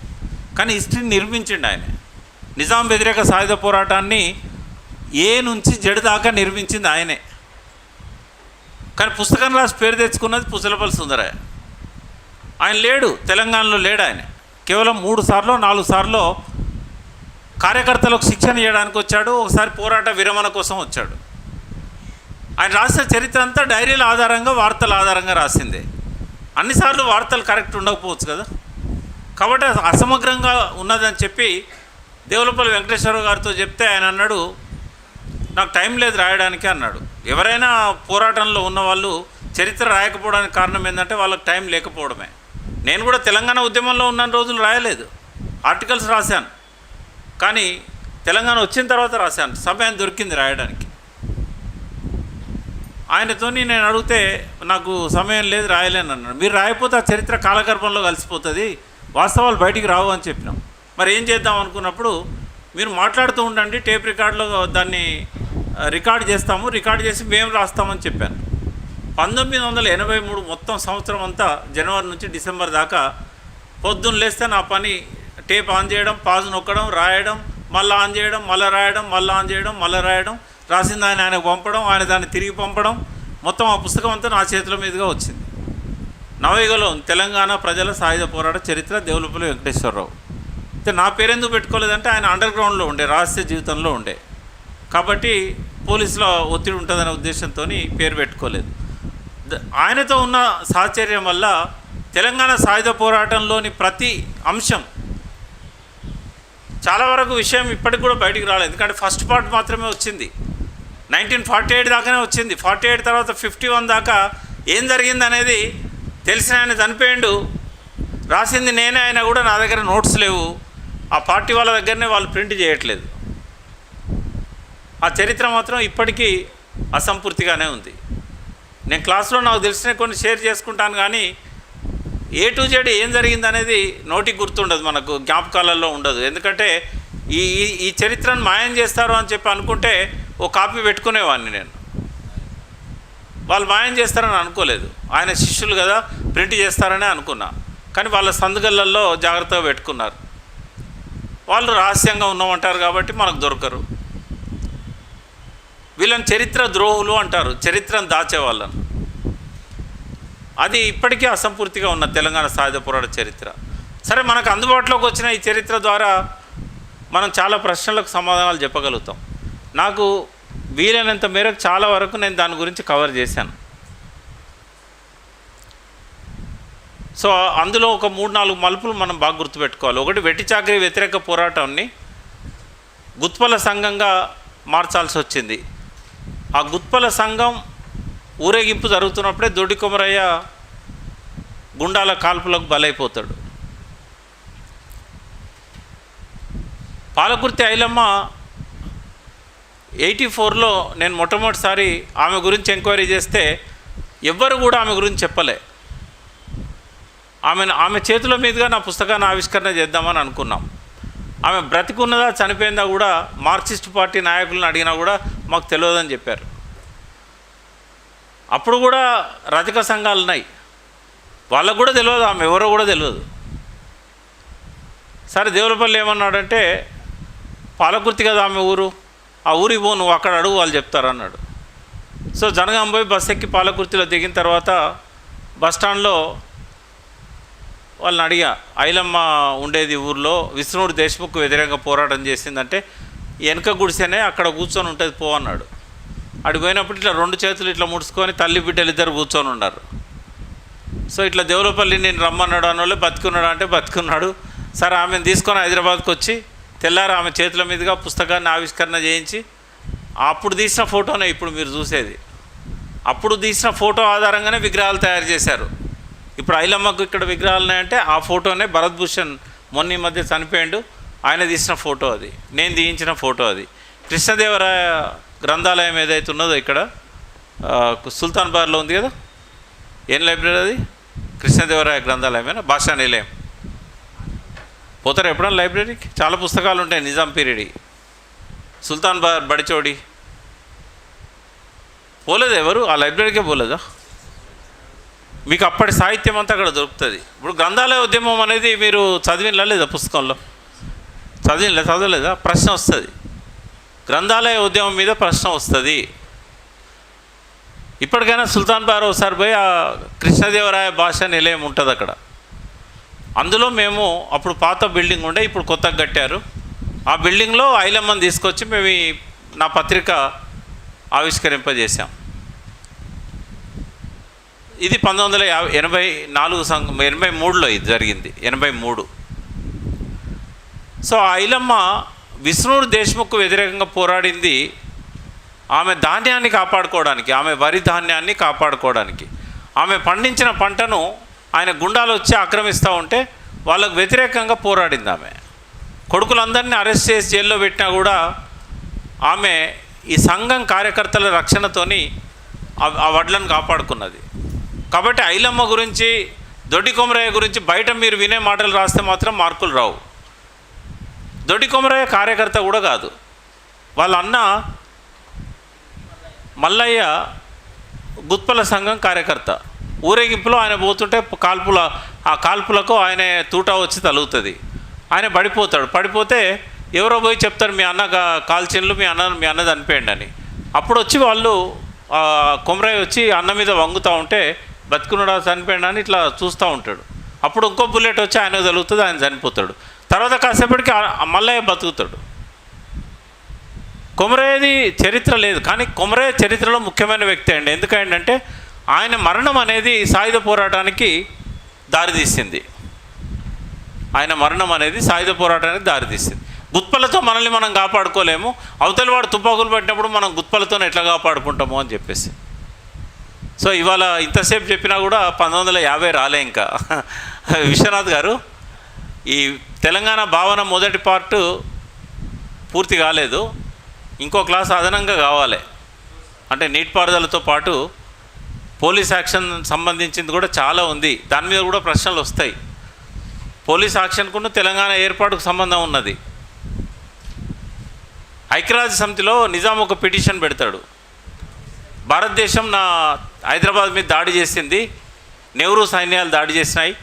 కానీ హిస్టరీని నిర్మించిండు ఆయన. నిజాం వ్యతిరేక సాయుధ పోరాటాన్ని ఏ నుంచి జడ్ దాకా నిర్మించింది ఆయనే. కానీ పుస్తకం రాసి పేరు తెచ్చుకున్నది పుచ్చలపల్లి సుందరయ్య. ఆయన లేడు, తెలంగాణలో లేడు. ఆయన కేవలం 3 సార్లు 4 సార్లు కార్యకర్తలకు శిక్షణ ఇవ్వడానికి వచ్చాడు, ఒకసారి పోరాట విరమణ కోసం వచ్చాడు. ఆయన రాసిన చరిత్ర అంతా డైరీల ఆధారంగా, వార్తల ఆధారంగా రాసిందే. అన్నిసార్లు వార్తలు కరెక్ట్ ఉండకపోవచ్చు కదా, కాబట్టి అసమగ్రంగా ఉన్నదని చెప్పి దేవులపల్లి వెంకటేశ్వరరావు గారితో చెప్తే ఆయన అన్నాడు, నాకు టైం లేదు రాయడానికి అన్నాడు. ఎవరైనా పోరాటంలో ఉన్నవాళ్ళు చరిత్ర రాయకపోవడానికి కారణం ఏంటంటే వాళ్ళకి టైం లేకపోవడమే. నేను కూడా తెలంగాణ ఉద్యమంలో ఉన్న రోజులు రాయలేదు, ఆర్టికల్స్ రాశాను, కానీ తెలంగాణ వచ్చిన తర్వాత రాశాను, సమయం దొరికింది రాయడానికి. ఆయనతో నేను అడిగితే నాకు సమయం లేదు రాయలేను అన్నాడు. మీరు రాయకపోతే ఆ చరిత్ర కాలగర్భంలో కలిసిపోతుంది, వాస్తవాలు బయటికి రావు అని చెప్పినాం. మరి ఏం చేద్దాం అనుకున్నప్పుడు మీరు మాట్లాడుతూ ఉండండి, టేప్ రికార్డులో దాన్ని రికార్డ్ చేస్తాము, రికార్డ్ చేసి మేము రాస్తామని చెప్పాను. 1983 మొత్తం సంవత్సరం అంతా జనవరి నుంచి డిసెంబర్ దాకా పొద్దున్న లేస్తే నా పని టేప్ ఆన్ చేయడం, పాజు నొక్కడం, రాయడం, మళ్ళీ ఆన్ చేయడం, మళ్ళీ రాయడం, మళ్ళీ ఆన్ చేయడం, మళ్ళీ రాయడం, రాసిన దాన్ని ఆయనకు పంపడం, ఆయన దాన్ని తిరిగి పంపడం, మొత్తం ఆ పుస్తకం అంతా నా చేతుల మీదుగా వచ్చింది. నవయుగలో తెలంగాణ ప్రజల సాయుధ పోరాట చరిత్ర దేవులపల్లి వెంకటేశ్వరరావు. అయితే నా పేరెందుకు పెట్టుకోలేదంటే ఆయన అండర్ గ్రౌండ్లో ఉండే, రహస్య జీవితంలో ఉండే. కాబట్టి పోలీసుల ఒత్తిడి ఉంటుందనే ఉద్దేశంతో పేరు పెట్టుకోలేదు. ఆయనతో ఉన్న సాహచర్యం వల్ల తెలంగాణ సాయుధ పోరాటంలోని ప్రతి అంశం చాలా వరకు విషయం ఇప్పటికి కూడా బయటికి రాలేదు. ఎందుకంటే ఫస్ట్ పార్ట్ మాత్రమే వచ్చింది, 1948 దాకానే వచ్చింది. 48 తర్వాత 51 దాకా ఏం జరిగింది అనేది తెలిసిన ఆయన చనిపోయిండు, రాసింది నేనే అయినా కూడా నా దగ్గర నోట్స్ లేవు. ఆ పార్టీ వాళ్ళ దగ్గరనే వాళ్ళు ప్రింట్ చేయట్లేదు. ఆ చరిత్ర మాత్రం ఇప్పటికీ అసంపూర్తిగానే ఉంది. నేను క్లాస్లో నాకు తెలిసిన కొన్ని షేర్ చేసుకుంటాను, కానీ A to Z ఏం జరిగింది అనేది నోటికి గుర్తుండదు, మనకు జ్ఞాపకాలలో ఉండదు. ఎందుకంటే ఈ చరిత్రను మాయం చేస్తారు అని చెప్పి అనుకుంటే ఓ కాపీ పెట్టుకునేవాడిని నేను. వాళ్ళు మాయం చేస్తారని అనుకోలేదు, ఆయన శిష్యులు కదా ప్రింట్ చేస్తారనే అనుకున్నా. కానీ వాళ్ళ సందుగళ్ళల్లో జాగ్రత్తగా పెట్టుకున్నారు. వాళ్ళు రహస్యంగా ఉన్నామంటారు కాబట్టి మనకు దొరకరు. వీళ్ళని చరిత్ర ద్రోహులు అంటారు, చరిత్రను దాచే వాళ్ళను. అది ఇప్పటికీ అసంపూర్తిగా ఉన్న తెలంగాణ సాయుధ పోరాట చరిత్ర. సరే, మనకు అందుబాటులోకి వచ్చిన ఈ చరిత్ర ద్వారా మనం చాలా ప్రశ్నలకు సమాధానాలు చెప్పగలుగుతాం. నాకు వీలైనంత మేరకు చాలా వరకు నేను దాని గురించి కవర్ చేశాను. సో అందులో ఒక 3-4 మలుపులు మనం బాగా గుర్తుపెట్టుకోవాలి. ఒకటి, వెట్టి చాకరీ వ్యతిరేక పోరాటాన్ని గుత్పల సంఘంగా మార్చాల్సి వచ్చింది. ఆ గుత్పల సంఘం ఊరేగింపు జరుగుతున్నప్పుడే దొడ్డి కొమరయ్య గుండాల కాల్పులకు బలైపోతాడు. పాలకుర్తి ఐలమ్మ 84లో నేను మొట్టమొదటిసారి ఆమె గురించి ఎంక్వైరీ చేస్తే ఎవ్వరు కూడా ఆమె గురించి చెప్పలే. ఆమె చేతుల మీదుగా నా పుస్తకాన్ని ఆవిష్కరణ చేద్దామని అనుకున్నాం. ఆమె బ్రతికున్నదా చనిపోయిందా కూడా మార్క్సిస్ట్ పార్టీ నాయకులను అడిగినా కూడా మాకు తెలియదని చెప్పారు. అప్పుడు కూడా రజక సంఘాలు ఉన్నాయి, వాళ్ళకు కూడా తెలియదు, ఆమె ఎవరో కూడా తెలియదు. సరే, దేవులపల్లి ఏమన్నాడంటే, పాలకుర్తి కదా ఆమె ఊరు, ఆ ఊరికి పో, నువ్వు అక్కడ అడుగు, వాళ్ళు చెప్తారు అన్నాడు. సో జనగాం పోయి బస్ ఎక్కి పాలకుర్తిలో దిగిన తర్వాత బస్టాండ్లో వాళ్ళని అడిగా, ఐలమ్మ ఉండేది ఊర్లో, విష్ణుడు దేశ్ముఖ్ వ్యతిరేకంగా పోరాటం చేసిందంటే వెనక గుడిసెనే అక్కడ కూర్చొని ఉంటుంది పో అన్నాడు. అడిగి పోయినప్పుడు ఇట్లా 2 చేతులు ఇట్లా ముడుచుకొని తల్లి బిడ్డలు ఇద్దరు కూర్చొని ఉన్నారు. సో ఇట్లా దేవులపల్లి నేను రమ్మన్నాడు అన్నోళ్ళు, బతికున్నాడు అంటే బతికున్నాడు. సరే, ఆమెను తీసుకొని హైదరాబాద్కి వచ్చి తెల్లారు ఆమె చేతుల మీదుగా పుస్తకాన్ని ఆవిష్కరణ చేయించి, అప్పుడు తీసిన ఫోటోనే ఇప్పుడు మీరు చూసేది. అప్పుడు తీసిన ఫోటో ఆధారంగానే విగ్రహాలు తయారు చేశారు. ఇప్పుడు ఐలమ్మకు ఇక్కడ విగ్రహాలు ఉన్నాయంటే ఆ ఫోటోనే భరత్ భూషణ్ మొన్న ఈ మధ్య చనిపోయాడు, ఆయన తీసిన ఫోటో అది, నేను తీయించిన ఫోటో అది. కృష్ణదేవరాయ గ్రంథాలయం ఏదైతే ఉన్నదో ఇక్కడ సుల్తాన్ బార్లో ఉంది కదా, ఏం లైబ్రరీ అది? కృష్ణదేవరాయ గ్రంథాలయమేనా? భాషా నిలయం. పోతారు ఎప్పుడన్నా లైబ్రరీకి? చాలా పుస్తకాలు ఉంటాయి నిజాం పీరియడ్. సుల్తాన్ బార్, బడిచోడి పోలేదు ఎవరు? ఆ లైబ్రరీకే పోలేదా? మీకు అప్పటి సాహిత్యం అంతా అక్కడ దొరుకుతుంది. ఇప్పుడు గ్రంథాలయ ఉద్యమం అనేది మీరు చదివినలా లేదా? పుస్తకంలో చదవలేదా? ప్రశ్న వస్తుంది, గ్రంథాలయ ఉద్యమం మీద ప్రశ్న వస్తుంది. ఇప్పటికైనా సుల్తాన్ బార్ ఒకసారి పోయి ఆ కృష్ణదేవరాయ భాషా నిలయం ఉంటుంది అక్కడ. అందులో మేము అప్పుడు పాత బిల్డింగ్ ఉండే, ఇప్పుడు కొత్తగా కట్టారు. ఆ బిల్డింగ్లో ఐలమ్మని తీసుకొచ్చి మేము నా పత్రిక ఆవిష్కరింపజేశాం. ఇది 1983లో ఇది జరిగింది, 83. సో ఐలమ్మ విష్ణుడు దేశ్ముఖ్ వ్యతిరేకంగా పోరాడింది ఆమె ధాన్యాన్ని కాపాడుకోవడానికి, ఆమె వరి ధాన్యాన్ని కాపాడుకోవడానికి. ఆమె పండించిన పంటను ఆయన గుండాలు వచ్చి ఆక్రమిస్తూ ఉంటే వాళ్ళకు వ్యతిరేకంగా పోరాడింది. ఆమె కొడుకులందరినీ అరెస్ట్ చేసి జైల్లో పెట్టినా కూడా ఆమె ఈ సంఘం కార్యకర్తల రక్షణతోని ఆ వడ్లను కాపాడుకున్నది. కాబట్టి ఐలమ్మ గురించి, దొడ్డి కొమరయ్య గురించి బయట మీరు వినే మాటలు రాస్తే మాత్రం మార్కులు రావు. దొడ్డి కొమరయ్య కార్యకర్త కూడా కాదు, వాళ్ళ అన్న మల్లయ్య గుత్పల సంఘం కార్యకర్త. ఊరేగింపులో ఆయన పోతుంటే ఆ కాల్పులకు ఆయన తూటా వచ్చి తలుగుతుంది, ఆయన పడిపోతాడు. పడిపోతే ఎవరో పోయి చెప్తారు, మీ అన్న కాల్చిన్లు, మీ అన్న చనిపోయింది అని. అప్పుడు వచ్చి వాళ్ళు కొమరయ్య వచ్చి అన్న మీద వంగుతూ ఉంటే బతుకున్నాడా చనిపోయిందా అని ఇట్లా చూస్తూ ఉంటాడు. అప్పుడు ఇంకో బుల్లెట్ వచ్చి ఆయన తగులుతుంది, ఆయన చనిపోతాడు. తర్వాత కాసేపటికి మల్లయ్య బతుకుతాడు. కొమరయ్యది చరిత్ర లేదు, కానీ కొమరయ్య చరిత్రలో ముఖ్యమైన వ్యక్తి అండి. ఎందుకంటే ఆయన మరణం అనేది సాయుధ పోరాటానికి దారితీసింది. ఆయన మరణం అనేది సాయుధ పోరాటానికి దారితీసింది. గుత్పలతో మనల్ని మనం కాపాడుకోలేము, అవతలి వాడు తుపాకులు పట్టినప్పుడు మనం గుత్పలతో ఎట్లా కాపాడుకుంటాము అని చెప్పేసి. సో ఇవాళ ఇంతసేపు చెప్పినా కూడా 1950 రాలే ఇంకా. విశ్వనాథ్ గారు, ఈ తెలంగాణ భావన మొదటి పార్టు పూర్తి కాలేదు, ఇంకో క్లాస్ అదనంగా కావాలి. అంటే నీటిపారుదలతో పాటు పోలీస్ యాక్షన్ సంబంధించింది కూడా చాలా ఉంది, దాని మీద కూడా ప్రశ్నలు వస్తాయి. పోలీస్ యాక్షన్కు తెలంగాణ ఏర్పాటుకు సంబంధం ఉన్నది. ఐక్యరాజ్య సమితిలో నిజాం ఒక పిటిషన్ పెడతాడు, భారతదేశం నా హైదరాబాద్ మీద దాడి చేసింది, నెహ్రూ సైన్యాలు దాడి చేసినాయి,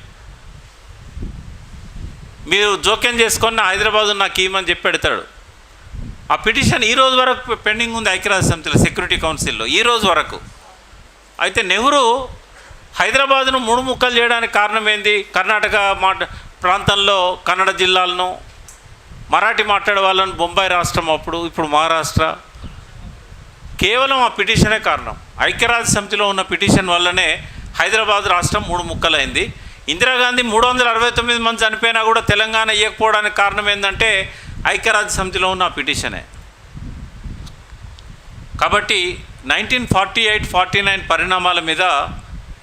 మీరు జోక్యం చేసుకొని నా హైదరాబాద్ నాకు ఇవ్వమని చెప్పి పెడతాడు. ఆ పిటిషన్ ఈ రోజు వరకు పెండింగ్ ఉంది ఐక్యరాజ్య సమితిలో, సెక్యూరిటీ కౌన్సిల్లో ఈ రోజు వరకు. అయితే నెహ్రూ హైదరాబాద్ను 3 ముక్కలు చేయడానికి కారణం ఏంది? కర్ణాటక ప్రాంతంలో కన్నడ జిల్లాలను, మరాఠీ మాట్లాడే వాళ్ళను బొంబాయి రాష్ట్రం అప్పుడు, ఇప్పుడు మహారాష్ట్ర, కేవలం ఆ పిటిషనే కారణం. ఐక్యరాజ్య సమితిలో ఉన్న పిటిషన్ వల్లనే హైదరాబాద్ రాష్ట్రం 3 ముక్కలైంది. ఇందిరాగాంధీ 369 మంది చనిపోయినా కూడా తెలంగాణ ఇవ్వకపోవడానికి కారణం ఏంటంటే ఐక్యరాజ్య సమితిలో ఉన్న పిటిషనే. కాబట్టి 1948-49 పరిణామాల మీద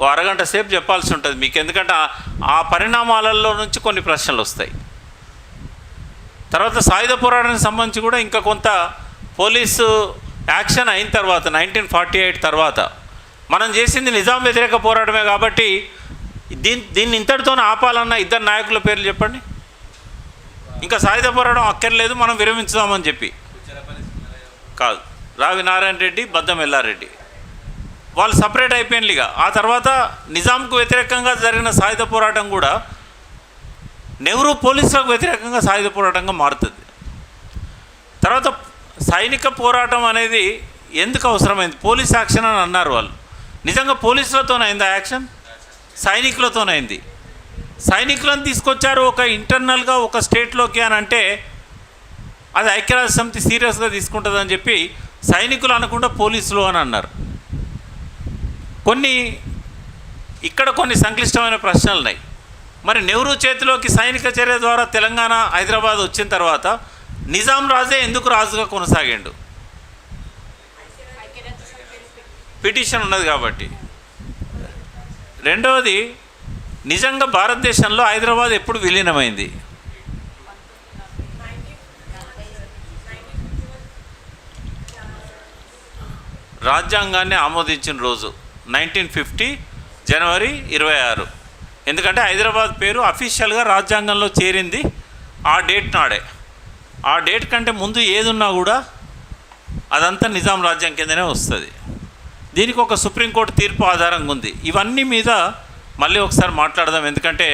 ఓ అరగంట సేపు చెప్పాల్సి ఉంటుంది మీకు, ఎందుకంటే ఆ పరిణామాలలో నుంచి కొన్ని ప్రశ్నలు వస్తాయి. తర్వాత సాయుధ పోరాటానికి సంబంధించి కూడా ఇంకా కొంత పోలీసు యాక్షన్ అయిన తర్వాత 1948 తర్వాత మనం చేసింది నిజాం వ్యతిరేక పోరాటమే. కాబట్టి దీన్ని ఇంతటితో ఆపాలన్న 2 నాయకుల పేర్లు చెప్పండి. ఇంకా సాయుధ పోరాటం అక్కర్లేదు, మనం విరమించుదామని చెప్పి కాదు. రావి నారాయణ రెడ్డి, బద్దం ఎల్లారెడ్డి వాళ్ళు సపరేట్ అయిపోయినలిగా. ఆ తర్వాత నిజాంకు వ్యతిరేకంగా జరిగిన సాయుధ పోరాటం కూడా నెహ్రూ పోలీసులకు వ్యతిరేకంగా సాయుధ పోరాటంగా మారుతుంది. తర్వాత సైనిక పోరాటం అనేది ఎందుకు అవసరమైంది? పోలీస్ యాక్షన్ అని అన్నారు వాళ్ళు. నిజంగా పోలీసులతోనైంది ఆ యాక్షన్? సైనికులతోనైంది. సైనికులను తీసుకొచ్చారు ఒక ఇంటర్నల్గా ఒక స్టేట్లోకి అని అంటే అది ఐక్యరాజ్య సమితి సీరియస్గా తీసుకుంటుందని చెప్పి సైనికులు అనకుండా పోలీసులు అని అన్నారు. కొన్ని సంక్లిష్టమైన ప్రశ్నలు ఉన్నాయి. మరి నెహ్రూ చేతిలోకి సైనిక చర్య ద్వారా తెలంగాణ హైదరాబాద్ వచ్చిన తర్వాత నిజాం రాజే ఎందుకు రాజుగా కొనసాగిండు? పిటిషన్ ఉన్నది కాబట్టి. రెండవది, నిజంగా భారతదేశంలో హైదరాబాద్ ఎప్పుడు విలీనమైంది? రాజ్యాంగాన్ని ఆమోదించిన రోజు 1950 జనవరి 26. ఎందుకంటే హైదరాబాద్ పేరు అఫీషియల్గా రాజ్యాంగంలో చేరింది ఆ డేట్ నాడే. ఆ డేట్ కంటే ముందు ఏదున్నా కూడా అదంతా నిజాం రాజ్యం కిందనే వస్తుంది. దీనికి ఒక సుప్రీంకోర్టు తీర్పు ఆధారంగా ఉంది. ఇవన్నీ మీద మళ్ళీ ఒకసారి మాట్లాడదాం, ఎందుకంటే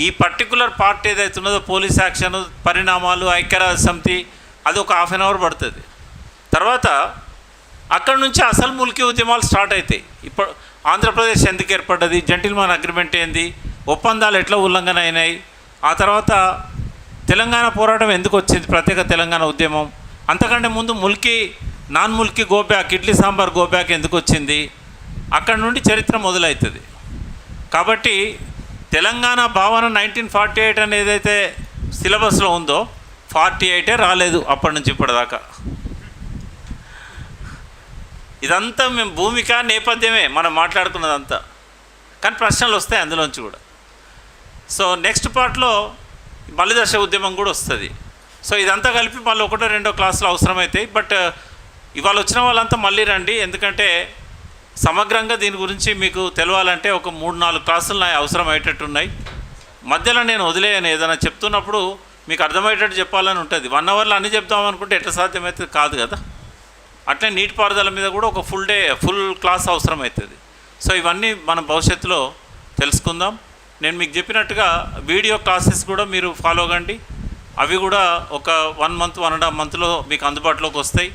ఈ పర్టికులర్ పార్ట్ ఏదైతే ఉన్నదో పోలీస్ యాక్షన్, పరిణామాలు, ఐక్యరాజ్య సమితి, అది ఒక ½ గంట పడుతుంది. తర్వాత అక్కడ నుంచి అసలు ముల్కీ ఉద్యమాలు స్టార్ట్ అవుతాయి. ఇప్పుడు ఆంధ్రప్రదేశ్ ఎందుకు ఏర్పడ్డది, జెంటిల్మన్ అగ్రిమెంట్ ఏంది, ఒప్పందాలు ఎట్లా ఉల్లంఘన అయినాయి, ఆ తర్వాత తెలంగాణ పోరాటం ఎందుకు వచ్చింది, ప్రత్యేక తెలంగాణ ఉద్యమం, అంతకంటే ముందు non Mulki go back, idli sambar go back ఎందుకు వచ్చింది, అక్కడ నుండి చరిత్ర మొదలవుతుంది. కాబట్టి తెలంగాణ భావన 1948 అని ఏదైతే సిలబస్లో ఉందో 48 రాలేదు అప్పటి నుంచి ఇప్పటిదాకా. ఇదంతా మేము భూమిక నేపథ్యమే మనం మాట్లాడుకున్నదంతా, కానీ ప్రశ్నలు వస్తాయి అందులోంచి కూడా. సో నెక్స్ట్ పార్ట్లో మలిదశ ఉద్యమం కూడా వస్తుంది. సో ఇదంతా కలిపి మళ్ళీ 1-2 క్లాసులు అవసరమవుతాయి. బట్ ఇవాళ వచ్చిన వాళ్ళంతా మళ్ళీ రండి, ఎందుకంటే సమగ్రంగా దీని గురించి మీకు తెలవాలంటే ఒక 3-4 క్లాసులు అవసరం అయ్యేటట్టు ఉన్నాయి. మధ్యలో నేను వదిలేయను, ఏదైనా చెప్తున్నప్పుడు మీకు అర్థమయ్యేటట్టు చెప్పాలని ఉంటుంది. 1 అవర్లో అన్నీ చెప్తామనుకుంటే ఎట్లా సాధ్యమవుతుంది? కాదు కదా. అట్లే నీటిపారుదల మీద కూడా ఒక ఫుల్ క్లాస్ అవసరం అవుతుంది. సో ఇవన్నీ మనం భవిష్యత్తులో తెలుసుకుందాం. నేను మీకు చెప్పినట్టుగా వీడియో క్లాసెస్ కూడా మీరు ఫాలో కండి. అవి కూడా ఒక 1 మంత్ 1.5 మంత్లో మీకు అందుబాటులోకి వస్తాయి.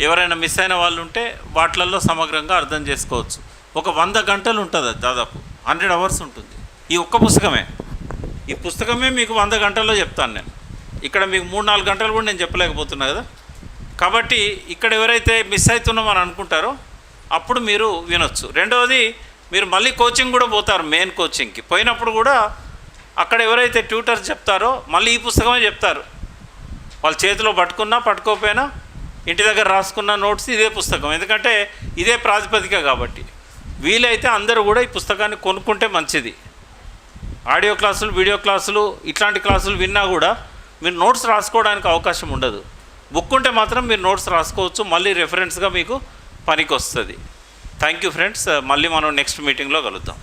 ఎవరైనా మిస్ అయిన వాళ్ళు ఉంటే వాటిల్లో సమగ్రంగా అర్థం చేసుకోవచ్చు. ఒక 100 గంటలు ఉంటుంది, దాదాపు 100 అవర్స్ ఉంటుంది ఈ ఒక్క పుస్తకమే. ఈ పుస్తకమే మీకు 100 గంటల్లో చెప్తాను నేను. ఇక్కడ మీకు 3-4 గంటలు కూడా నేను చెప్పలేకపోతున్నా కదా. కాబట్టి ఇక్కడ ఎవరైతే మిస్ అవుతున్నామని అనుకుంటారో అప్పుడు మీరు వినొచ్చు. రెండవది, మీరు మళ్ళీ కోచింగ్ కూడా పోతారు, మెయిన్ కోచింగ్కి పోయినప్పుడు కూడా అక్కడ ఎవరైతే ట్యూటర్స్ చెప్తారో మళ్ళీ ఈ పుస్తకమే చెప్తారు. వాళ్ళ చేతిలో పట్టుకున్నా పట్టుకోకపోయినా ఇంటి దగ్గర రాసుకున్న నోట్స్ ఇదే పుస్తకం, ఎందుకంటే ఇదే ప్రాతిపదిక. కాబట్టి వీలైతే అందరూ కూడా ఈ పుస్తకాన్ని కొనుక్కుంటే మంచిది. ఆడియో క్లాసులు, వీడియో క్లాసులు, ఇట్లాంటి క్లాసులు విన్నా కూడా మీరు నోట్స్ రాసుకోవడానికి అవకాశం ఉండదు. బుక్ ఉంటే మాత్రం మీరు నోట్స్ రాసుకోవచ్చు, మళ్ళీ రెఫరెన్స్గా మీకు పనికి వస్తుంది. థ్యాంక్ యూ ఫ్రెండ్స్, మళ్ళీ మనం నెక్స్ట్ మీటింగ్లో కలుద్దాం.